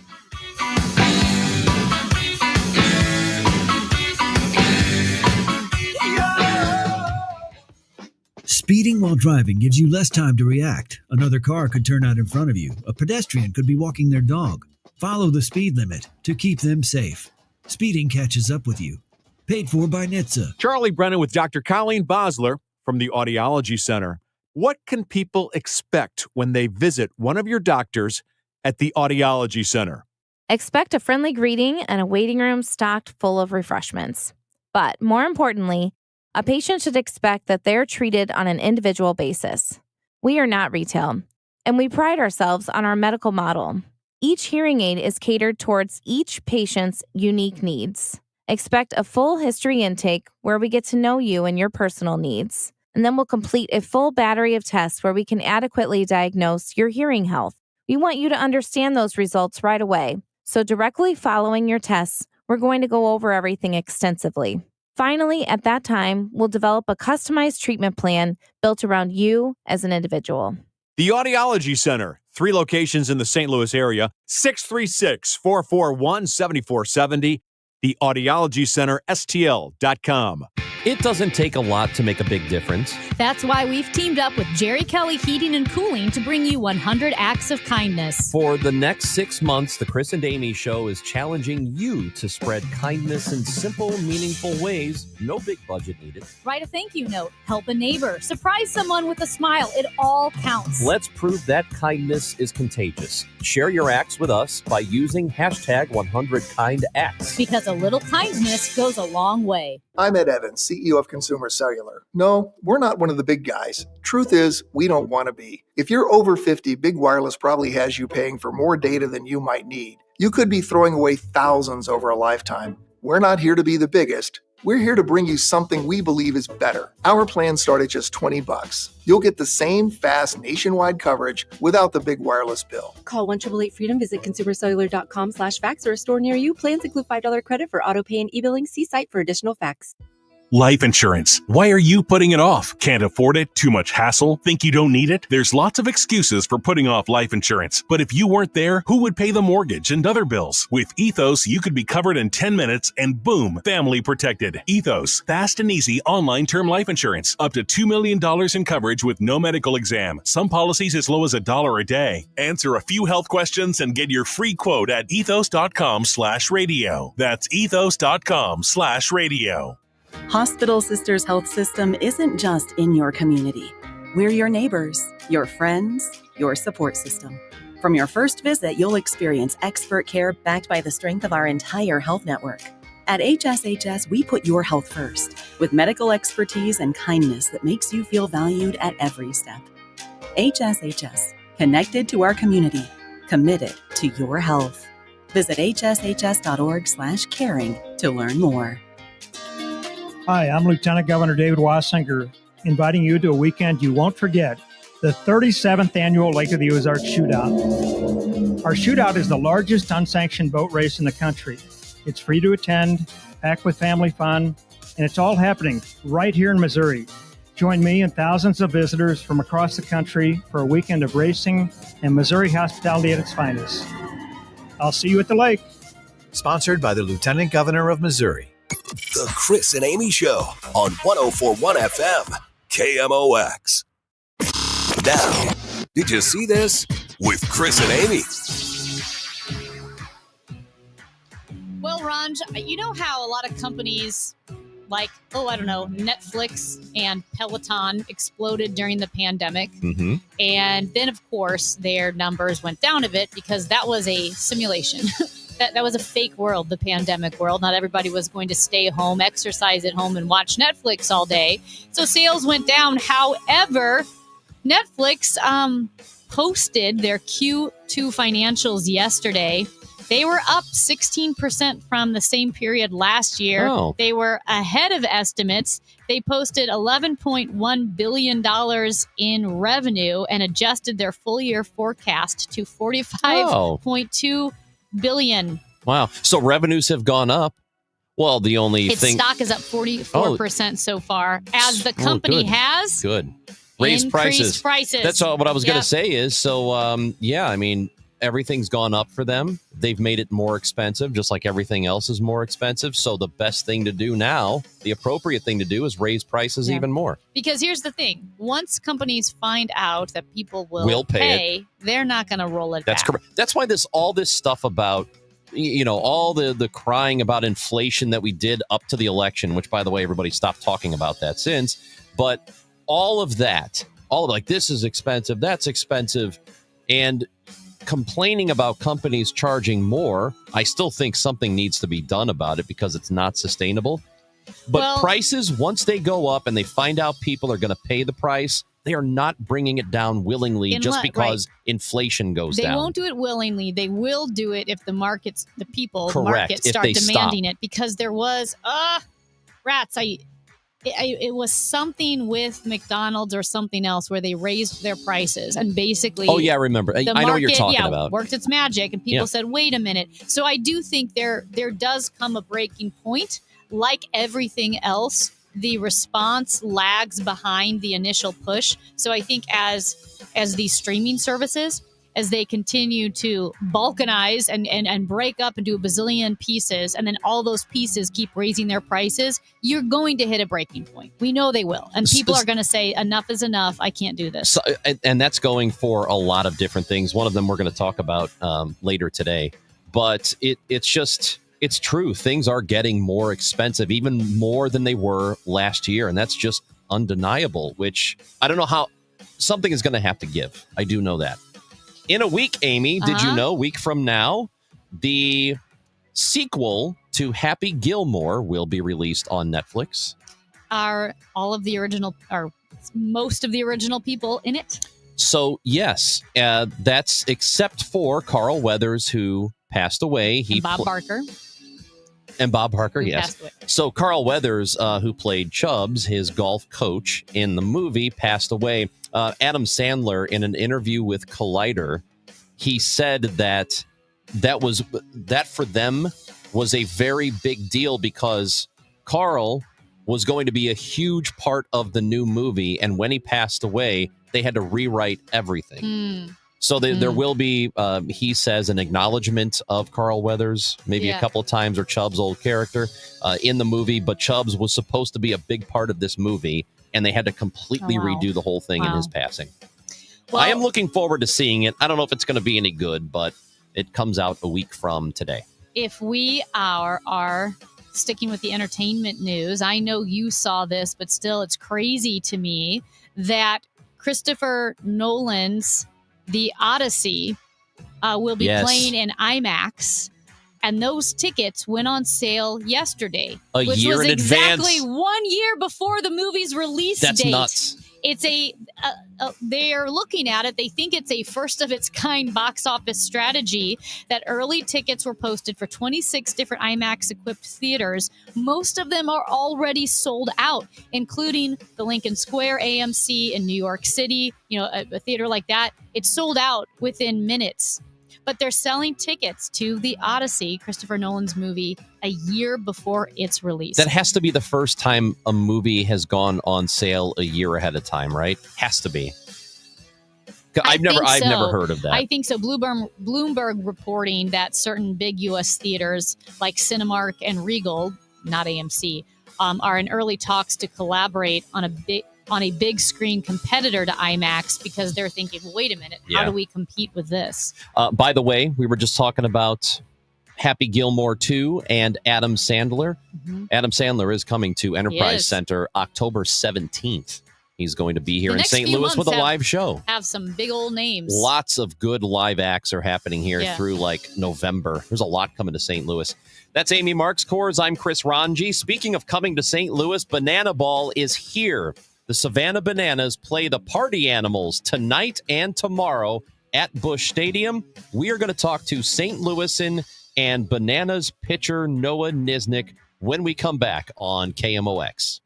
Speeding while driving gives you less time to react. Another car could turn out in front of you. A pedestrian could be walking their dog. Follow the speed limit to keep them safe. Speeding catches up with you. Paid for by NHTSA. Charlie Brennan with Dr. Colleen Bosler from the Audiology Center. What can people expect when they visit one of your doctors at the Audiology Center? Expect a friendly greeting and a waiting room stocked full of refreshments. But more importantly, a patient should expect that they're treated on an individual basis. We are not retail, and we pride ourselves on our medical model. Each hearing aid is catered towards each patient's unique needs. Expect a full history intake where we get to know you and your personal needs. And then we'll complete a full battery of tests where we can adequately diagnose your hearing health. We want you to understand those results right away. So directly following your tests, we're going to go over everything extensively. Finally, at that time, we'll develop a customized treatment plan built around you as an individual. The Audiology Center, 3 locations in the St. Louis area, 636-441-7470, theaudiologycenterstl.com. It doesn't take a lot to make a big difference. That's why we've teamed up with Jerry Kelly Heating and Cooling to bring you 100 acts of kindness. For the next 6 months, the Chris and Amy Show is challenging you to spread kindness in simple, meaningful ways. No big budget needed. Write a thank you note, help a neighbor, surprise someone with a smile. It all counts. Let's prove that kindness is contagious. Share your acts with us by using hashtag 100KindActs. Because a little kindness goes a long way. I'm Ed Evans, CEO of Consumer Cellular. No, we're not one of the big guys. Truth is, we don't want to be. If you're over 50, Big Wireless probably has you paying for more data than you might need. You could be throwing away thousands over a lifetime. We're not here to be the biggest. We're here to bring you something we believe is better. Our plans start at just $20. You'll get the same fast nationwide coverage without the big wireless bill. Call 1-888-FREEDOM, visit consumercellular.com/facts or a store near you. Plans include $5 credit for auto pay and e-billing. See site for additional facts. Life insurance. Why are you putting it off? Can't afford it? Too much hassle? Think you don't need it? There's lots of excuses for putting off life insurance. But if you weren't there, who would pay the mortgage and other bills? With Ethos, you could be covered in 10 minutes and boom, family protected. Ethos, fast and easy online term life insurance. Up to $2 million in coverage with no medical exam. Some policies as low as $1 a day. Answer a few health questions and get your free quote at ethos.com/radio. That's ethos.com/radio. Hospital Sisters Health System isn't just in your community. We're your neighbors, your friends, your support system. From your first visit, you'll experience expert care backed by the strength of our entire health network. At HSHS, we put your health first, with medical expertise and kindness that makes you feel valued at every step. HSHS, connected to our community, committed to your health. Visit hshs.org/caring to learn more. Hi, I'm Lieutenant Governor David Wassinger, inviting you to a weekend you won't forget, the 37th Annual Lake of the Ozarks Shootout. Our shootout is the largest unsanctioned boat race in the country. It's free to attend, packed with family fun, and it's all happening right here in Missouri. Join me and thousands of visitors from across the country for a weekend of racing and Missouri hospitality at its finest. I'll see you at the lake. Sponsored by the Lieutenant Governor of Missouri. The Chris and Amy Show on 104.1 FM, KMOX. Now, did you see this? With Chris and Amy. Well, Ron, you know how a lot of companies like, Netflix and Peloton exploded during the pandemic. Mm-hmm. And then, of course, their numbers went down a bit because that was a simulation. That was a fake world, the pandemic world. Not everybody was going to stay home, exercise at home, and watch Netflix all day. So sales went down. However, Netflix posted their Q2 financials yesterday, They were up 16% from the same period last year. Oh. They were ahead of estimates. They posted $11.1 billion in revenue and adjusted their full year forecast to $45.2 billion. Wow. So revenues have gone up. Well, the only Its thing. stock is up 44% so far, as the company good. has Good. Raised increased prices. That's all. What I was going Yeah. to say is, so yeah, I mean, everything's gone up for them. They've made it more expensive, just like everything else is more expensive. So the best thing to do now, the appropriate thing to do, is raise prices even more. Because here's the thing. Once companies find out that people will pay they're not going to roll it That's back. correct. That's why all this stuff about, all the crying about inflation that we did up to the election, which, by the way, everybody stopped talking about that since. But all of that, this is expensive, that's expensive, and complaining about companies charging more, I still think something needs to be done about it because it's not sustainable. But prices, once they go up and they find out people are going to pay the price, they are not bringing it down willingly because inflation goes They down. won't do it willingly. They will do it if the market Correct, if start they demanding stop. it. Because there was, rats, it was something with McDonald's or something else where they raised their prices and basically. Oh, yeah, I remember. I know what you're talking about. Worked its magic, and people Yeah. said, "Wait a minute." So I do think there does come a breaking point. Like everything else, the response lags behind the initial push. So I think as these streaming services, as they continue to balkanize and break up and do a bazillion pieces, and then all those pieces keep raising their prices, you're going to hit a breaking point. We know they will. And people are going to say, enough is enough. I can't do this. So, and that's going for a lot of different things. One of them we're going to talk about later today. But it's true. Things are getting more expensive, even more than they were last year. And that's just undeniable, which I don't know how something is going to have to give. I do know that. In a week, Amy, did you know, a week from now, the sequel to Happy Gilmore will be released on Netflix? Are most of the original people in it? So, yes, that's except for Carl Weathers, who passed away. And Bob Barker. And Bob Barker, Who yes. passed away. So Carl Weathers, who played Chubbs, his golf coach in the movie, passed away. Adam Sandler, in an interview with Collider, he said that for them was a very big deal because Carl was going to be a huge part of the new movie, and when he passed away, they had to rewrite everything. So there will be, he says, an acknowledgement of Carl Weathers, maybe a couple of times, or Chubbs' old character in the movie. But Chubbs was supposed to be a big part of this movie, and they had to completely redo the whole thing in his passing. Well, I am looking forward to seeing it. I don't know if it's going to be any good, but it comes out a week from today. If we are sticking with the entertainment news, I know you saw this, but still it's crazy to me that Christopher Nolan's The Odyssey will be playing in IMAX, and those tickets went on sale yesterday, which year was in exactly advance. 1 year before the movie's release date. That's nuts. It's they're looking at it. They think it's a first of its kind box office strategy that early tickets were posted for 26 different IMAX equipped theaters. Most of them are already sold out, including the Lincoln Square AMC in New York City. A theater like that, it's sold out within minutes. But they're selling tickets to The Odyssey, Christopher Nolan's movie, a year before its release. That has to be the first time a movie has gone on sale a year ahead of time, right? Has to be. I've never heard of that. I think so. Bloomberg reporting that certain big U.S. theaters like Cinemark and Regal, not AMC, are in early talks to collaborate on a big screen competitor to IMAX because they're thinking, well, wait a minute, how do we compete with this? By the way, we were just talking about Happy Gilmore 2 and Adam Sandler. Mm-hmm. Adam Sandler is coming to Enterprise Center October 17th. He's going to be here in St. Louis with a live show. Have some big old names. Lots of good live acts are happening here through November. There's a lot coming to St. Louis. That's Amy Marks Kors. I'm Chris Ranji. Speaking of coming to St. Louis, Banana Ball is here. The Savannah Bananas play the Party Animals tonight and tomorrow at Busch Stadium. We are going to talk to St. Louisan and Bananas pitcher Noah Niznik when we come back on KMOX.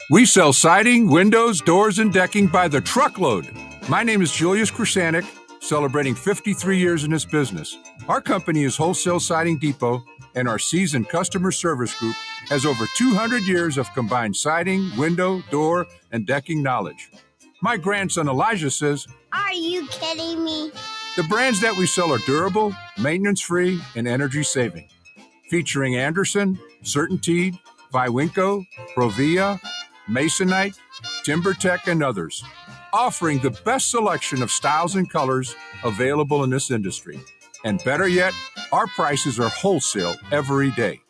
We sell siding, windows, doors, and decking by the truckload. My name is Julius Krasanik, celebrating 53 years in this business. Our company is Wholesale Siding Depot, and our seasoned customer service group has over 200 years of combined siding, window, door, and decking knowledge. My grandson Elijah says, "Are you kidding me?" The brands that we sell are durable, maintenance-free, and energy-saving. Featuring Anderson, CertainTeed, Viwinco, Provia, Masonite, TimberTech, and others, offering the best selection of styles and colors available in this industry. And better yet, our prices are wholesale every day.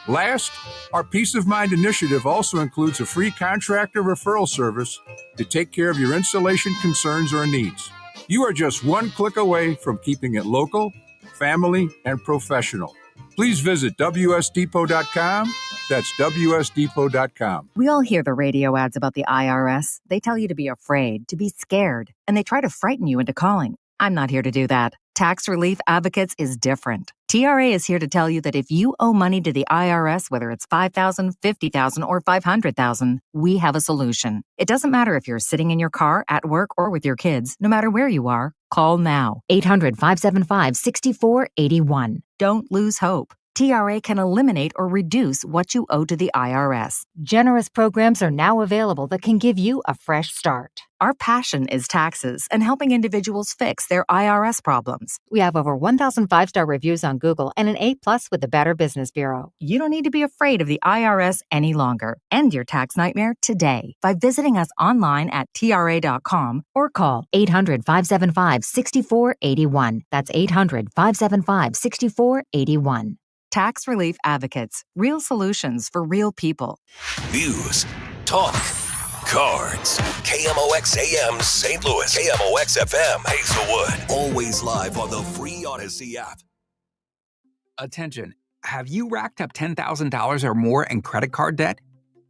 Last, our Peace of Mind initiative also includes a free contractor referral service to take care of your installation concerns or needs. You are just one click away from keeping it local, family, and professional. Please visit WSDepot.com. That's WSDepot.com. We all hear the radio ads about the IRS. They tell you to be afraid, to be scared, and they try to frighten you into calling. I'm not here to do that. Tax Relief Advocates is different. TRA is here to tell you that if you owe money to the IRS, whether it's $5,000, $50,000, or $500,000, we have a solution. It doesn't matter if you're sitting in your car, at work, or with your kids. No matter where you are, call now. 800-575-6481. Don't lose hope. TRA can eliminate or reduce what you owe to the IRS. Generous programs are now available that can give you a fresh start. Our passion is taxes and helping individuals fix their IRS problems. We have over 1,000 5-star reviews on Google and an A+ with the Better Business Bureau. You don't need to be afraid of the IRS any longer. End your tax nightmare today by visiting us online at TRA.com or call 800-575-6481. That's 800-575-6481. Tax Relief Advocates. Real solutions for real people. News, talk, cards. KMOX AM St. Louis. KMOX FM Hazelwood. Always live on the free Odyssey app. Attention. Have you racked up $10,000 or more in credit card debt?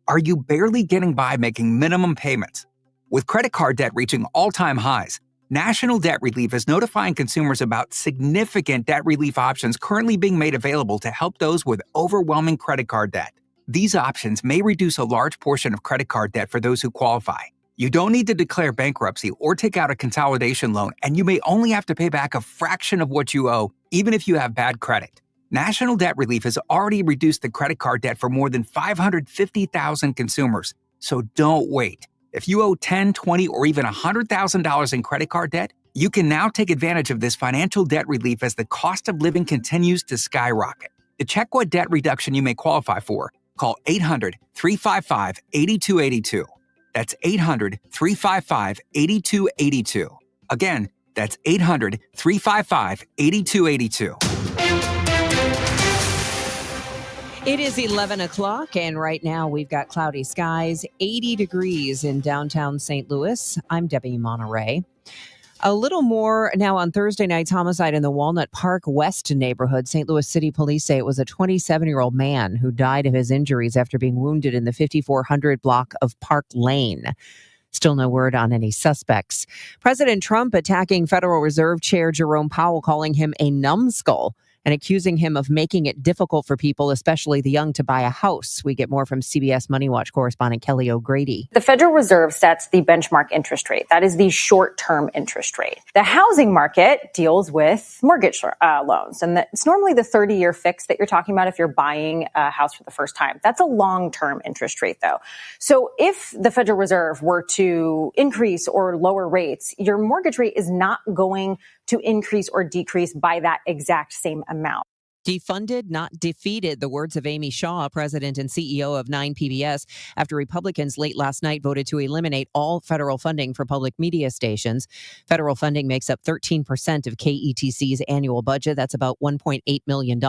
Are you barely getting by making minimum payments? With credit card debt reaching all-time highs, National Debt Relief is notifying consumers about significant debt relief options currently being made available to help those with overwhelming credit card debt. These options may reduce a large portion of credit card debt for those who qualify. You don't need to declare bankruptcy or take out a consolidation loan, and you may only have to pay back a fraction of what you owe, even if you have bad credit. National Debt Relief has already reduced the credit card debt for more than 550,000 consumers, so don't wait. If you owe $10,000, $20,000, or even $100,000 in credit card debt, you can now take advantage of this financial debt relief as the cost of living continues to skyrocket. To check what debt reduction you may qualify for, call 800-355-8282. That's 800-355-8282. Again, that's 800-355-8282. It is 11 o'clock, and right now we've got cloudy skies, 80 degrees in downtown St. Louis. I'm Debbie Monterey. A little more now on Thursday night's homicide in the Walnut Park West neighborhood. St. Louis City Police say it was a 27-year-old man who died of his injuries after being wounded in the 5400 block of Park Lane. Still no word on any suspects. President Trump attacking Federal Reserve Chair Jerome Powell, calling him a numbskull, and accusing him of making it difficult for people, especially the young, to buy a house. We get more from CBS Money Watch correspondent Kelly O'Grady. The Federal Reserve sets the benchmark interest rate. That is the short-term interest rate. The housing market deals with mortgage loans, and it's normally the 30-year fix that you're talking about if you're buying a house for the first time. That's a long-term interest rate, though. So if the Federal Reserve were to increase or lower rates, your mortgage rate is not going to increase or decrease by that exact same amount. Defunded, not defeated, the words of Amy Shaw, president and CEO of 9PBS, after Republicans late last night voted to eliminate all federal funding for public media stations. Federal funding makes up 13% of KETC's annual budget. That's about $1.8 million.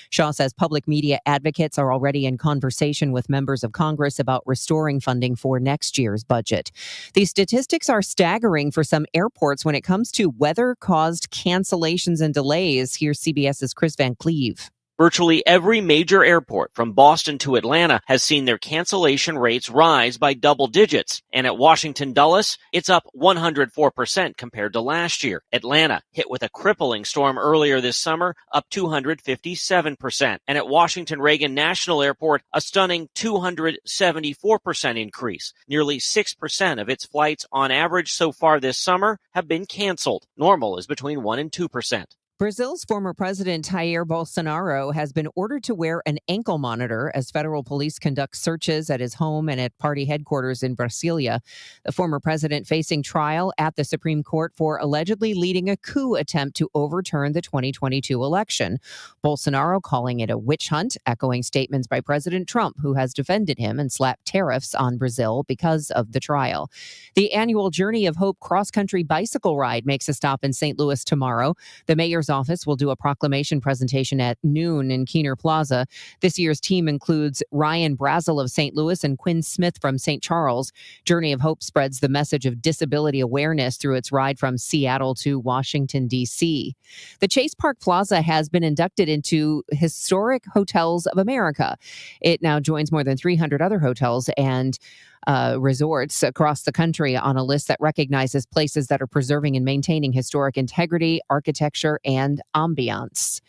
Shaw says public media advocates are already in conversation with members of Congress about restoring funding for next year's budget. These statistics are staggering for some airports when it comes to weather-caused cancellations and delays. Here's CBS's Chris Van Cleve. Virtually every major airport from Boston to Atlanta has seen their cancellation rates rise by double digits. And at Washington Dulles, it's up 104% compared to last year. Atlanta, hit with a crippling storm earlier this summer, up 257%. And at Washington Reagan National Airport, a stunning 274% increase. Nearly 6% of its flights on average so far this summer have been canceled. Normal is between 1% and 2%. Brazil's former president Jair Bolsonaro has been ordered to wear an ankle monitor as federal police conduct searches at his home and at party headquarters in Brasilia. The former president facing trial at the Supreme Court for allegedly leading a coup attempt to overturn the 2022 election. Bolsonaro calling it a witch hunt, echoing statements by President Trump, who has defended him and slapped tariffs on Brazil because of the trial. The annual Journey of Hope cross-country bicycle ride makes a stop in St. Louis tomorrow. The mayor's office will do a proclamation presentation at noon in Keener Plaza. This year's team includes Ryan Brazel of St. Louis and Quinn Smith from St. Charles. Journey of Hope spreads the message of disability awareness through its ride from Seattle to Washington, D.C. The Chase Park Plaza has been inducted into Historic Hotels of America. It now joins more than 300 other hotels and resorts across the country on a list that recognizes places that are preserving and maintaining historic integrity, architecture, and ambiance.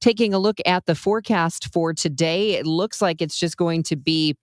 Taking a look at the forecast for today, it looks like it's just going to be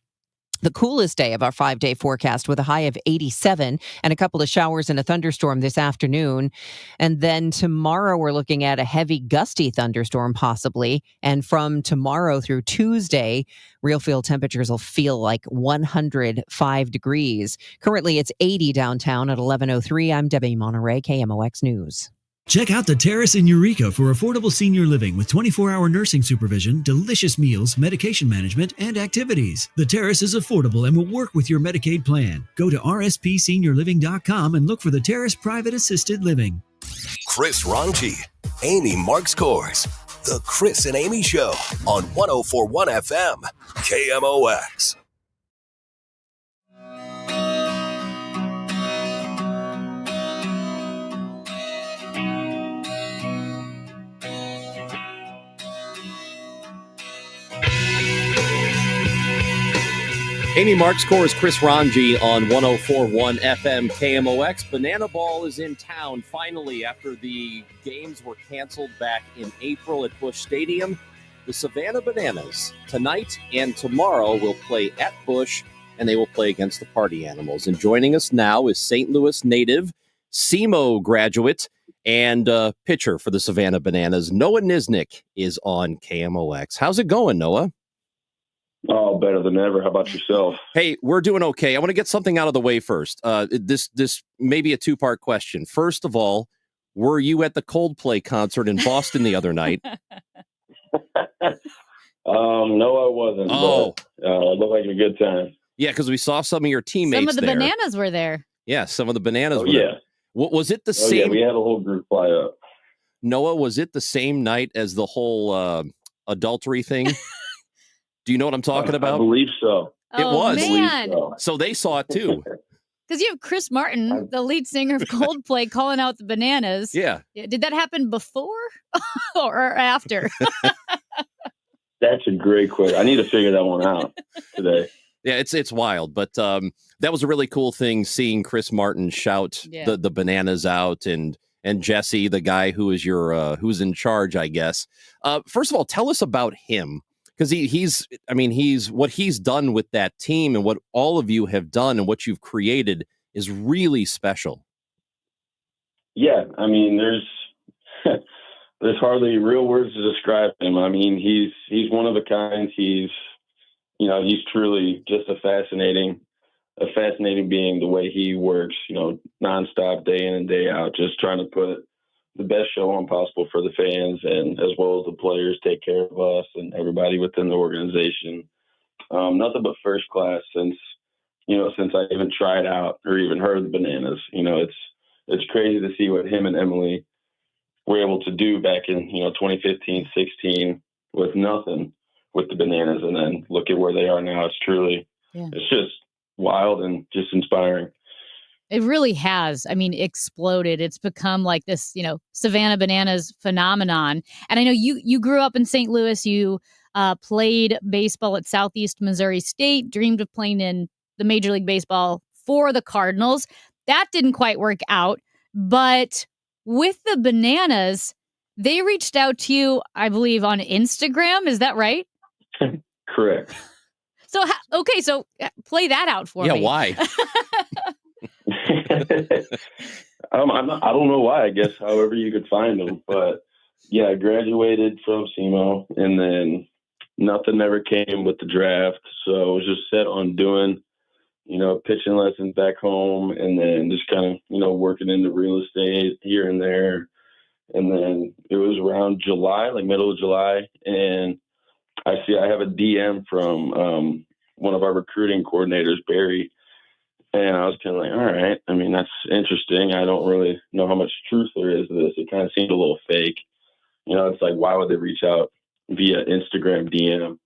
the coolest day of our 5-day forecast with a high of 87 and a couple of showers and a thunderstorm this afternoon. And then tomorrow we're looking at a heavy gusty thunderstorm possibly. And from tomorrow through Tuesday, real field temperatures will feel like 105 degrees. Currently it's 80 downtown at 11:03. I'm Debbie Monterey, KMOX News. Check out the Terrace in Eureka for affordable senior living with 24-hour nursing supervision, delicious meals, medication management, and activities. The Terrace is affordable and will work with your Medicaid plan. Go to rspseniorliving.com and look for the Terrace Private Assisted Living. Chris Ranji, Amy Marks Kors. The Chris and Amy Show on 104.1 FM, KMOX. Amy Marks Kors, Chris Ranji on 104.1 FM KMOX. Banana Ball is in town finally after the games were canceled back in April at Busch Stadium. The Savannah Bananas tonight and tomorrow will play at Busch, and they will play against the Party Animals. And joining us now is St. Louis native, SEMO graduate, and pitcher for the Savannah Bananas. Noah Niznik is on KMOX. How's it going, Noah? Oh, better than ever. How about yourself? Hey, we're doing okay. I want to get something out of the way first. This may be a two-part question. First of all, were you at the Coldplay concert in Boston the other night? No, I wasn't. Oh. But, it looked like a good time. Yeah, because we saw some of your teammates Some of the there. bananas were there. Yeah, some of the bananas were yeah. there. Was it the same? Yeah, we had a whole group fly up. Noah, was it the same night as the whole adultery thing? Do you know what I'm talking about? I believe so. It was. Man. So they saw it too. Because you have Chris Martin, the lead singer of Coldplay, calling out the bananas. Yeah. Did that happen before or after? That's a great question. I need to figure that one out today. Yeah, it's wild, but that was a really cool thing seeing Chris Martin shout the bananas out, and Jesse, the guy who is your who's in charge, I guess. First of all, tell us about him, because he's what he's done with that team and what all of you have done and what you've created is really special. Yeah, I mean, there's hardly real words to describe him. I mean, he's one of a kind. He's truly just a fascinating being, the way he works, nonstop, day in and day out, just trying to put the best show on possible for the fans, and as well as the players, take care of us and everybody within the organization. Nothing but first class since I even tried out or even heard the Bananas. It's crazy to see what him and Emily were able to do back in 2015, 16 with nothing with the Bananas, and then look at where they are now. It's truly, It's just wild and just inspiring. It really has. I mean, exploded. It's become like this, Savannah Bananas phenomenon. And I know you grew up in St. Louis. You played baseball at Southeast Missouri State, dreamed of playing in the Major League Baseball for the Cardinals. That didn't quite work out. But with the Bananas, they reached out to you, I believe, on Instagram. Is that right? Correct. So, so play that out for me. Yeah, why? I don't know why. I guess however you could find them, but yeah, I graduated from SEMO, and then nothing ever came with the draft. So I was just set on doing, pitching lessons back home, and then just kind of, working into real estate here and there. And then it was around July, like middle of July, and I have a DM from one of our recruiting coordinators, Barry. And I was kind of like, all right, I mean, that's interesting. I don't really know how much truth there is to this. It kind of seemed a little fake. It's like, why would they reach out via Instagram DM?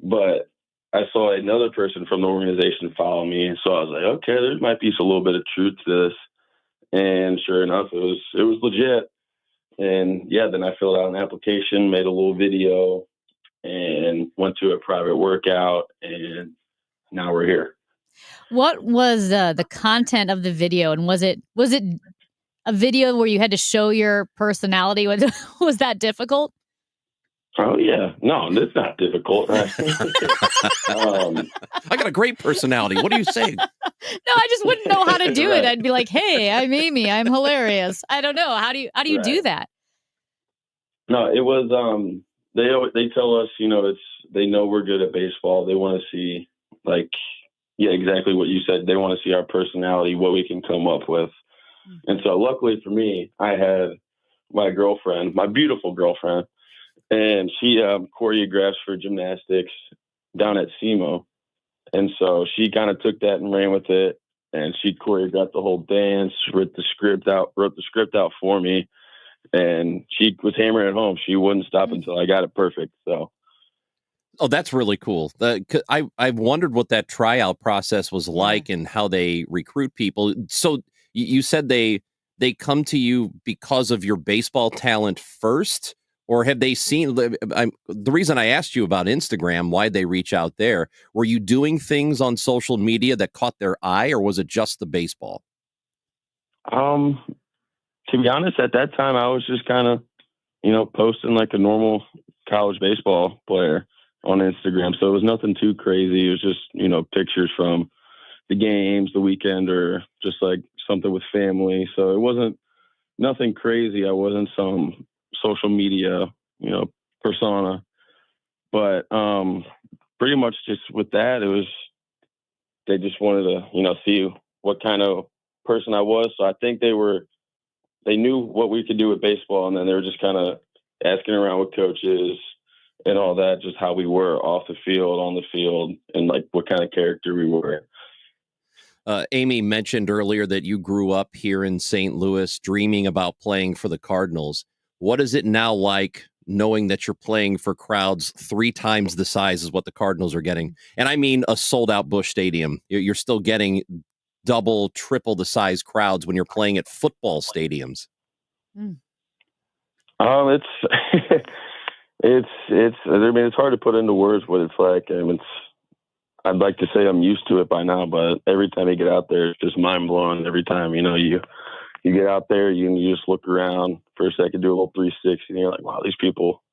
But I saw another person from the organization follow me. And so I was like, okay, there might be a little bit of truth to this. And sure enough, it was legit. And yeah, then I filled out an application, made a little video, and went to a private workout, and now we're here. What was the content of the video, and was it a video where you had to show your personality? Was that difficult? Oh yeah, no, it's not difficult. I got a great personality. What are you saying? No, I just wouldn't know how to do Right. it. I'd be like, "Hey, I'm Amy. I'm hilarious." I don't know. How do you do that? No, it was they tell us, they know we're good at baseball. They want to see, like, yeah, exactly what you said. They want to see our personality, what we can come up with. And so luckily for me, I had my girlfriend, my beautiful girlfriend, and she choreographs for gymnastics down at SEMO. And so she kind of took that and ran with it, and she choreographed the whole dance, wrote the script out for me, and she was hammering it home. She wouldn't stop until I got it perfect. So. Oh, that's really cool. I've wondered what that tryout process was like and how they recruit people. So you said they come to you because of your baseball talent first, or have they seen? The reason I asked you about Instagram, why'd they reach out there? Were you doing things on social media that caught their eye, or was it just the baseball? To be honest, at that time, I was just kind of, posting like a normal college baseball player on Instagram. So it was nothing too crazy. It was just, pictures from the games, the weekend, or just like something with family. So it wasn't nothing crazy. I wasn't some social media, persona. But pretty much just with that, they just wanted to, see what kind of person I was. So I think they knew what we could do with baseball, and then they were just kind of asking around with coaches and all that, just how we were off the field, on the field, and like what kind of character we were. Amy mentioned earlier that you grew up here in St. Louis dreaming about playing for the Cardinals. What is it now like knowing that you're playing for crowds 3 times the size as what the Cardinals are getting? And I mean a sold-out Busch Stadium. You're still getting double, triple the size crowds when you're playing at football stadiums. It's hard to put into words what it's like. I'd like to say I'm used to it by now, but every time you get out there, it's just mind blowing. Every time, you get out there, you just look around for a second, do a little 360, and you're like, wow, these people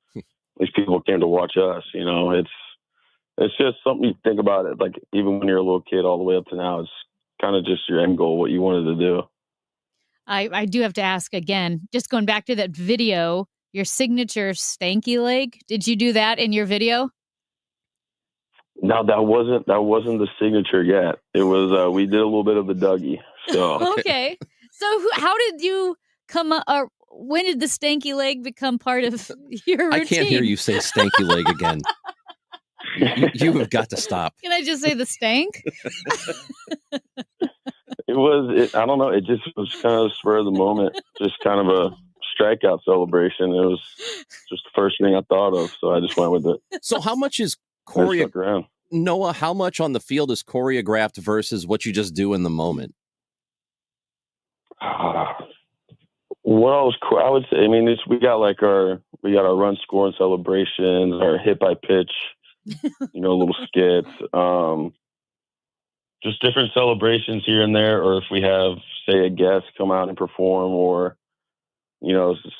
came to watch us. It's just something you think about it. Like even when you're a little kid, all the way up to now, it's kind of just your end goal, what you wanted to do. I do have to ask again, just going back to that video, your signature stanky leg. Did you do that in your video? No, that wasn't the signature yet. It was we did a little bit of the Dougie. So Okay. So how did you come up, or when did the stanky leg become part of your routine? I can't hear you say stanky leg again. You have got to stop. Can I just say the stank? I don't know. It just was kind of spur of the moment, just kind of a strikeout celebration. It was just the first thing I thought of, so I just went with it. So how much is around. Noah, how much on the field is choreographed versus what you just do in the moment? What else? I would say, I mean, we got our run scoring celebrations, our hit by pitch, little skits, just different celebrations here and there. Or if we have, say, a guest come out and perform, or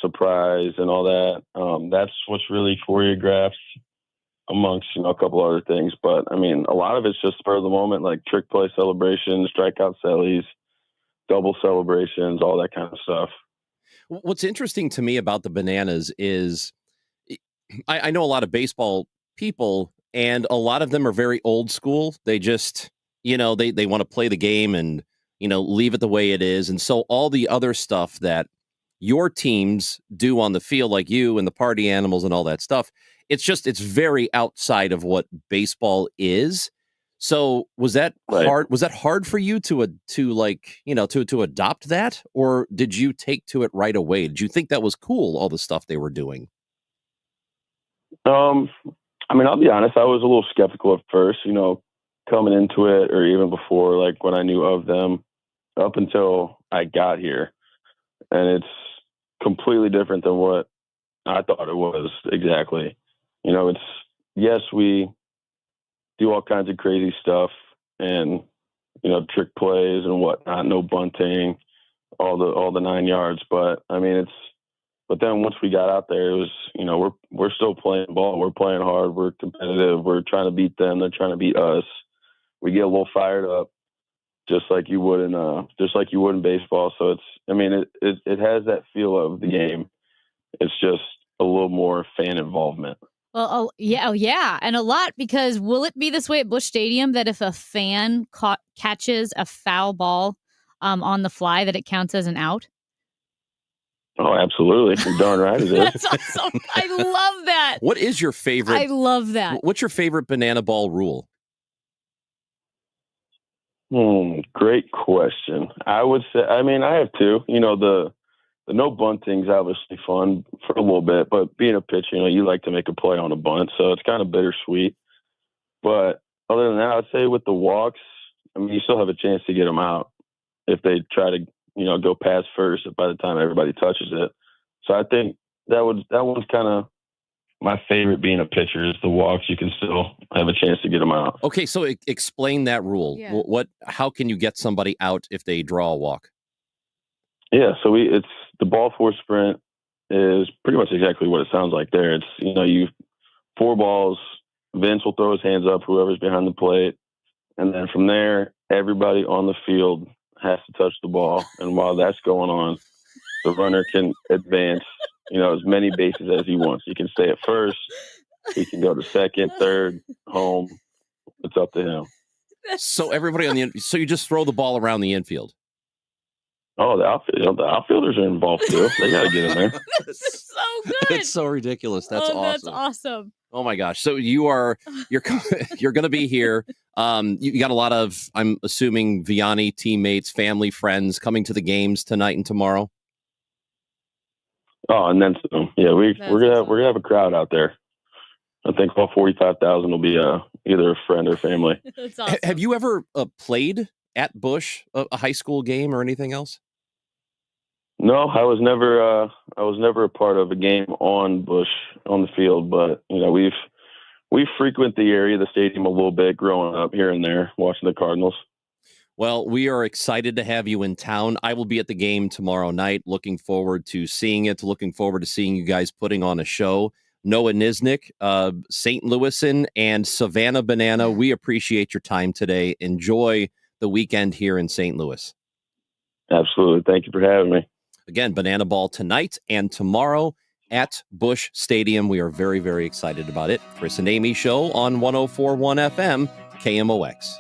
surprise and all that. That's what's really choreographed amongst a couple other things. But I mean, a lot of it's just spur of the moment, like trick play celebrations, strikeout cellies, double celebrations, all that kind of stuff. What's interesting to me about the Bananas is I know a lot of baseball people, and a lot of them are very old school. They just, they want to play the game and, leave it the way it is. And so all the other stuff that your teams do on the field, like you and the party animals and all that stuff, it's very outside of what baseball is. So was that hard? Was that hard for you to adopt that, or did you take to it right away? Did you think that was cool, all the stuff they were doing? I mean, I'll be honest, I was a little skeptical at first, coming into it, or even before, like when I knew of them, up until I got here. And it's completely different than what I thought it was exactly. Yes, we do all kinds of crazy stuff and, trick plays and whatnot, no bunting, all the 9 yards. But I mean, but then once we got out there, it was, we're still playing ball. We're playing hard. We're competitive. We're trying to beat them. They're trying to beat us. We get a little fired up, just like you would in baseball. So it has that feel of the game. It's just a little more fan involvement. Well, yeah. And a lot, because will it be this way at Busch Stadium that if a fan catches a foul ball on the fly, that it counts as an out? Oh, absolutely. You're darn right it is. That's awesome. I love that. What is your favorite? I love that. What's your favorite banana ball rule? Great question. I would say, I mean, I have two. The no bunting's obviously fun for a little bit, but being a pitcher, you like to make a play on a bunt, so it's kind of bittersweet. But other than that, I'd say with the walks, I mean, you still have a chance to get them out if they try to, go past first by the time everybody touches it. So I think that one's kind of my favorite being a pitcher, is the walks. You can still have a chance to get them out. Okay, so explain that rule. Yeah. How can you get somebody out if they draw a walk? Yeah, so it's the ball four sprint is pretty much exactly what it sounds like there. It's, you 4 balls, Vince will throw his hands up, whoever's behind the plate. And then from there, everybody on the field has to touch the ball. And while that's going on, the runner can advance, as many bases as he wants. He can stay at first. He can go to second, third, home. It's up to him. So everybody so you just throw the ball around the infield. Oh, the outfielders are involved too. They got to get in there. That's so good. It's so ridiculous. That's awesome. That's awesome. Oh my gosh. So you're going to be here. You got a lot of, I'm assuming, Vianney teammates, family, friends coming to the games tonight and tomorrow. Oh, and then some. Yeah, we're gonna have a crowd out there. I think all 45,000 will be either a friend or family. That's awesome. Have you ever played at Busch, a high school game or anything else? No, I was never a part of a game on Busch on the field, but we frequent the area, the stadium a little bit growing up here and there, watching the Cardinals. Well, we are excited to have you in town. I will be at the game tomorrow night. Looking forward to seeing it. Looking forward to seeing you guys putting on a show. Noah Niznik, St. Louisan, and Savannah Banana, we appreciate your time today. Enjoy the weekend here in St. Louis. Absolutely. Thank you for having me. Again, Banana Ball tonight and tomorrow at Busch Stadium. We are very, very excited about it. Chris and Amy Show on 104.1 FM, KMOX.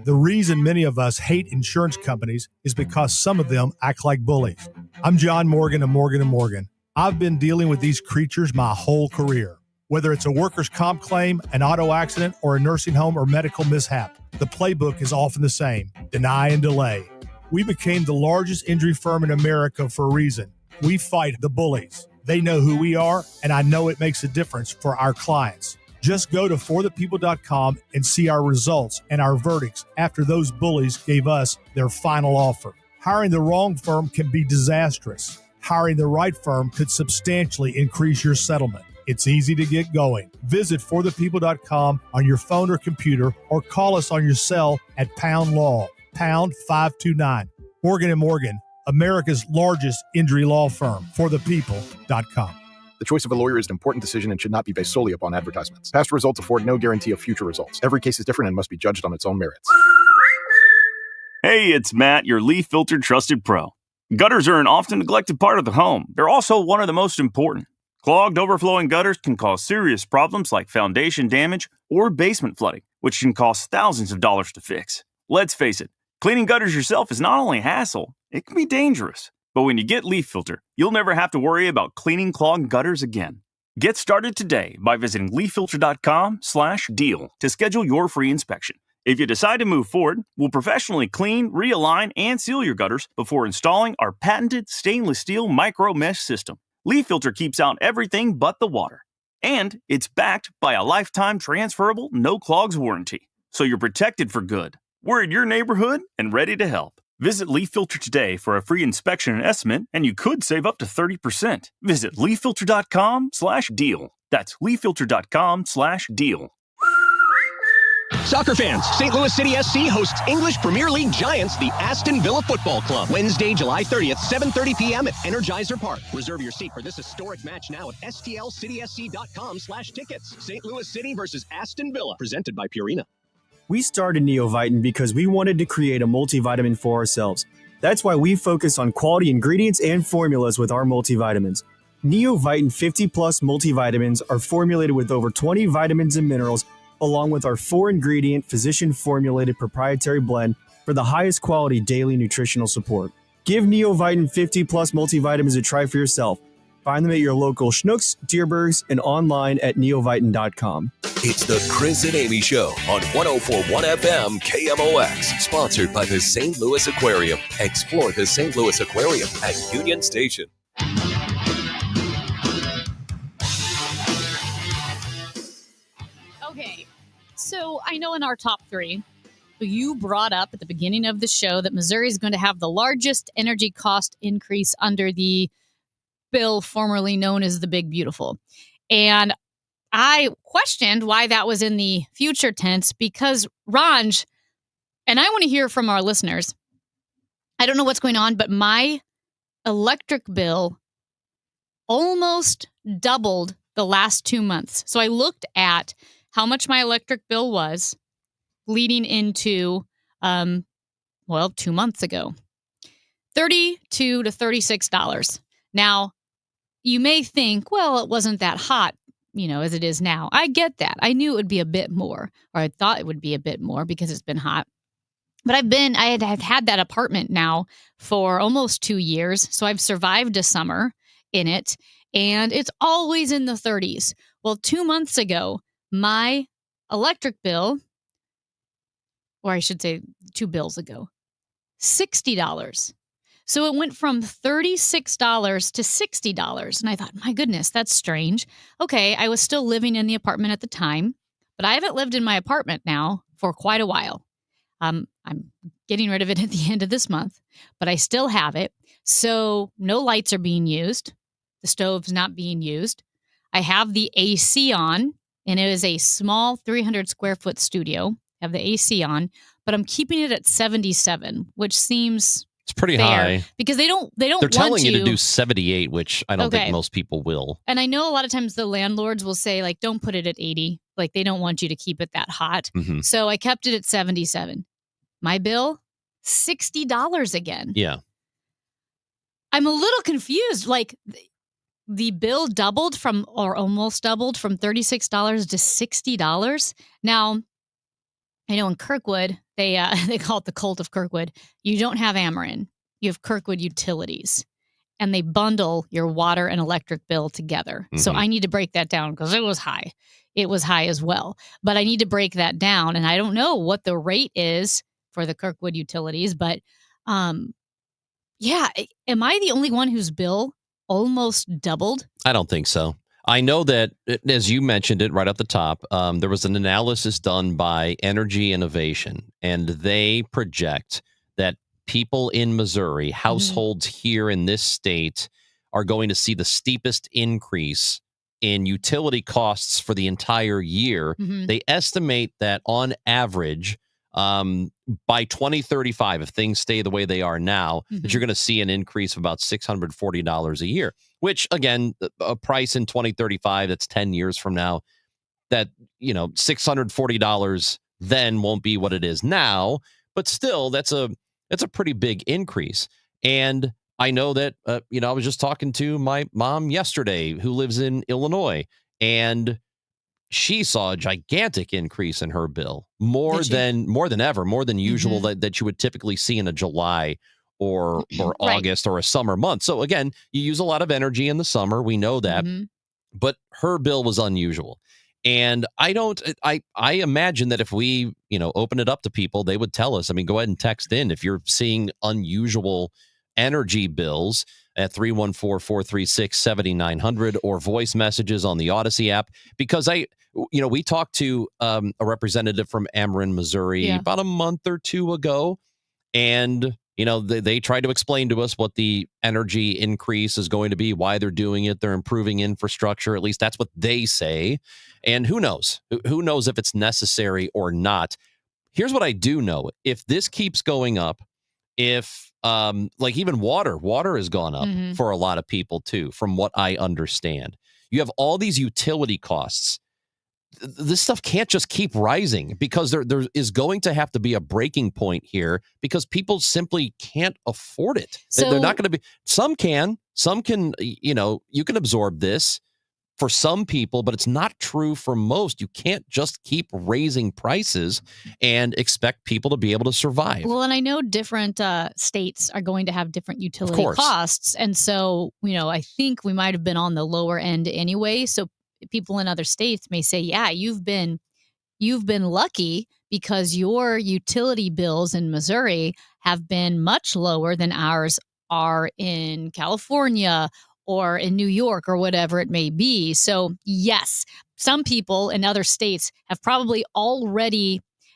The reason many of us hate insurance companies is because some of them act like bullies. I'm John Morgan of Morgan & Morgan. I've been dealing with these creatures my whole career. Whether it's a workers' comp claim, an auto accident, or a nursing home or medical mishap, the playbook is often the same: deny and delay. We became the largest injury firm in America for a reason. We fight the bullies. They know who we are, and I know it makes a difference for our clients. Just go to forthepeople.com and see our results and our verdicts after those bullies gave us their final offer. Hiring the wrong firm can be disastrous. Hiring the right firm could substantially increase your settlement. It's easy to get going. Visit forthepeople.com on your phone or computer, or call us on your cell at Pound Law, pound 529. Morgan & Morgan, America's largest injury law firm. forthepeople.com. The choice of a lawyer is an important decision and should not be based solely upon advertisements. Past results afford no guarantee of future results. Every case is different and must be judged on its own merits. Hey, it's Matt, your leaf filter trusted pro. Gutters are an often neglected part of the home. They're also one of the most important. Clogged, overflowing gutters can cause serious problems like foundation damage or basement flooding, which can cost thousands of dollars to fix. Let's face it, cleaning gutters yourself is not only a hassle, it can be dangerous. But when you get Leaf Filter, you'll never have to worry about cleaning clogged gutters again. Get started today by visiting leaffilter.com/deal to schedule your free inspection. If you decide to move forward, we'll professionally clean, realign, and seal your gutters before installing our patented stainless steel micro mesh system. Leaf Filter keeps out everything but the water. And it's backed by a lifetime transferable no clogs warranty. So you're protected for good. We're in your neighborhood and ready to help. Visit Leaf Filter today for a free inspection and estimate, and you could save up to 30%. Visit leaffilter.com/deal. That's leaffilter.com/deal. Soccer fans, St. Louis City SC hosts English Premier League giants, the Aston Villa Football Club. Wednesday, July 30th, 7:30 p.m. at Energizer Park. Reserve your seat for this historic match now at stlcitysc.com/tickets. St. Louis City versus Aston Villa, presented by Purina. We started Neoviten because we wanted to create a multivitamin for ourselves. That's why we focus on quality ingredients and formulas with our multivitamins. Neoviten 50-plus multivitamins are formulated with over 20 vitamins and minerals, along with our 4-ingredient, physician-formulated proprietary blend for the highest quality daily nutritional support. Give Neoviten 50-plus multivitamins a try for yourself. Find them at your local Schnucks, Dierbergs, and online at neoviten.com. It's the Chris and Amy Show on 104.1 FM KMOX, sponsored by the St. Louis Aquarium. Explore the St. Louis Aquarium at Union Station. Okay, so I know in our top 3, you brought up at the beginning of the show that Missouri is going to have the largest energy cost increase under the bill formerly known as the Big Beautiful. And I questioned why that was in the future tense because, Ranj, and I want to hear from our listeners, I don't know what's going on, but my electric bill almost doubled the last 2 months. So I looked at how much my electric bill was leading into, 2 months ago. $32 to $36. Now, you may think, well, it wasn't that hot, as it is now. I get that. I knew it would be a bit more, or I thought it would be a bit more because it's been hot. But I had that apartment now for almost 2 years. So I've survived a summer in it, and it's always in the 30s. Well, 2 months ago, my electric bill, or I should say 2 bills ago, $60. So it went from $36 to $60. And I thought, my goodness, that's strange. Okay, I was still living in the apartment at the time, but I haven't lived in my apartment now for quite a while. I'm getting rid of it at the end of this month, but I still have it. So no lights are being used. The stove's not being used. I have the AC on, and it is a small 300 square foot studio. I have the AC on, but I'm keeping it at 77, which seems... It's pretty high because they don't. They're want telling you to do 78, which I don't think most people will. And I know a lot of times the landlords will say, like, don't put it at 80. Like, they don't want you to keep it that hot. Mm-hmm. So I kept it at 77. My bill, $60 again. Yeah. I'm a little confused. Like, the bill doubled or almost doubled from $36 to $60. Now, I know in Kirkwood, they call it the cult of Kirkwood. You don't have Ameren. You have Kirkwood Utilities. And they bundle your water and electric bill together. Mm-hmm. So I need to break that down because it was high. It was high as well. But I need to break that down. And I don't know what the rate is for the Kirkwood Utilities. But am I the only one whose bill almost doubled? I don't think so. I know that, as you mentioned it right at the top, there was an analysis done by Energy Innovation, and they project that people in Missouri, households here in this state, are going to see the steepest increase in utility costs for the entire year. They estimate that on average, by 2035, if things stay the way they are now, that you're going to see an increase of about $640 a year, which, again, a price in 2035, that's 10 years from now, that, $640 then won't be what it is now, but still, that's a pretty big increase. And I know that, I was just talking to my mom yesterday who lives in Illinois, and she saw a gigantic increase in her bill, more than ever, more than usual that you would typically see in a July or August or a summer month. So again, you use a lot of energy in the summer. We know that, but her bill was unusual. And I imagine that if we, open it up to people, they would tell us. I mean, go ahead and text in if you're seeing unusual energy bills at 314-436-7900 or voice messages on the Odyssey app, because we talked to a representative from Ameren, Missouri about a month or two ago, and they tried to explain to us what the energy increase is going to be, why they're doing it. They're improving infrastructure. At least that's what they say. And who knows? Who knows if it's necessary or not? Here's what I do know. If this keeps going up, if like even water has gone up for a lot of people too, from what I understand. You have all these utility costs. This stuff can't just keep rising, because there is going to have to be a breaking point here, because people simply can't afford it. They're not going to be. Some can, you can absorb this for some people, but it's not true for most. You can't just keep raising prices and expect people to be able to survive. Well, and I know different states are going to have different utility costs. And so, I think we might have been on the lower end anyway. So people in other states may say, yeah, you've been lucky because your utility bills in Missouri have been much lower than ours are in California or in New York or whatever it may be. So yes, some people in other states have probably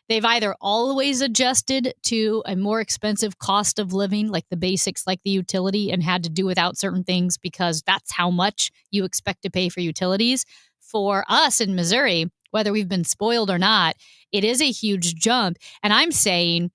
they've either always adjusted to a more expensive cost of living, like the basics, like the utility, and had to do without certain things because that's how much you expect to pay for utilities. For us in Missouri, whether we've been spoiled or not, it is a huge jump. And I'm saying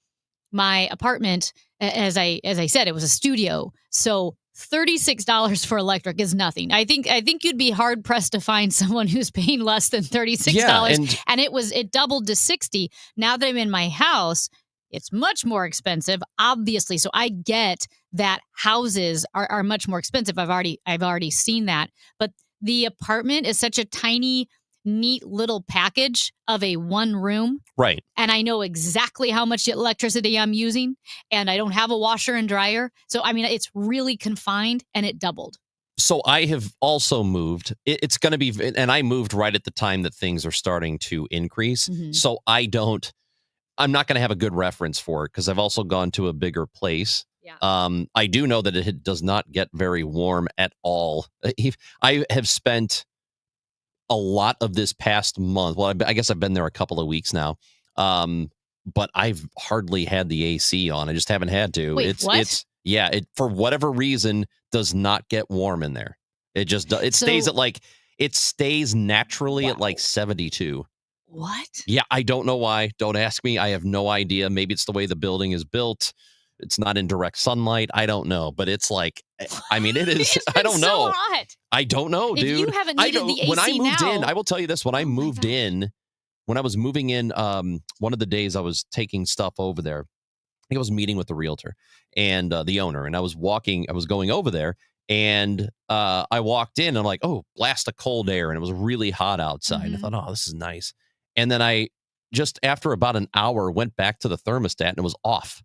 my apartment, as I said, it was a studio. So $36 for electric is nothing. I think you'd be hard pressed to find someone who's paying less than $36. Yeah, and it doubled to $60. Now that I'm in my house, it's much more expensive, obviously. So I get that houses are much more expensive. I've already seen that. But the apartment is such a tiny, neat little package of a one room. Right. And I know exactly how much electricity I'm using, and I don't have a washer and dryer. So, I mean, it's really confined, and it doubled. So I have also moved. It's going to be, and I moved right at the time that things are starting to increase. So I'm not going to have a good reference for it because I've also gone to a bigger place. Yeah. I do know that it does not get very warm at all. I have spent a lot of this past month. Well, I guess I've been there a couple of weeks now. But I've hardly had the AC on. I just haven't had to. Wait, what? It for whatever reason does not get warm in there. It just stays naturally at like 72. What? Yeah, I don't know why. Don't ask me. I have no idea. Maybe it's the way the building is built. It's not in direct sunlight. I don't know, but it's like, I mean, it is. I don't know. So hot. I don't know, dude. If you haven't needed the AC when I moved now, in, I will tell you this. When I moved in, when I was moving in, one of the days I was taking stuff over there. I think I was meeting with the realtor and the owner, and I was going over there, and I walked in, and I'm like, oh, blast of cold air, and it was really hot outside. And I thought, oh, this is nice. And then I just after about an hour went back to the thermostat, and it was off.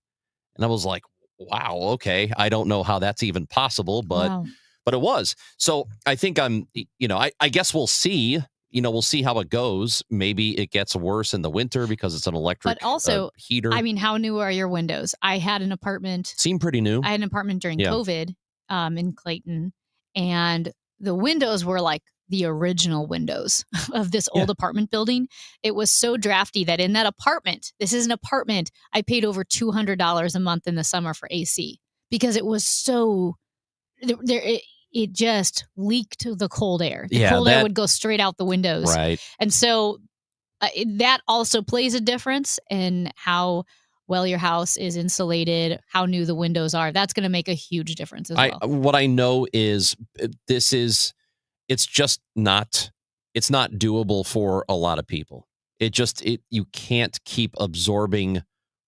And I was like, wow, okay. I don't know how that's even possible, but it was. So I think I guess we'll see. We'll see how it goes. Maybe it gets worse in the winter because it's an electric but also, heater. I mean, how new are your windows? I had an apartment. Seemed pretty new. I had an apartment during COVID in Clayton, and the windows were like the original windows of this old apartment building. It was so drafty that in that apartment, this is an apartment, I paid over $200 a month in the summer for AC because it was so, it just leaked the cold air. The cold air would go straight out the windows. Right. And so that also plays a difference in how well your house is insulated, how new the windows are. That's going to make a huge difference as well. What I know is it's just not doable for a lot of people. You can't keep absorbing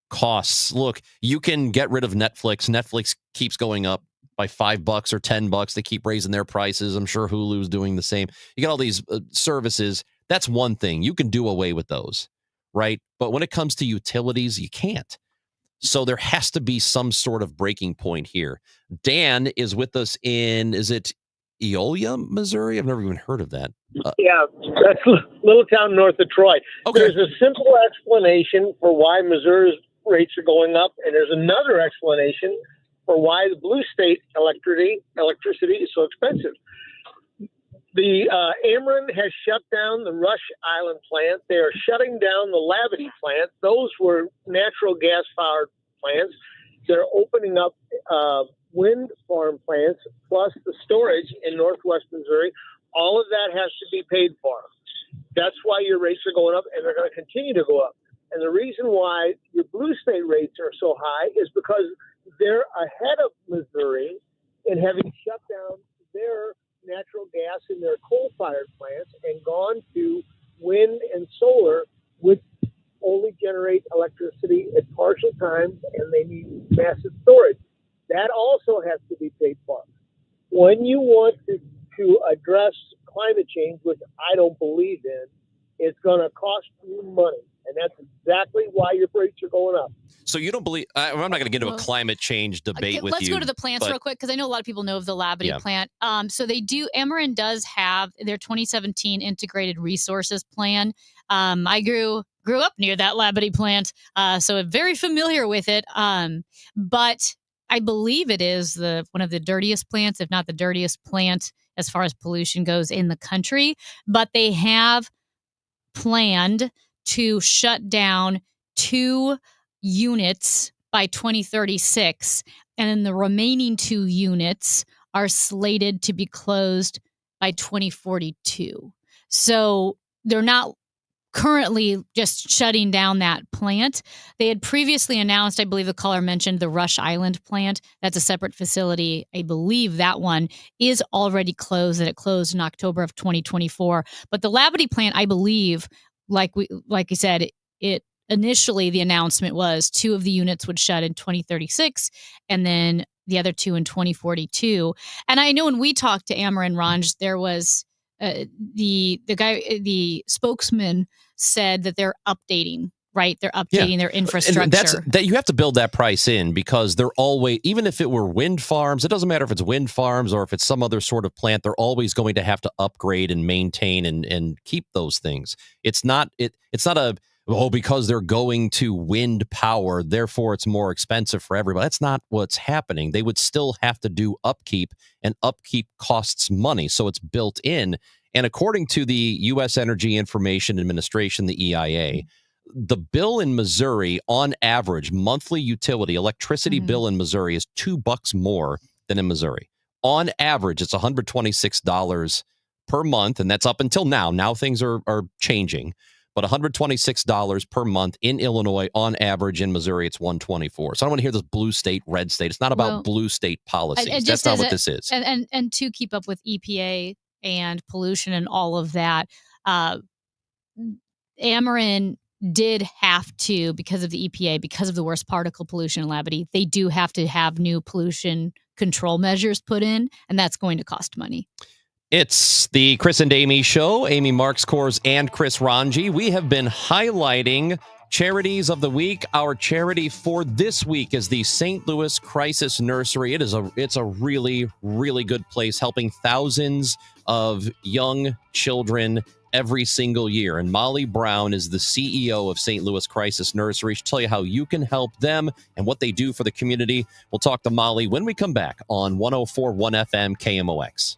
costs. Look, you can get rid of Netflix. Netflix keeps going up by $5 or $10. They keep raising their prices. I'm sure Hulu's doing the same. You get all these services. That's one thing. You can do away with those, right? But when it comes to utilities, you can't. So there has to be some sort of breaking point here. Dan is with us in, is it Eola, Missouri? I've never even heard of that. Yeah, that's a little town north of Troy. Okay. There's a simple explanation for why Missouri's rates are going up, and there's another explanation for why the blue state electricity is so expensive. The Ameren has shut down the Rush Island plant. They are shutting down the Labadie plant. Those were natural gas-powered plants. They're opening up wind farm plants, plus the storage in northwest Missouri. All of that has to be paid for. That's why your rates are going up, and they're going to continue to go up. And the reason why your blue state rates are so high is because they're ahead of Missouri in having shut down their natural gas in their coal-fired plants and gone to wind and solar, which only generate electricity at partial times, and they need massive storage. That also has to be paid for. When you want to address climate change, which I don't believe in, it's going to cost you money. And that's exactly why your rates are going up. So you don't believe, I'm not going to get into a climate change debate with you. Let's go to the plants real quick, because I know a lot of people know of the Labadie plant. So Ameren does have their 2017 integrated resources plan. I grew up near that Labadie plant, so I'm very familiar with it. But I believe it is one of the dirtiest plants, if not the dirtiest plant as far as pollution goes in the country. But they have planned to shut down 2 units by 2036, and then the remaining 2 units are slated to be closed by 2042. So they're not currently just shutting down that plant. They had previously announced, I believe the caller mentioned the Rush Island plant. That's a separate facility. I believe that one is already closed, and it closed in October of 2024. But the Labadie plant, I believe, like you said, it initially the announcement was 2 of the units would shut in 2036, and then the other 2 in 2042. And I know when we talked to Ameren, Ranj, there was the spokesman said that they're updating. Right, they're updating their infrastructure. And you have to build that price in, because they're always, even if it were wind farms, it doesn't matter if it's wind farms or if it's some other sort of plant, they're always going to have to upgrade and maintain and keep those things. It's not because they're going to wind power, therefore it's more expensive for everybody. That's not what's happening. They would still have to do upkeep, and upkeep costs money, so it's built in. And according to the U.S. Energy Information Administration, the EIA, the bill in Missouri, on average, monthly utility electricity bill in Missouri is $2 more than in Missouri. On average, it's $126 per month, and that's up until now. Now things are changing, but $126 per month in Illinois. On average, in Missouri, it's $124. So I don't want to hear this blue state, red state. It's not about blue state policies. That's not what this is. And to keep up with EPA and pollution and all of that, Ameren did have to, because of the EPA, because of the worst particle pollution in Labadie, they do have to have new pollution control measures put in, and that's going to cost money. It's the Chris and Amy Show. Amy Marks-Kors and Chris Ranji. We have been highlighting charities of the week. Our charity for this week is the St. Louis Crisis Nursery. It's a really, really good place, helping thousands of young children every single year. And Molly Brown is the CEO of St. Louis Crisis Nursery. She'll tell you how you can help them and what they do for the community. We'll talk to Molly when we come back on 104.1 FM KMOX.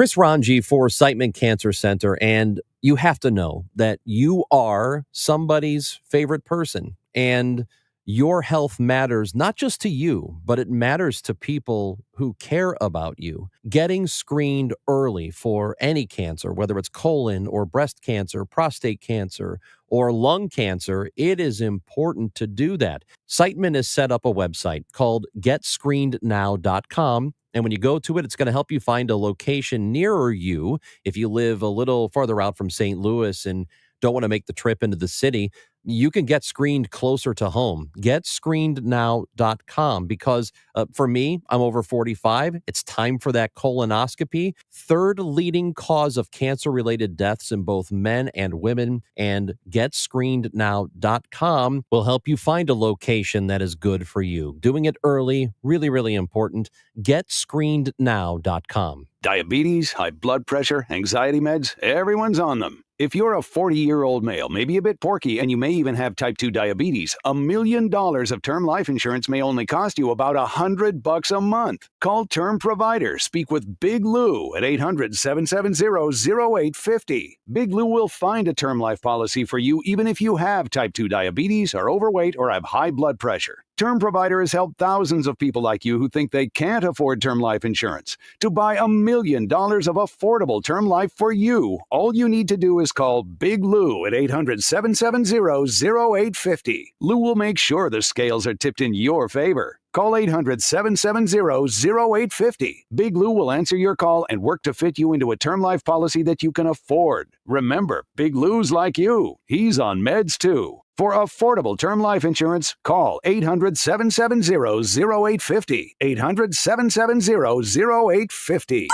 Chris Ranji for Siteman Cancer Center, and you have to know that you are somebody's favorite person, and your health matters not just to you, but it matters to people who care about you. Getting screened early for any cancer, whether it's colon or breast cancer, prostate cancer, or lung cancer, it is important to do that. Siteman has set up a website called GetScreenedNow.com. And when you go to it, it's going to help you find a location nearer you. If you live a little farther out from St. Louis and don't want to make the trip into the city, you can get screened closer to home. GetScreenedNow.com, because for me, I'm over 45. It's time for that colonoscopy. Third leading cause of cancer-related deaths in both men and women. And GetScreenedNow.com will help you find a location that is good for you. Doing it early, really, really important. GetScreenedNow.com. Diabetes, high blood pressure, anxiety meds, everyone's on them. If you're a 40-year-old male, maybe a bit porky, and you may even have type 2 diabetes, $1 million of term life insurance may only cost you about $100 a month. Call Term Provider. Speak with Big Lou at 800-770-0850. Big Lou will find a term life policy for you even if you have type 2 diabetes, are overweight, or have high blood pressure. Term Provider has helped thousands of people like you who think they can't afford term life insurance to buy $1 million of affordable term life for you. All you need to do is call Big Lou at 800-770-0850. Lou will make sure the scales are tipped in your favor. Call 800-770-0850. Big Lou will answer your call and work to fit you into a term life policy that you can afford. Remember, Big Lou's like you. He's on meds too. For affordable term life insurance, call 800-770-0850. 800-770-0850.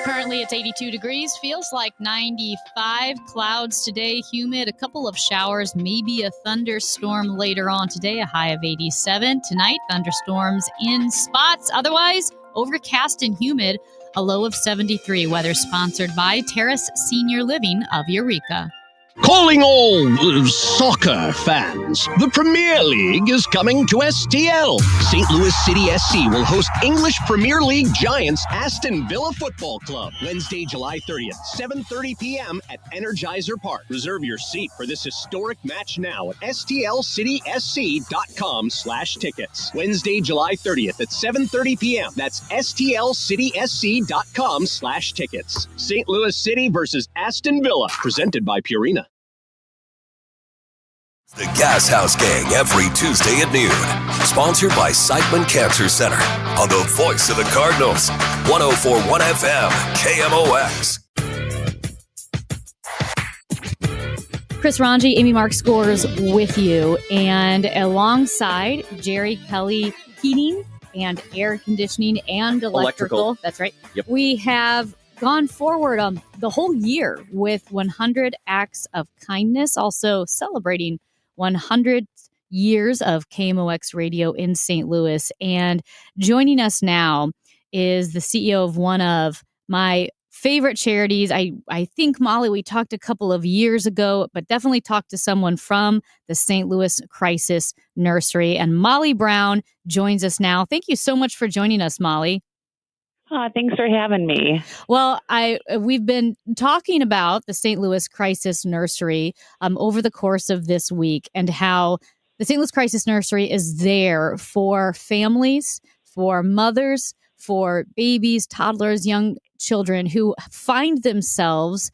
Currently, it's 82 degrees. Feels like 95. Clouds today, humid. A couple of showers, maybe a thunderstorm later on today. A high of 87. Tonight, thunderstorms in spots. Otherwise, overcast and humid. A low of 73. Weather sponsored by Terrace Senior Living of Eureka. Calling all soccer fans, the Premier League is coming to STL. St. Louis City SC will host English Premier League giants Aston Villa Football Club Wednesday, July 30th, 7:30 p.m. at Energizer Park. Reserve your seat for this historic match now at stlcitysc.com/tickets. Wednesday, July 30th at 7:30 p.m. That's stlcitysc.com/tickets. St. Louis City versus Aston Villa, presented by Purina. The Gas House Gang every Tuesday at noon. Sponsored by Siteman Cancer Center on the voice of the Cardinals. 104.1 FM, KMOX. Chris Ranji, Amy Mark Scores with you. And alongside Jerry Kelly Heating and Air Conditioning and Electrical. That's right. Yep. We have gone forward the whole year with 100 acts of kindness, also celebrating 100 years of KMOX radio in St. Louis. And joining us now is the CEO of one of my favorite charities. I think, Molly, we talked a couple of years ago, but definitely talked to someone from the St. Louis Crisis Nursery. And Molly Brown joins us now. Thank you so much for joining us, Molly. Thanks for having me. Well, we've been talking about the St. Louis Crisis Nursery over the course of this week, and how the St. Louis Crisis Nursery is there for families, for mothers, for babies, toddlers, young children who find themselves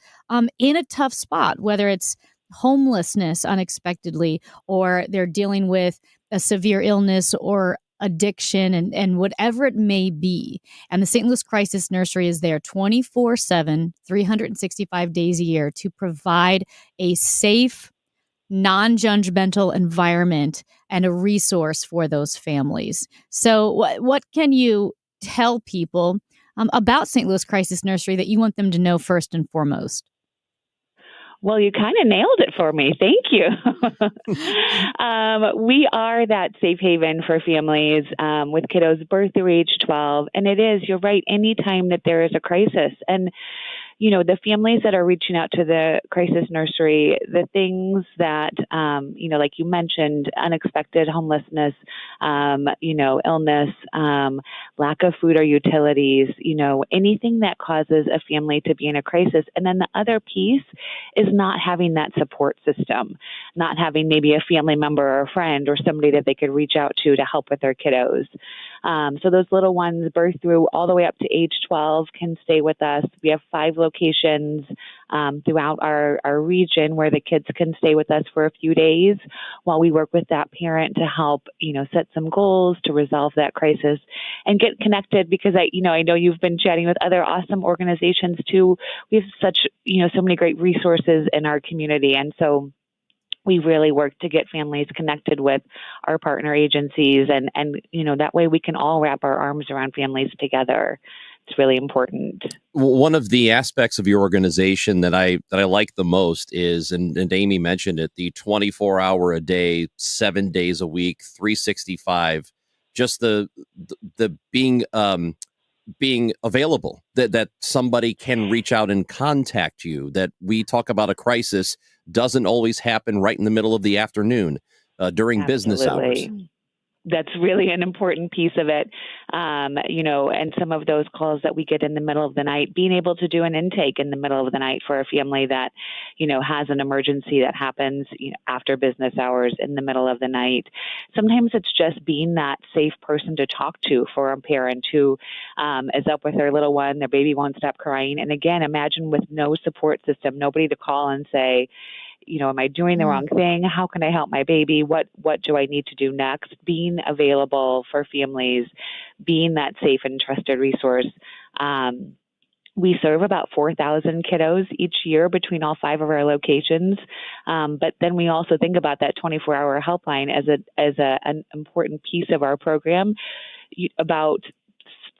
in a tough spot, whether it's homelessness unexpectedly, or they're dealing with a severe illness or addiction and whatever it may be. And the St. Louis Crisis Nursery is there 24/7, 365 days a year to provide a safe, non-judgmental environment and a resource for those families. So what can you tell people about St. Louis Crisis Nursery that you want them to know first and foremost? Well, you kind of nailed it for me. Thank you. We are that safe haven for families with kiddos birth through age 12. And it is, you're right, anytime that there is a crisis. And, the families that are reaching out to the crisis nursery, the things that, like you mentioned, unexpected homelessness, illness, lack of food or utilities, anything that causes a family to be in a crisis. And then the other piece is not having that support system, not having maybe a family member or a friend or somebody that they could reach out to help with their kiddos. So those little ones birth through all the way up to age 12 can stay with us. We have 5 locations throughout our region where the kids can stay with us for a few days while we work with that parent to help, set some goals to resolve that crisis and get connected, because I know you've been chatting with other awesome organizations too. We have such, so many great resources in our community. And so we really work to get families connected with our partner agencies, and that way we can all wrap our arms around families together. It's really important. One of the aspects of your organization that I like the most is, and Amy mentioned it, the 24-hour a day, 7 days a week, 365. Just the being available, that somebody can reach out and contact you. That we talk about a crisis doesn't always happen right in the middle of the afternoon during business hours. That's really an important piece of it. And some of those calls that we get in the middle of the night, being able to do an intake in the middle of the night for a family that, has an emergency that happens after business hours in the middle of the night. Sometimes it's just being that safe person to talk to for a parent who is up with their little one, their baby won't stop crying. And again, imagine with no support system, nobody to call and say, am I doing the wrong thing? How can I help my baby? What do I need to do next? Being available for families, being that safe and trusted resource. We serve about 4,000 kiddos each year between all 5 of our locations. But then we also think about that 24-hour helpline as an important piece of our program. About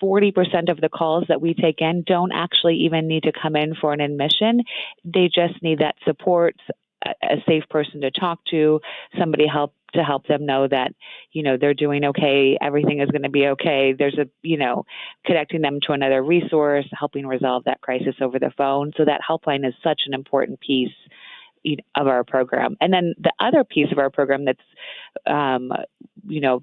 40% of the calls that we take in don't actually even need to come in for an admission. They just need that support, a safe person to talk to, somebody to help them know that, they're doing okay, everything is going to be okay. There's connecting them to another resource, helping resolve that crisis over the phone. So that helpline is such an important piece of our program. And then the other piece of our program that's,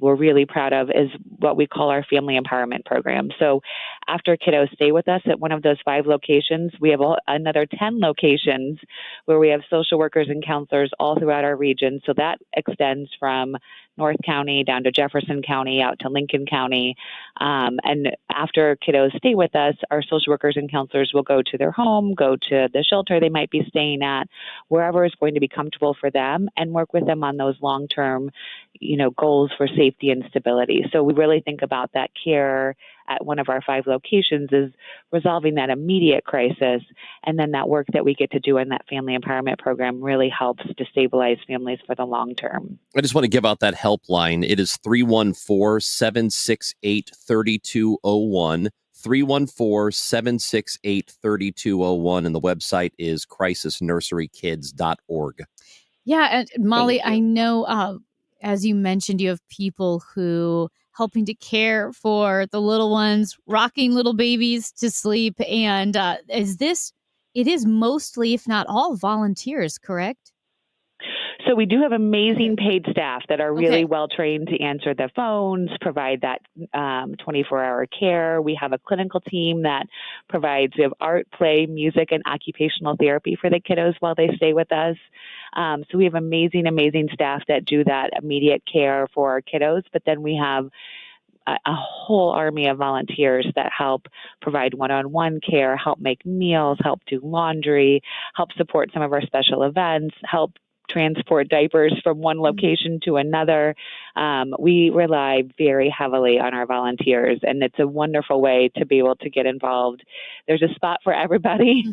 we're really proud of is what we call our family empowerment program. So after kiddos stay with us at one of those 5 locations, we have another 10 locations where we have social workers and counselors all throughout our region. So that extends from North County down to Jefferson County, out to Lincoln County. And after kiddos stay with us, our social workers and counselors will go to their home, go to the shelter they might be staying at, wherever is going to be comfortable for them, and work with them on those long-term, goals for safety and stability. So we really think about that care at one of our 5 locations is resolving that immediate crisis. And then that work that we get to do in that family empowerment program really helps to stabilize families for the long term. I just want to give out that helpline. It is 314-768-3201. 314-768-3201. And the website is crisisnurserykids.org. Yeah. And Molly, I know, as you mentioned, you have people who helping to care for the little ones, rocking little babies to sleep. And it is mostly, if not all, volunteers, correct? So we do have amazing paid staff that are really well trained to answer the phones, provide that 24-hour care. We have a clinical team that we have art, play, music, and occupational therapy for the kiddos while they stay with us. So we have amazing staff that do that immediate care for our kiddos. But then we have a whole army of volunteers that help provide one-on-one care, help make meals, help do laundry, help support some of our special events, help transport diapers from one location to another. We rely very heavily on our volunteers, and it's a wonderful way to be able to get involved. There's a spot for everybody.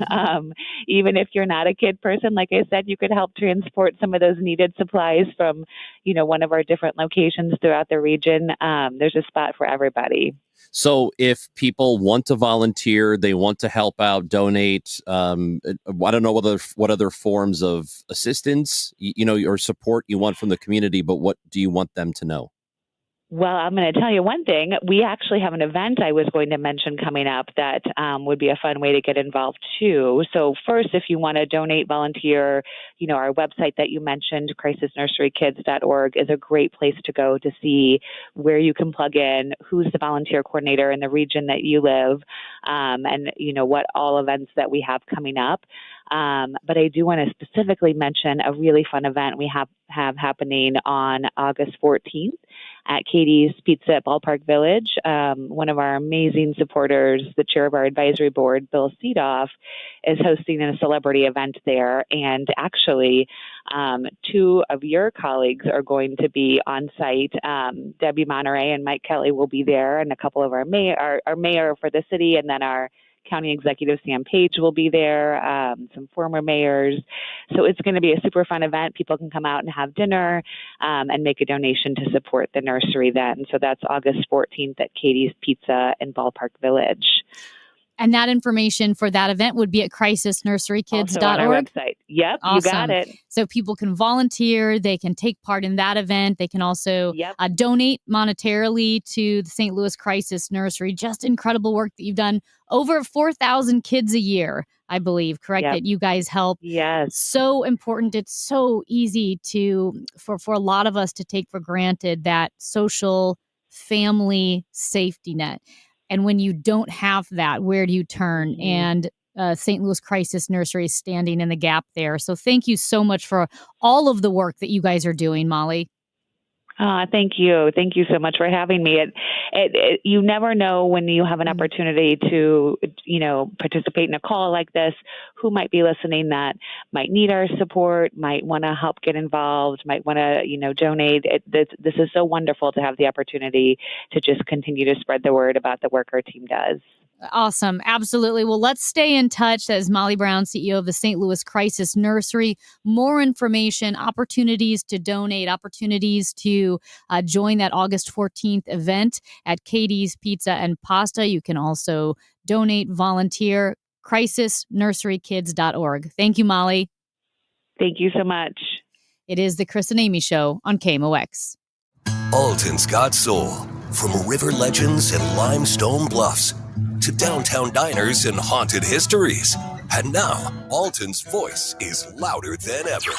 Even if you're not a kid person, like I said, you could help transport some of those needed supplies from, one of our different locations throughout the region. There's a spot for everybody. So if people want to volunteer, they want to help out, donate, I don't know what other forms of assistance, or support you want from the community, but what do you want them to know? Well, I'm going to tell you one thing. We actually have an event I was going to mention coming up that would be a fun way to get involved too. So first, if you want to donate, volunteer, our website that you mentioned, crisisnurserykids.org, is a great place to go to see where you can plug in, who's the volunteer coordinator in the region that you live, and what all events that we have coming up. But I do want to specifically mention a really fun event we have happening on August 14th at Katie's Pizza at Ballpark Village. One of our amazing supporters, the chair of our advisory board, Bill Seedoff, is hosting a celebrity event there. And actually, two of your colleagues are going to be on site. Debbie Monterey and Mike Kelly will be there, and a couple of our mayor for the city, and then our County Executive Sam Page will be there, some former mayors. So it's going to be a super fun event. People can come out and have dinner and make a donation to support the nursery then. So that's August 14th at Katie's Pizza in Ballpark Village. And that information for that event would be at crisisnurserykids.org. Also on our website. Yep, awesome. You got it. So people can volunteer. They can take part in that event. They can also donate monetarily to the St. Louis Crisis Nursery. Just incredible work that you've done. Over 4,000 kids a year, I believe, correct? Yep. That you guys help. Yes. So important. It's so easy for a lot of us to take for granted that social family safety net. And when you don't have that, where do you turn? And St. Louis Crisis Nursery is standing in the gap there. So thank you so much for all of the work that you guys are doing, Molly. Thank you. Thank you so much for having me. You never know when you have an opportunity to, participate in a call like this, who might be listening that might need our support, might want to help get involved, might want to, donate. This is so wonderful to have the opportunity to just continue to spread the word about the work our team does. Awesome. Absolutely. Well, let's stay in touch. That is Molly Brown, CEO of the St. Louis Crisis Nursery. More information, opportunities to donate, opportunities to join that August 14th event at Katie's Pizza and Pasta. You can also donate, volunteer, crisisnurserykids.org. Thank you, Molly. Thank you so much. It is the Chris and Amy Show on KMOX. Alton's got soul. From river legends and limestone bluffs to downtown diners and haunted histories. And now, Alton's voice is louder than ever.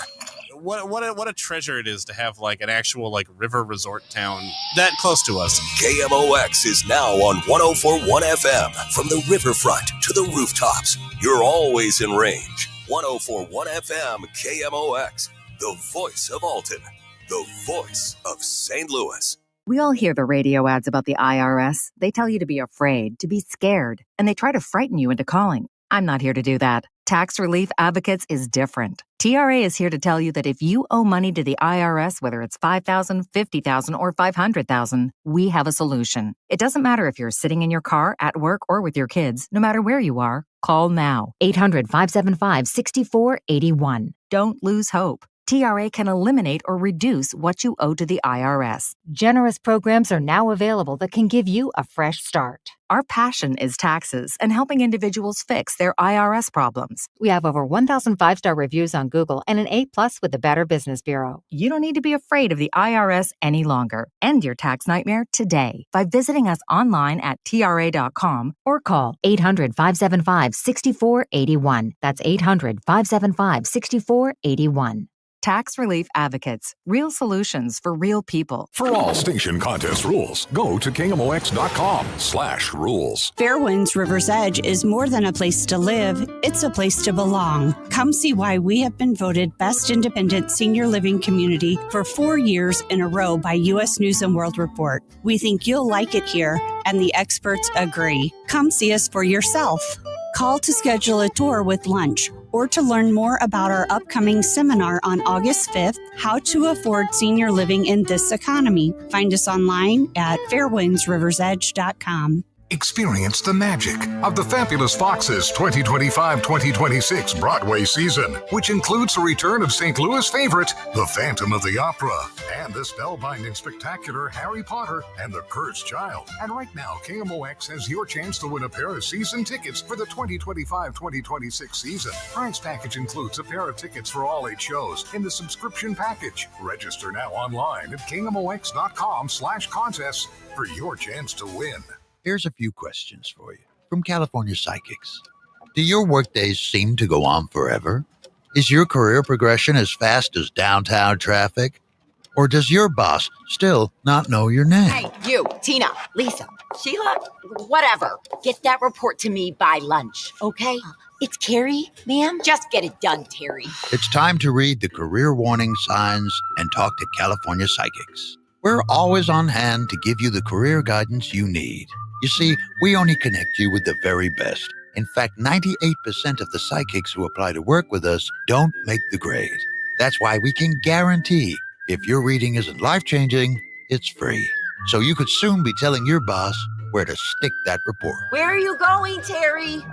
What a treasure it is to have an actual river resort town that close to us. KMOX is now on 104.1 FM. From the riverfront to the rooftops, you're always in range. 104.1 FM KMOX, the voice of Alton, the voice of St. Louis. We all hear the radio ads about the IRS. They tell you to be afraid, to be scared, and they try to frighten you into calling. I'm not here to do that. Tax Relief Advocates is different. TRA is here to tell you that if you owe money to the IRS, whether it's $5,000, $50,000, or $500,000, we have a solution. It doesn't matter if you're sitting in your car, at work, or with your kids. No matter where you are, call now. 800-575-6481. Don't lose hope. TRA can eliminate or reduce what you owe to the IRS. Generous programs are now available that can give you a fresh start. Our passion is taxes and helping individuals fix their IRS problems. We have over 1,000 5-star reviews on Google and an A+ with the Better Business Bureau. You don't need to be afraid of the IRS any longer. End your tax nightmare today by visiting us online at TRA.com or call 800-575-6481. That's 800-575-6481. Tax Relief Advocates. Real solutions for real people. For all station contest rules, go to KMOX.com/rules. Fairwinds River's Edge is more than a place to live. It's a place to belong. Come see why we have been voted Best Independent Senior Living Community for 4 years in a row by U.S. News & World Report. We think you'll like it here, and the experts agree. Come see us for yourself. Call to schedule a tour with lunch or to learn more about our upcoming seminar on August 5th, How to Afford Senior Living in This Economy. Find us online at fairwindsriversedge.com. Experience the magic of the Fabulous Foxes 2025-2026 Broadway season, which includes the return of St. Louis favorite, The Phantom of the Opera, and the spellbinding spectacular Harry Potter and the Cursed Child. And right now, KMOX has your chance to win a pair of season tickets for the 2025-2026 season. Prize package includes a pair of tickets for all 8 shows in the subscription package. Register now online at KMOX.com/contests for your chance to win. Here's a few questions for you from California Psychics. Do your workdays seem to go on forever? Is your career progression as fast as downtown traffic? Or does your boss still not know your name? Hey, you, Tina, Lisa, Sheila, whatever. Get that report to me by lunch, okay? It's Carrie, ma'am. Just get it done, Terry. It's time to read the career warning signs and talk to California Psychics. We're always on hand to give you the career guidance you need. You see, we only connect you with the very best. In fact, 98% of the psychics who apply to work with us don't make the grade. That's why we can guarantee if your reading isn't life-changing, it's free. So you could soon be telling your boss where to stick that report. Where are you going, Terry?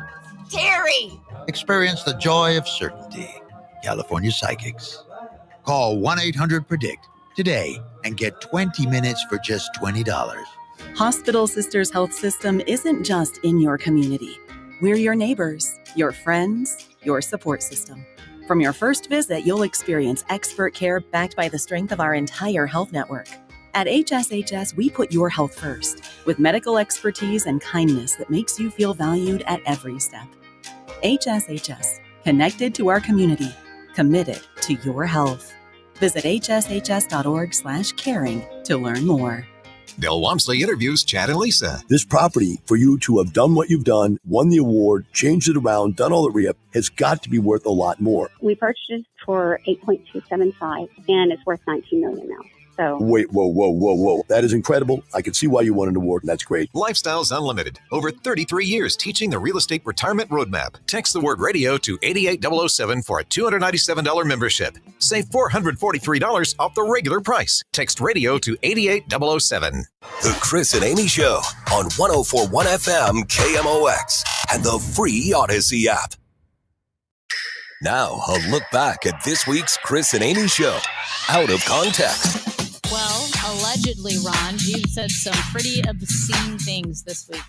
Terry! Experience the joy of certainty. California Psychics. Call 1-800-PREDICT today and get 20 minutes for just $20. Hospital Sisters Health System isn't just in your community. We're your neighbors, your friends, your support system. From your first visit, you'll experience expert care backed by the strength of our entire health network. At HSHS, we put your health first, with medical expertise and kindness that makes you feel valued at every step. HSHS, connected to our community, committed to your health. Visit hshs.org/caring to learn more. Bill Walmsley interviews Chad and Lisa. This property, for you to have done what you've done, won the award, changed it around, done all the re-up, has got to be worth a lot more. We purchased it for $8.275, and it's worth $19 million now. So Wait, whoa. That is incredible. I can see why you won an award, and that's great. Lifestyles Unlimited. Over 33 years teaching the real estate retirement roadmap. Text the word radio to 88007 for a $297 membership. Save $443 off the regular price. Text radio to 88007. The Chris and Amy Show on 104.1 FM KMOX and the free Odyssey app. Now, a look back at this week's Chris and Amy Show. Out of context. Well, allegedly, Ron, you said some pretty obscene things this week.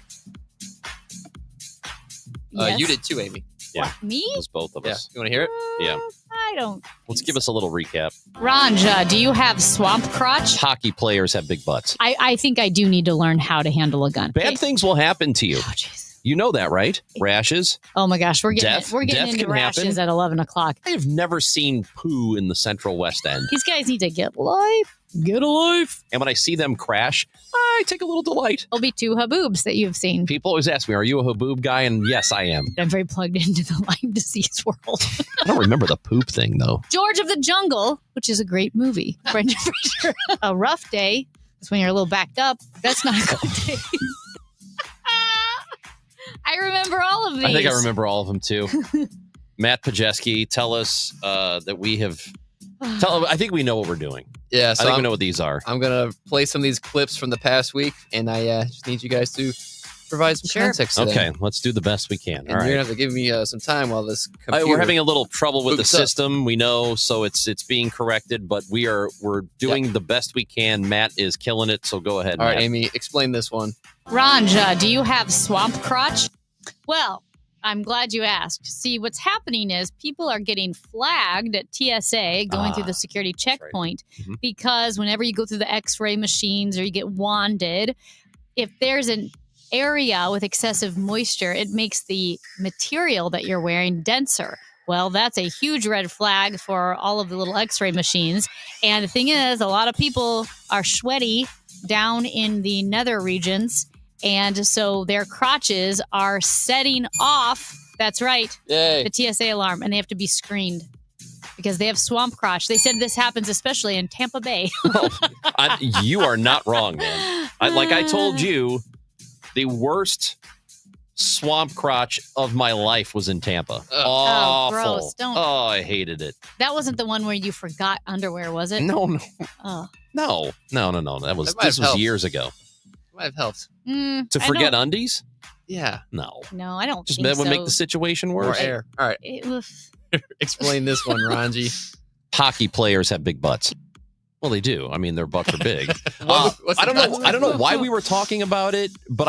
Yes? You did too, Amy. Yeah. What, me? It was both of us. You want to hear it? Yeah. I don't. Let's give us a little recap. Ranja, do you have swamp crotch? Hockey players have big butts. I think I do need to learn how to handle a gun. Bad things will happen to you. Oh, jeez. You know that, right? Rashes. Oh my gosh, we're getting Death into can rashes happen. at 11 o'clock. I have never seen poo in the Central West End. These guys need to get life. Get a life. And when I see them crash, I take a little delight. There'll be 2 haboobs that you've seen. People always ask me, are you a haboob guy? And yes, I am. I'm very plugged into the Lyme disease world. I don't remember the poop thing, though. George of the Jungle, which is a great movie. Brendan Fraser. A rough day is when you're a little backed up. That's not a good day. I remember all of these. I think I remember all of them, too. Matt Pajeski, tell us that we have... I think we know what we're doing. Yeah, so I think we know what these are. I'm going to play some of these clips from the past week, and I just need you guys to provide some context to Okay, them. let's do the best we can. And All you're right. going to have to give me some time while this computer... We're having a little trouble with the boots up. system. We know, so it's being corrected, but we're doing the best we can. Matt is killing it, so go ahead, All right, Matt. Amy, explain this one. Ranja, do you have swamp crotch? Well, I'm glad you asked. See, what's happening is people are getting flagged at TSA going through the security checkpoint because whenever you go through the x-ray machines or you get wanded, if there's an area with excessive moisture, it makes the material that you're wearing denser. Well, that's a huge red flag for all of the little x-ray machines. And the thing is, a lot of people are sweaty down in the nether regions. And so their crotches are setting off, that's right, the TSA alarm, and they have to be screened because they have swamp crotch. They said this happens especially in Tampa Bay. You are not wrong, man. Like I told you, the worst swamp crotch of my life was in Tampa. Awful. Gross. Don't. Oh, I hated it. That wasn't the one where you forgot underwear, was it? No. Oh. No. This was helped. years ago. Might have helped. To forget undies? Yeah. No. No, I don't Just think that would so. make the situation More worse. air. All right. Explain this one, Ranji. Hockey players have big butts. Well, they do. I mean, their butts are big. What's I don't the know. I don't know why we were talking about it, but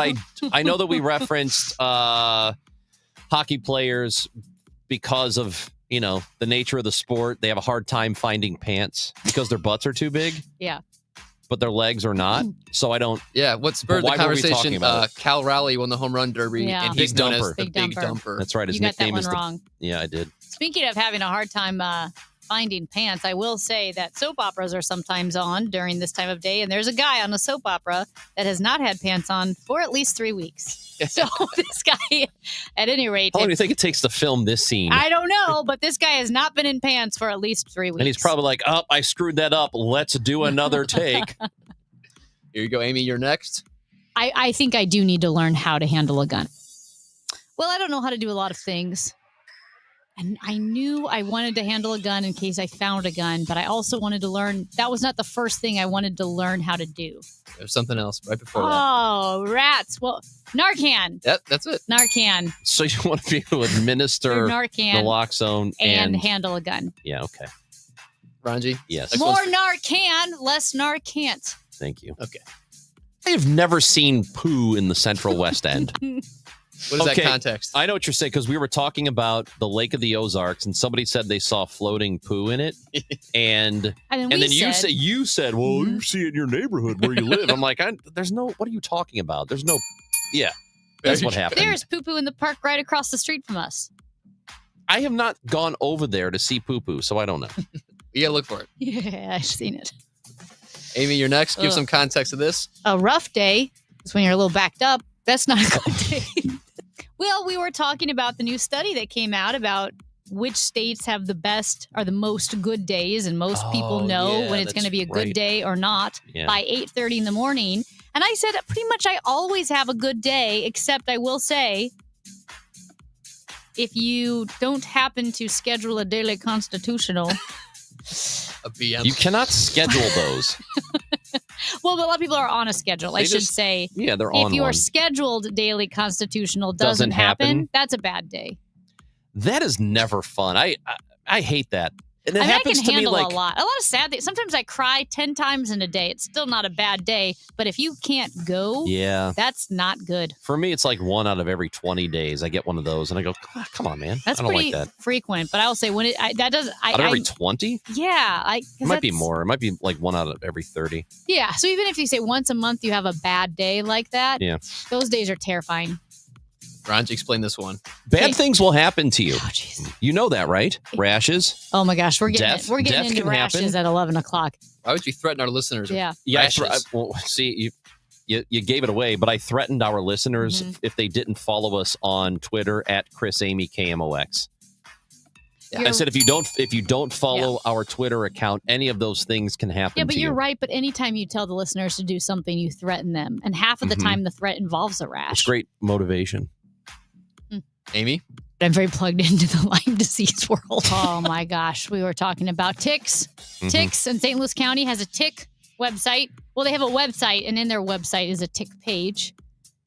I know that we referenced hockey players because of the nature of the sport. They have a hard time finding pants because their butts are too big, Yeah. but their legs are not. So I don't. Yeah, what spurred the Why were we talking conversation? about it? Cal Raleigh won the home run derby, Yeah. and Big he's known as Dumper. the Big Big Dumper. Dumper. That's right. His You got that nickname one is the. wrong. Yeah, I did. Speaking of having a hard time finding pants, I will say that soap operas are sometimes on during this time of day, and there's a guy on a soap opera that has not had pants on for at least 3 weeks. So this guy, at any rate, How long do you think it takes to film this scene? I don't know, but this guy has not been in pants for at least 3 weeks. And he's probably like, "Oh, I screwed that up. Let's do another take." Here you go, Amy. You're next. I think I do need to learn how to handle a gun. Well, I don't know how to do a lot of things. And I knew I wanted to handle a gun in case I found a gun, but I also wanted to learn. That was not the first thing I wanted to learn how to do. There's something else right before that. Oh, rats. Well, Narcan. Yep, that's it. Narcan. So you want to be able to administer Or Narcan naloxone and handle a gun. Yeah, okay. Ranji? Yes. More Narcan, less Narcan't. Thank you. Okay. I have never seen poo in the Central West End. What is that context? I know what you're saying because we were talking about the Lake of the Ozarks, and somebody said they saw floating poo in it, and And then we you said- said, well, you see it in your neighborhood where you live. I'm like, there's no. What are you talking about? There's no. Yeah, that's what happened. There's poo-poo in the park right across the street from us. I have not gone over there to see poo poo, so I don't know. You gotta look for it. Yeah, I've seen it. Amy, you're next. Give Ugh. some context to this. A rough day is when you're a little backed up. That's not a good day. Well, we were talking about the new study that came out about which states have the best or the most good days, and most people know yeah, when it's going to be a good right. day or not Yeah. by 8:30 in the morning. And I said, pretty much I always have a good day, except I will say, if you don't happen to schedule a daily constitutional, A BM. You cannot schedule those. well, but a lot of people are on a schedule. I They should just- say, Yeah, they're if on your one. scheduled daily constitutional Doesn't doesn't happen. happen, that's a bad day. That is never fun. I hate that. And it I mean, I happens can to me handle like a lot of sad things. Sometimes I cry 10 times in a day. It's still not a bad day. But if you can't go, Yeah. that's not good. For me, it's like 1 out of every 20 days. I get one of those, and I go, come on, man. That's I don't pretty like that. frequent. But I will say when that does. Out of every 20? Yeah, It might be more. It might be like 1 out of every 30. Yeah. So even if you say once a month you have a bad day like that, Yeah. those days are terrifying. Ranji, explain this one. Bad things will happen to you. Oh, You know that, right? Rashes. Oh my gosh, we're getting Death- we're getting death into can rashes happen. at 11 o'clock. Why would you threaten our listeners? Yeah. Yeah, Rashes? well, see, you gave it away, but I threatened our listeners Mm-hmm. if they didn't follow us on Twitter at Chris Amy KMOX. I said if you don't follow our Twitter account, any of those things can happen. Yeah, but to you're you. right. But anytime you tell the listeners to do something, you threaten them. And half of the Mhm. time, the threat involves a rash. It's great motivation. Amy? I'm very plugged into the Lyme disease world. Oh my gosh. We were talking about ticks. Mhm. Ticks, and St. Louis County has a tick website. Well, they have a website, and in their website is a tick page,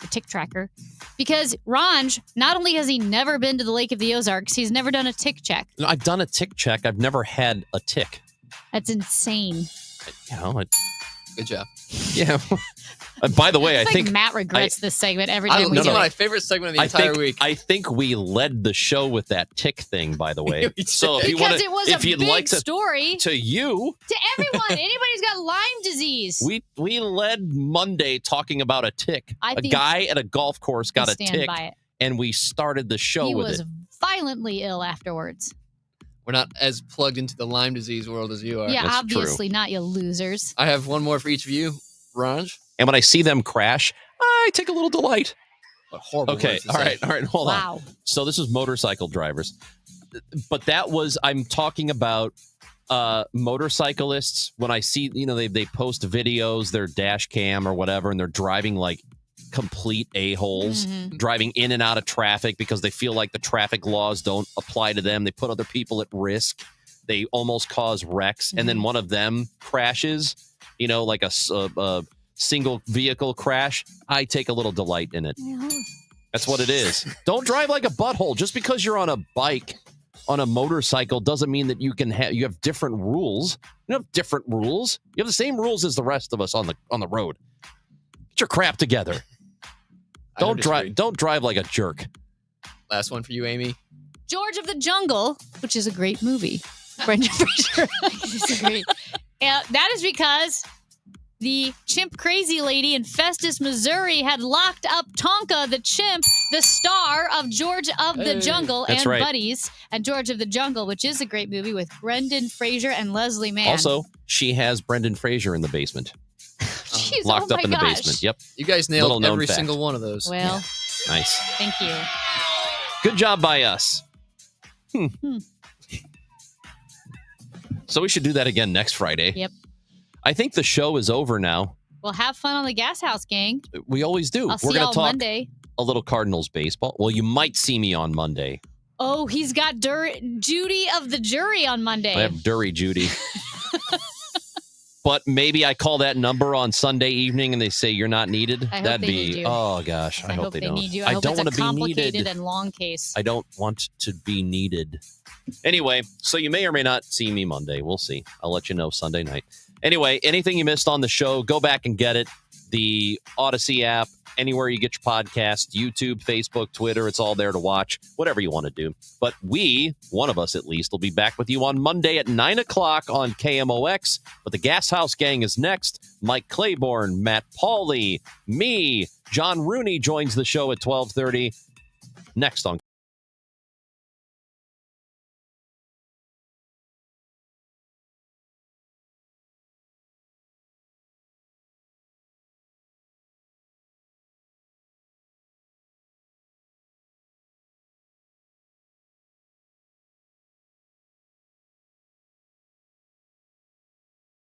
a tick tracker. Because Ranj, not only has he never been to the Lake of the Ozarks, he's never done a tick check. No, I've done a tick check. I've never had a tick. That's insane. You know, Good job. yeah. By the way, It's I like think Matt regrets this segment every time we This do is it. my favorite segment of the entire week. I think we led the show with that tick thing. By the way, so if you want Because it was if a you'd big like to story to you, to everyone. Anybody's got Lyme disease. we led Monday talking about a tick. I A think guy at a golf course got I a stand tick, by it. and we started the show He with was it. violently ill afterwards. We're not as plugged into the Lyme disease world as you are. Yeah, obviously not, you losers. I have one more for each of you. Ranj? And when I see them crash, I take a little delight. What horrible Okay, words to all say. right, hold Wow. on. So this is motorcycle drivers, but I'm talking about motorcyclists. When I see, they post videos, their dash cam or whatever, and they're driving like complete a-holes, Mhm. driving in and out of traffic because they feel like the traffic laws don't apply to them. They put other people at risk. They almost cause wrecks, and then one of them crashes. Like a single vehicle crash, I take a little delight in it. That's what it is. Don't drive like a butthole. Just because you're on a bike, on a motorcycle, doesn't mean that you have different rules. You have different rules. You have the same rules as the rest of us on the road. Get your crap together. Don't drive like a jerk. Last one for you, Amy. George of the Jungle, which is a great movie. Brendan Fraser. Disagree. That is because the chimp crazy lady in Festus, Missouri had locked up Tonka the chimp, the star of George of the Jungle and Buddies, and George of the Jungle, which is a great movie with Brendan Fraser and Leslie Mann. Also, she has Brendan Fraser in the basement. Jeez, Locked up in the gosh. basement. Yep. You guys nailed Little known every fact. single one of those. Well, Nice. thank you. Good job by us. So we should do that again next Friday. Yep. I think the show is over now. Well, have fun on the Gas House, gang. We always do. I'll see We're going y'all to talk Monday. a little Cardinals baseball. Well, you might see me on Monday. Oh, he's got Judy of the Jury on Monday. I have Dury Judy. But maybe I call that number on Sunday evening and they say you're not needed. I hope That'd they be, need you. oh gosh, I hope they don't. need you. I hope don't it's want a to be complicated needed. and long case. I don't want to be needed. Anyway, so you may or may not see me Monday. We'll see. I'll let you know Sunday night. Anyway, anything you missed on the show, go back and get it. The Odyssey app, anywhere you get your podcast, YouTube, Facebook, Twitter, it's all there to watch, whatever you want to do. But we, one of us at least, will be back with you on Monday at 9 o'clock on KMOX. But the Gas House Gang is next. Mike Claiborne, Matt Pauley, me, John Rooney joins the show at 12:30. Next on